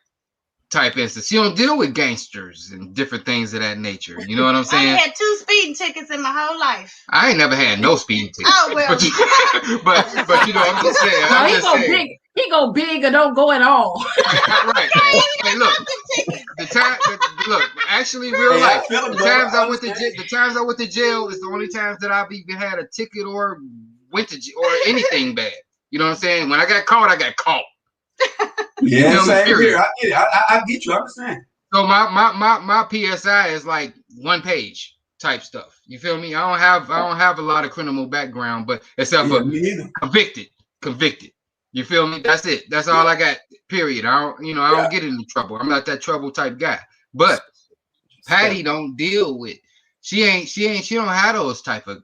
C: instance. She don't deal with gangsters and different things of that nature. You know what I'm
G: I
C: saying?
G: had 2 speeding tickets in my whole life.
C: I ain't never had no speeding tickets.
G: Oh well.
C: but you know, I'm just saying.
K: No,
C: I'm
K: he
C: just
K: go
C: saying.
K: big. He go big or don't go at all.
C: Right. Hey, look. Look. Actually, real life. The times I went to jail is the only times that I've even had a ticket or went to jail or anything bad. You know what I'm saying? When I got caught, I got caught.
J: Yeah, same here. I get it. I get you. I understand.
C: So my PSI is like 1 page type stuff. You feel me? I don't have a lot of criminal background, but except for convicted. You feel me? That's it. That's all I got. Period. I don't get into trouble. I'm not that trouble type guy. But Patty don't deal with. She don't have those type of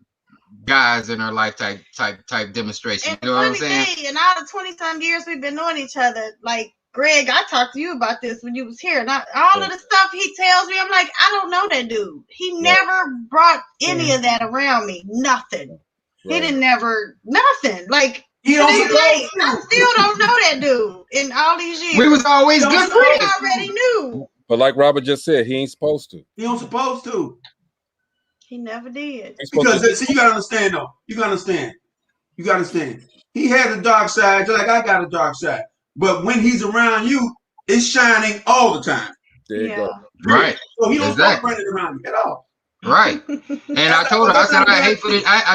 C: guys in her life type demonstration.
G: And
C: you know what I'm saying?
G: In all the 20-some years we've been knowing each other, like Greg, I talked to you about this when you was here. And all of the stuff he tells me, I'm like, I don't know that dude. He never brought any of that around me. Nothing. He didn't never nothing. Like I still don't know that dude in all these years.
C: We was always good friends.
G: I already knew.
A: But like Robert just said, he ain't supposed to.
J: He don't supposed to.
G: He never did.
J: Because see, you gotta understand though. You gotta understand. He had a dark side, just like I got a dark side. But when he's around you, it's shining all the time.
A: There you go.
C: Right.
J: So he don't start running around me at all.
C: Right. And I told her, I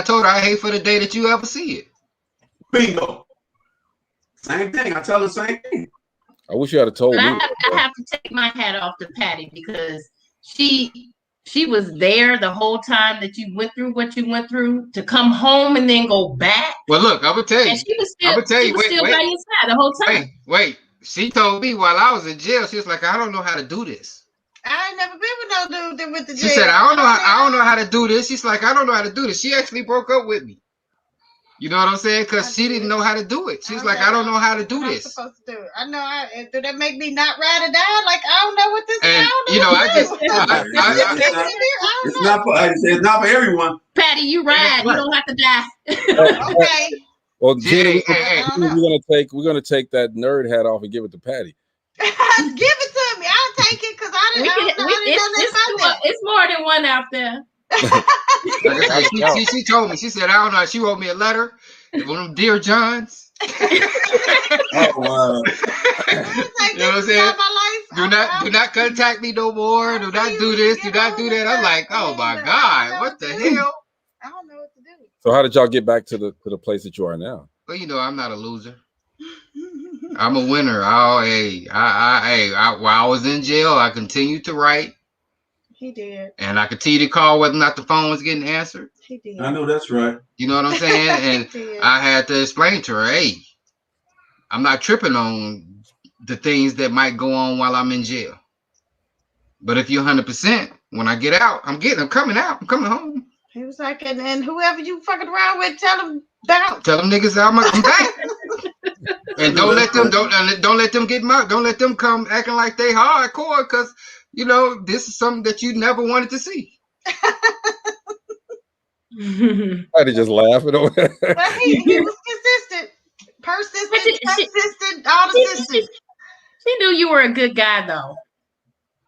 C: told her I hate for the day that you ever see it.
J: Bingo. Same thing. I tell her the same thing.
A: I wish you had told me.
K: I have to take my hat off to Patty because she was there the whole time that you went through what you went through to come home and then go back.
C: Well, look, I'm gonna tell you.
K: And she was still, by your side the whole time.
C: Wait. She told me while I was in jail, she was like, I don't know how to do this.
G: I ain't never been with no dude that went to jail.
C: She said, I don't know how to do this. She's like, I don't know how to do this. She actually broke up with me. You know what I'm saying? Because she didn't know how to do it. She's like, I don't know how to do this.
G: I'm supposed to do it. I know. Do that make me not ride or die? Like I don't know what this is.
J: It's not for everyone.
K: Patty, you ride. You don't have to die.
G: Okay.
A: Well, Jenny, we're gonna take that nerd hat off and give it to Patty.
G: Give it to me. I'll take it because I didn't know nothing about that.
K: It's more than one out there.
C: She told me. She said, I don't know. She wrote me a letter. One of them Dear Johns.
J: Oh wow.
C: You know what I'm saying? Do not contact me no more. Do not do this. Do not do that. I'm like, oh my God, what the hell?
G: I don't know what to do.
A: So how did y'all get back to the place that you are now?
C: Well, you know, I'm not a loser. I'm a winner. While I was in jail, I continued to write.
G: He did.
C: And I continued to call whether or not the phone was getting answered.
G: He did.
J: I know that's right.
C: You know what I'm saying? And I had to explain to her, hey, I'm not tripping on the things that might go on while I'm in jail. But if you're 100%, when I get out, I'm coming out. I'm coming home.
G: He was like, and whoever you fucking around with, tell them bounce.
C: Tell them niggas I'm back. And don't let them come acting like they hardcore, because you know this is something that you never wanted to see.
A: I just laughing over there.
G: But he was consistent, persistent, all the sisters.
K: She knew you were a good guy, though.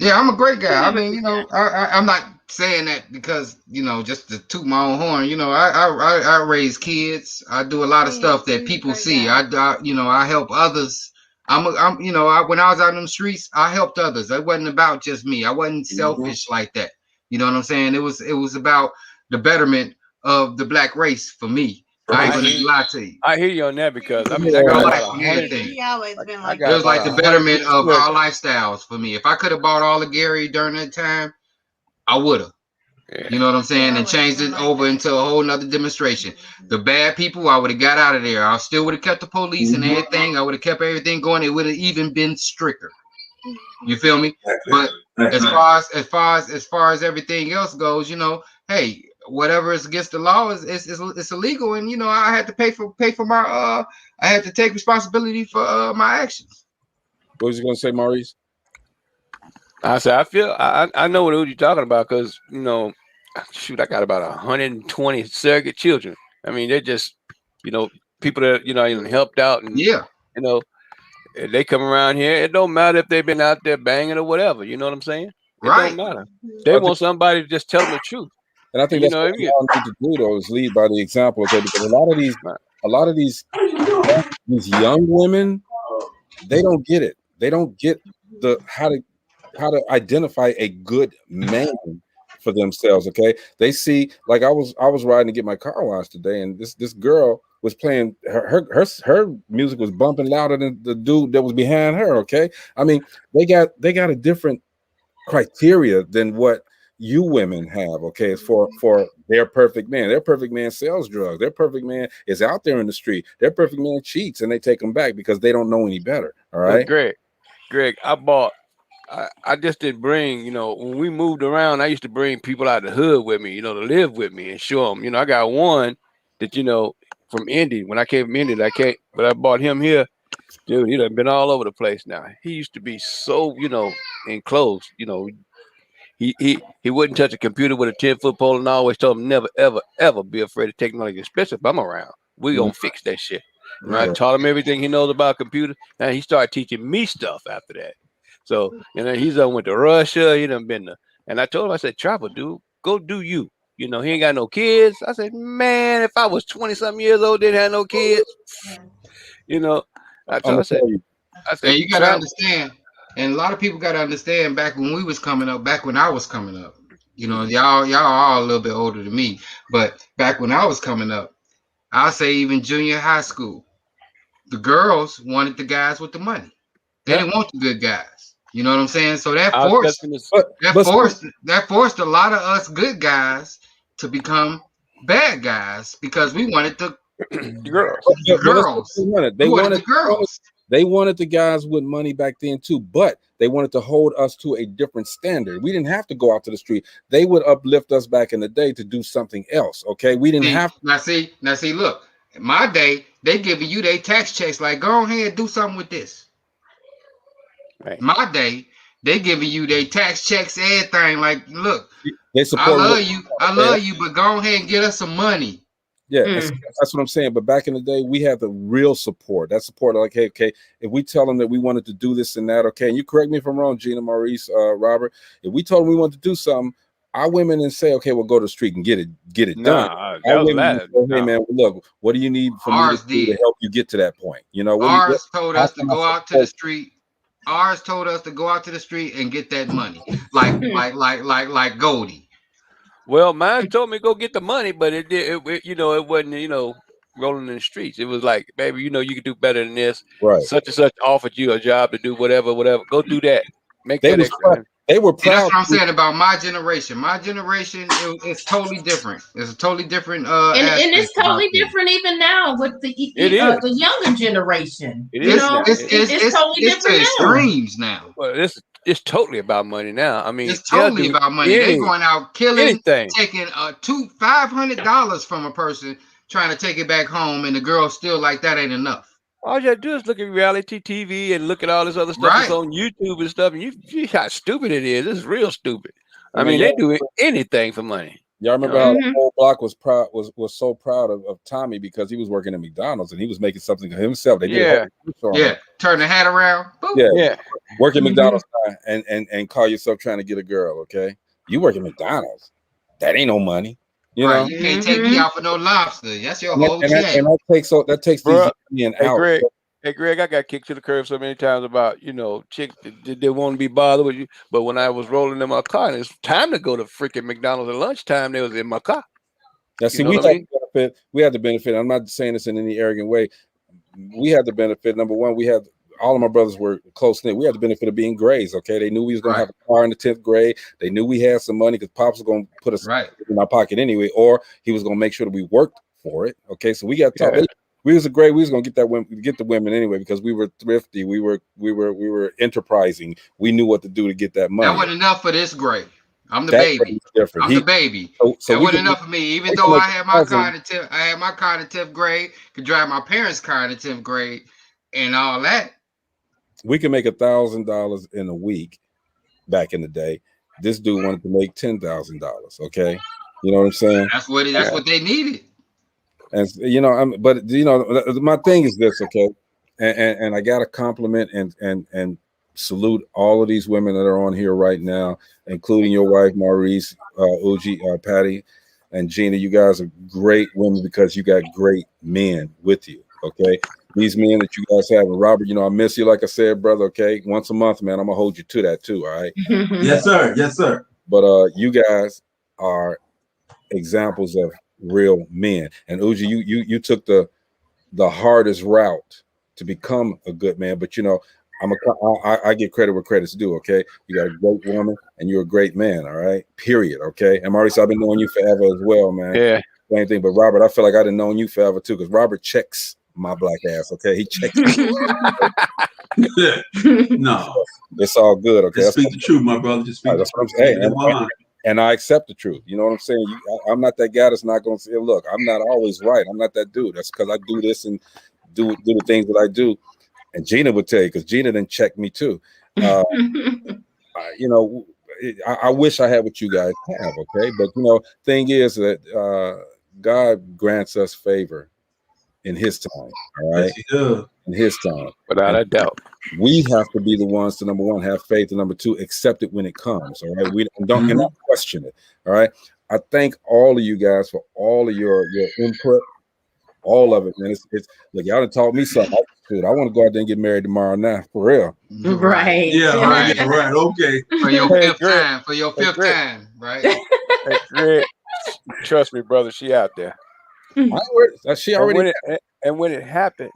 C: Yeah, I'm a great guy. I mean, you know, I'm not saying that because, you know, just to toot my own horn. You know, I raise kids. I do a lot of stuff that people see. I help others. When I was out in the streets, I helped others. It wasn't about just me. I wasn't selfish like that. You know what I'm saying? It was about the betterment of the black race for me. I ain't gonna lie to you.
F: I hear you on that because I mean, I got
G: He always been like
C: it was like the betterment of our lifestyles for me. If I could have bought all of Gary during that time, I would have. Yeah. You know what I'm saying? And changed it over into a whole nother demonstration. The bad people, I would have got out of there. I still would have kept the police and everything. I would have kept everything going. It would have even been stricter. You feel me? But as far as everything else goes, you know, hey, whatever is against the law is illegal, and you know I had to pay for my I had to take responsibility for my actions.
A: What was you gonna say, Maurice?
F: I said I know what you're talking about because you know shoot, I got about 120 surrogate children. I mean, they're just, people that even helped out, and
C: Yeah,
F: they come around here. It don't matter if they've been out there banging or whatever. You know what I'm saying? It don't
C: right.
F: matter. They
A: I think,
F: want somebody to just tell them the truth.
A: and I think
F: And
A: that's what we all need to do, though, is lead by the example. Okay, because a lot of these young women, they don't get it. They don't get the how to identify a good man for themselves. Okay, they see, like, I was riding to get my car washed today, and this girl was playing her music was bumping louder than the dude that was behind her. Okay, I mean, they got a different criteria than what you women have. Okay, it's for their perfect man. Their perfect man sells drugs. Their perfect man is out there in the street. Their perfect man cheats, and they take him back because they don't know any better. All
F: But
A: right.
F: Greg, I just didn't bring, when we moved around, I used to bring people out of the hood with me, to live with me and show them. I got one that, from Indy. When I came from Indy, but I bought him here. Dude, he done been all over the place now. He used to be so, enclosed. He wouldn't touch a computer with a 10-foot pole, and I always told him never, ever, ever be afraid of technology, especially if I'm around. We gonna fix that shit. I
C: Right.
F: taught him everything he knows about computers, and he started teaching me stuff after that. So, he's done went to Russia. He done been to, and I told him, I said, travel, dude, go do you. He ain't got no kids. I said, man, if I was 20-something years old, didn't have no kids,
A: I'm gonna tell you.
F: I
C: And
F: said,
C: you gotta
F: travel.
C: understand, and a lot of people gotta understand. Back when we was coming up, back when I was coming up, y'all are a little bit older than me, but back when I was coming up, I'll say even junior high school, the girls wanted the guys with the money. They
F: Yeah,
C: didn't want the good guys. You know what I'm saying? So that
F: I was just
C: forced
F: gonna.
C: that
A: But
C: forced that forced a lot of us good guys to become bad guys because we wanted
F: The girls.
C: the
A: but let's be
C: girls.
A: honest.
C: We wanted the girls.
A: They wanted the guys with money back then too, but they wanted to hold us to a different standard. We didn't have to go out to the street. They would uplift us back in the day to do something else. Okay, we didn't have.
C: Now see, look, in my day, they giving you their tax checks like, go ahead and do something with this.
F: Right.
C: My day, they giving you their tax checks, everything. Like, look,
A: They
C: I
A: support.
C: love you, but go ahead and get us some money.
A: Yeah, that's what I'm saying. But back in the day, we had the real support. That support, like, hey, okay, if we tell them that we wanted to do this and that, okay, and you correct me if I'm wrong, Gina, Maurice, Robert, if we told them we wanted to do something, our women and say, okay, we'll go to the street and get it done.
F: Nah,
A: Our
F: that was
A: women
F: latter.
A: say, hey,
F: No.
A: man, look, what do you need for me to
C: Ours
A: do to
C: did.
A: help you get to that point?
C: Ours told
A: how
C: us to
A: can I
C: go out to the
A: support
C: street. Ours told us to go out to the street and get that money, like Goldie.
F: Well, mine told me go get the money, but it did. It wasn't. Rolling in the streets. It was like, baby, you could do better than this.
A: right?
F: Such and such offered you a job to do whatever. Go do that. Make
A: They
F: that
A: was
F: extra.
A: they were
C: See, that's
A: proud.
C: what I'm saying about my generation. My generation, it's totally different. It's a totally different
K: And
C: aspect
K: it's
C: about
K: totally
C: things.
K: different even now with
F: It is.
K: the younger generation.
F: It
K: You
F: is
C: It's
K: know,
F: now.
C: it's
F: It,
C: it's
K: it's
C: it's,
K: totally
C: it's to
K: different now.
C: extremes now.
F: well, it's totally about money now. I mean,
C: It's
F: they'll
C: totally
F: do
C: about money. They going out killing,
F: anything.
C: taking $500 from a person, trying to take it back home, and the girl still like that ain't enough.
F: All you have to do is look at reality TV and look at all this other stuff that's
C: Right.
F: on YouTube and stuff, and you see how stupid it is. It's real stupid. I
A: I mean,
F: mean, they do anything for money.
A: y'all remember how the whole block was proud was so proud of Tommy because he was working at McDonald's and he was making something of himself. They did a whole show on
C: Yeah.
A: him.
C: Turn the hat around. Boop.
A: Yeah,
F: Yeah.
A: work at McDonald's and call yourself trying to get a girl. Okay, you work at McDonald's. That ain't no money.
C: Right. You can't take me out for no lobster. That's your whole check.
A: That takes these
F: Bruh,
A: young men
F: Hey
A: out.
F: Greg, I got kicked to the curb so many times about chicks that they want to be bothered with you. But when I was rolling in my car and it's time to go to freaking McDonald's at lunchtime, they was in my car.
A: Now, see,
F: You know
A: we
F: what I
A: had
F: mean?
A: the benefit. We had the benefit. I'm not saying this in any arrogant way. We had the benefit. Number one, we had all of my brothers were close knit. We had the benefit of being grades. Okay, they knew we was gonna have a car in the 10th grade. They knew we had some money because Pops was gonna put us in our pocket anyway, or he was gonna make sure that we worked for it. Okay, so we got taught. We was gonna get the women anyway because we were thrifty. We were enterprising. We knew what to do to get that money.
C: That wasn't enough for this grade. I'm the baby.
A: Different.
C: I'm the baby.
A: So
C: that
A: we
C: wasn't enough for me. Even though I had my car in the I had my car in the 10th grade, could drive my parents' car in the 10th grade, and all that.
A: We could make $1,000 in a week back in the day. This dude wanted to make $10,000. Okay, You know what I'm saying?
C: That's what they needed.
A: And you know, but you know, my thing is this, okay? And I got to compliment and salute all of these women that are on here right now, including your wife Maurice, Uji, Patty, and Gina. You guys are great women because you got great men with you. Okay, these men that you guys have, and Robert, you know, I miss you, like I said, brother. Okay, once a month, man, I'm gonna hold you to that too. All right.
J: Yes, sir. Yes, sir.
A: But you guys are examples of real men. And Uji, you took the hardest route to become a good man. But you know, I get credit where credit's due. Okay, you got a great woman and you're a great man. All right, period. Okay, and Maurice, I've been knowing you forever as well, man.
F: Yeah.
A: Same thing. But Robert, I feel like I've known you forever too, because Robert checks my black ass. Okay, he checks.
J: No,
A: it's all good. Okay,
J: just speak the truth, my brother. Just speak.
A: That's what I'm saying. And I accept the truth. You know what I'm saying? I'm not that guy that's not going to say, look, I'm not always right. I'm not that dude. That's because I do this and do the things that I do. And Gina would tell you, because Gina didn't check me too. You know, I wish I had what you guys have. Okay. But, you know, thing is that God grants us favor in his time. All right.
J: Yes, he does.
A: In his time.
F: Without a doubt.
A: We have to be the ones to, number one, have faith, and number two, accept it when it comes. All right. We don't and not question it. All right. I thank all of you guys for all of your input, all of it, man. It's look, y'all done taught me something. I want to go out there and get married tomorrow now, for real.
K: Right.
J: Yeah, right. Okay.
C: For your fifth time. For your fifth time, right?
F: Hey, Greg, trust me, brother, she out there.
A: She already.
F: And when it happened,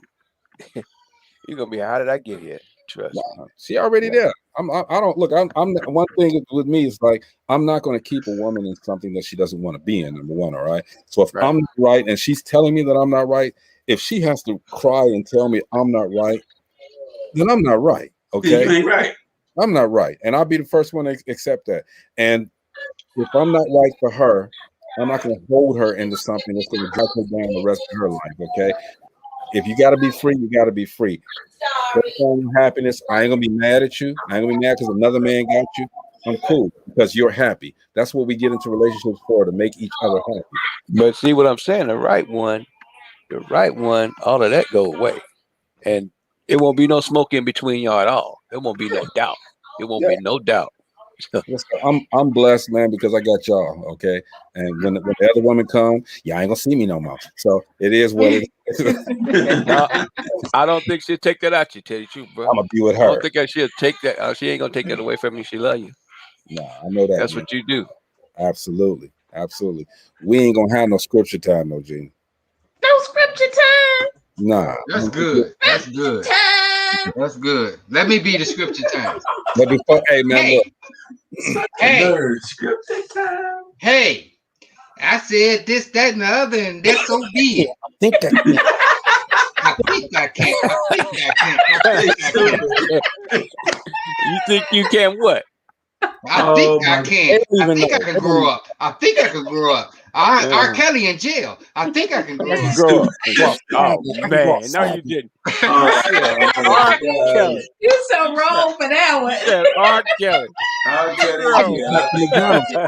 F: you're gonna be, how did I get here? Trust me.
A: She already there. I don't look. I'm one thing with me is like I'm not going to keep a woman in something that she doesn't want to be in. Number one, all right. So if I'm not right and she's telling me that I'm not right, if she has to cry and tell me I'm not right, then I'm not right. Okay,
J: you ain't right.
A: I'm not right, and I'll be the first one to accept that. And if I'm not right for her, I'm not going to hold her into something that's going to drag her down the rest of her life. Okay. If you got to be free, you got to be free. Happiness. I ain't gonna be mad at you. I ain't gonna be mad because another man got you. I'm cool because you're happy. That's what we get into relationships for, to make each other happy.
F: But see what I'm saying? The right one, all of that go away, and it won't be no smoke in between y'all at all. There won't be no doubt. It won't be no doubt.
A: I'm blessed, man, because I got y'all. Okay, and when the other woman come, y'all ain't gonna see me no more. So it is what it is.
F: No, I don't think she'll take that out you. Tell you the truth, bro.
A: I'm gonna be with her.
F: I don't think that she'll take that. She ain't gonna take that away from you. She love you.
A: Nah, I know that.
F: That's
A: man.
F: what you do.
A: Absolutely. We ain't gonna have no scripture time, no Gene.
K: No scripture time.
A: Nah.
C: That's good. That's good. That's good. Let me be the scripture time.
A: But before, hey man, look.
J: Scripture time.
C: Hey, I said this, that, and the other, and that's so be it.
A: I think
C: I can't.
F: You think you can what?
C: I think I can. I think I can grow up. R. Kelly in jail. I think I can grow up.
F: Oh man, no, you didn't. R. Kelly.
K: You so wrong for that one.
F: Yeah, R. Kelly.
J: I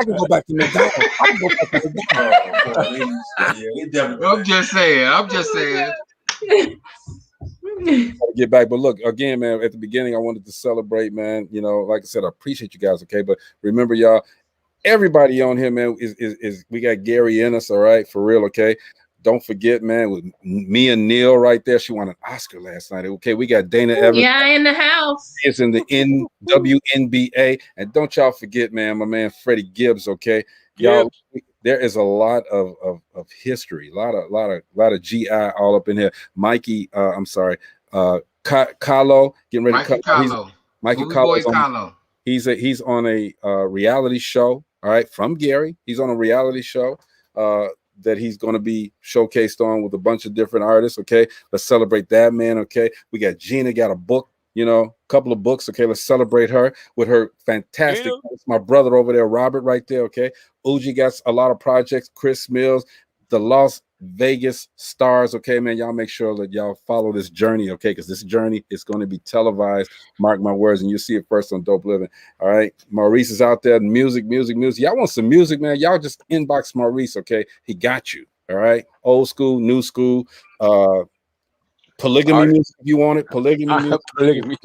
A: can go back to McDonald's.
C: I'm just saying.
A: Get back, but look again, man. At the beginning, I wanted to celebrate, man. You know, like I said, I appreciate you guys. Okay, but remember, y'all, everybody on here, man, is we got Gary in us. All right, for real. Okay, don't forget, man. With me and Neil right there, she won an Oscar last night. Okay, we got Dana Evans.
K: Yeah, in the house.
A: It's in the WNBA, and don't y'all forget, man, my man Freddie Gibbs. Okay, y'all. There is a lot of history, a lot of GI all up in here. Mikey, I'm sorry, Kahlo, getting ready to cut. Mikey Kahlo. He's on a reality show. All right, from Gary. He's on a reality show that he's going to be showcased on with a bunch of different artists. Okay, let's celebrate that, man. Okay, we got Gina, got a book. You know, a couple of books. Okay, let's celebrate her with her fantastic. My brother over there, Robert, right there. Okay, Uji got a lot of projects. Chris Mills, the Lost Vegas stars. Okay, man, y'all make sure that y'all follow this journey, okay? Because this journey is going to be televised. Mark my words, and you'll see it first on Dope Living. All right, Maurice is out there. Music. Y'all want some music, man? Y'all just inbox Maurice, okay? He got you. All right, old school, new school, polygamy music if you want it. Polygamy music.
F: Polygamy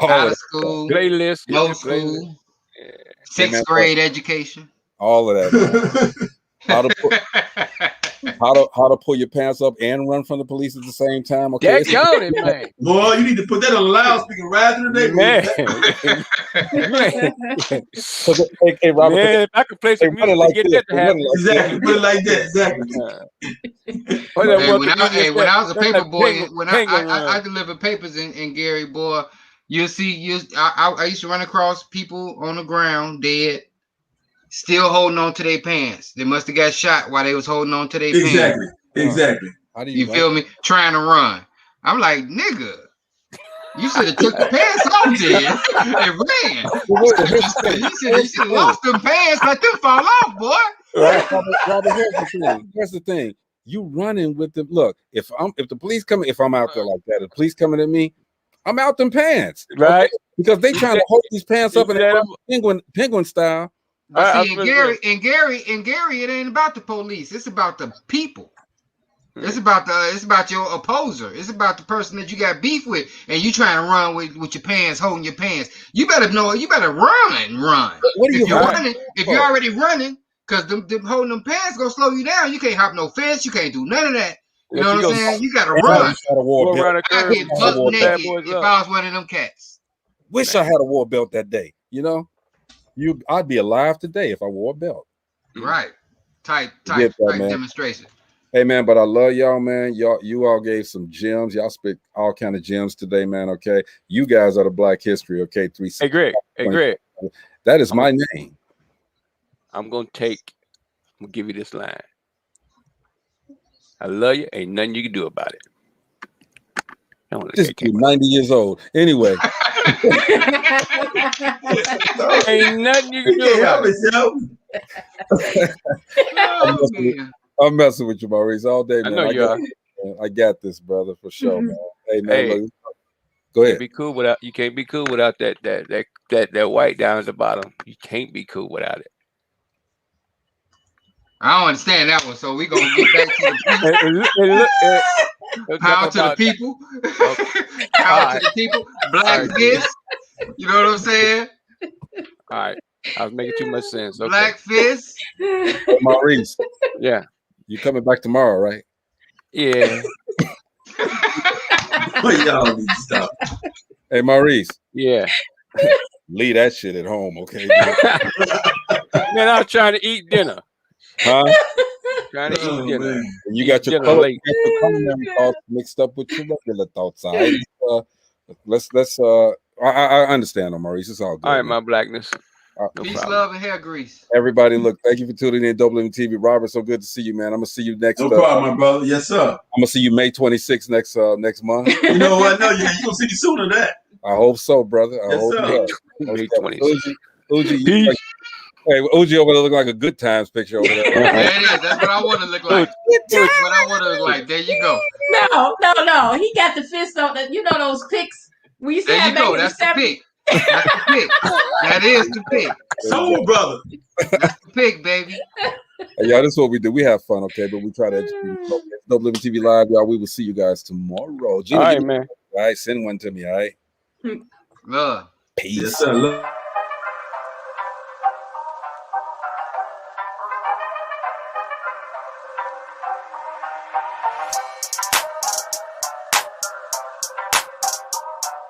C: Out of school,
F: playlist,
C: no school, sixth grade education.
A: All of that, man. How to pull your pants up and run from the police at the same time. Okay,
F: that's counting, man.
J: Boy, you need to put that on loudspeaker right through the
F: man.
A: Hey, Robert,
F: man, if I could play some music
A: like
F: to get that to happen.
J: Exactly, put it like that. Exactly.
C: When I was a paper boy, when I delivered papers in Gary, boy, you'll see. I used to run across people on the ground dead, still holding on to their pants. They must have got shot while they was holding on to their pants.
J: Exactly.
A: How do
C: you feel me? Trying to run. I'm like, nigga, you should have took the pants off then and ran. You should have lost them pants, let them fall off, boy.
A: Right. Robert, here's the thing. You running with them. Look, if the police come, if I'm out there like that, if the police coming at me, I'm out them pants.
F: Right.
A: Okay? Because they trying to hold these pants up in penguin style.
C: But see, Gary, it ain't about the police. It's about the people. It's about your opposer. It's about the person that you got beef with, and you trying to run with your pants, holding your pants. You better know. You better run.
A: What are you
C: running? If you're already running, because them holding them pants gonna slow you down. You can't hop no fence. You can't do none of that. You know what I'm saying? You gotta run. I get buck naked if I was one of them cats.
A: Wish I had a war belt that day. You know, I'd be alive today if I wore a belt.
C: Right. Type demonstration.
A: Hey man, but I love y'all, man. You all gave some gems. Y'all spit all kind of gems today, man. Okay, you guys are the Black History. Okay, 3.
F: Hey Greg.
A: That is my name.
F: I'm gonna give you this line. I love you. Ain't nothing you can do about it.
A: Just 90 years old. Anyway.
F: Ain't nothing you can do about
A: it. I'm messing with you, Maurice, all day, man.
F: I know you are.
A: I got this, brother, for sure, man. Hey, man, look, go ahead.
F: You can't be cool without that white down at the bottom. You can't be cool without it.
C: I don't understand that one, so we're gonna get back to the power to the people. Power to the people. Black fist. You know what I'm saying?
F: All right. I was making too much sense. Okay.
C: Black fist.
A: Hey, Maurice.
F: Yeah.
A: You coming back tomorrow, right?
F: Yeah.
J: Y'all need to stop.
A: Hey, Maurice.
F: Yeah.
A: Leave that shit at home, okay?
F: Man, I was trying to eat dinner.
A: Huh?
F: Trying to eat dinner.
A: And you got your culinary thoughts mixed up with your regular thoughts. All right? Let's I understand, Maurice. It's all good.
F: All right, my blackness.
C: No Peace, problem. Love, and hair grease.
A: Everybody, look, thank you for tuning in DopelivenTV. Robert, so good to see you, man. I'm gonna see you next.
J: No problem, my brother. Yes, sir.
A: I'm gonna see you May 26th next month.
J: You know what? No, you gonna see me sooner than that.
A: I hope so, brother. I hope so.
F: May 26th.
A: Uji, hey, Uji over there look like a good times picture over there.
C: That's what I want to look like. That's what I want to look like. There you go.
K: No. He got the fist on the, you know those pics we used to have back in
C: That's the pic. That's the pic. That is the pic.
J: Soul brother.
C: That's the pic, baby.
A: Hey, y'all, this is what we do. We have fun, okay? But we try to educate. Dope Living TV Live, y'all. We will see you guys tomorrow.
F: Jimmy, all right, man.
A: All right, send one to me, all right?
C: Love.
A: Peace.
J: Yes, sir. Love.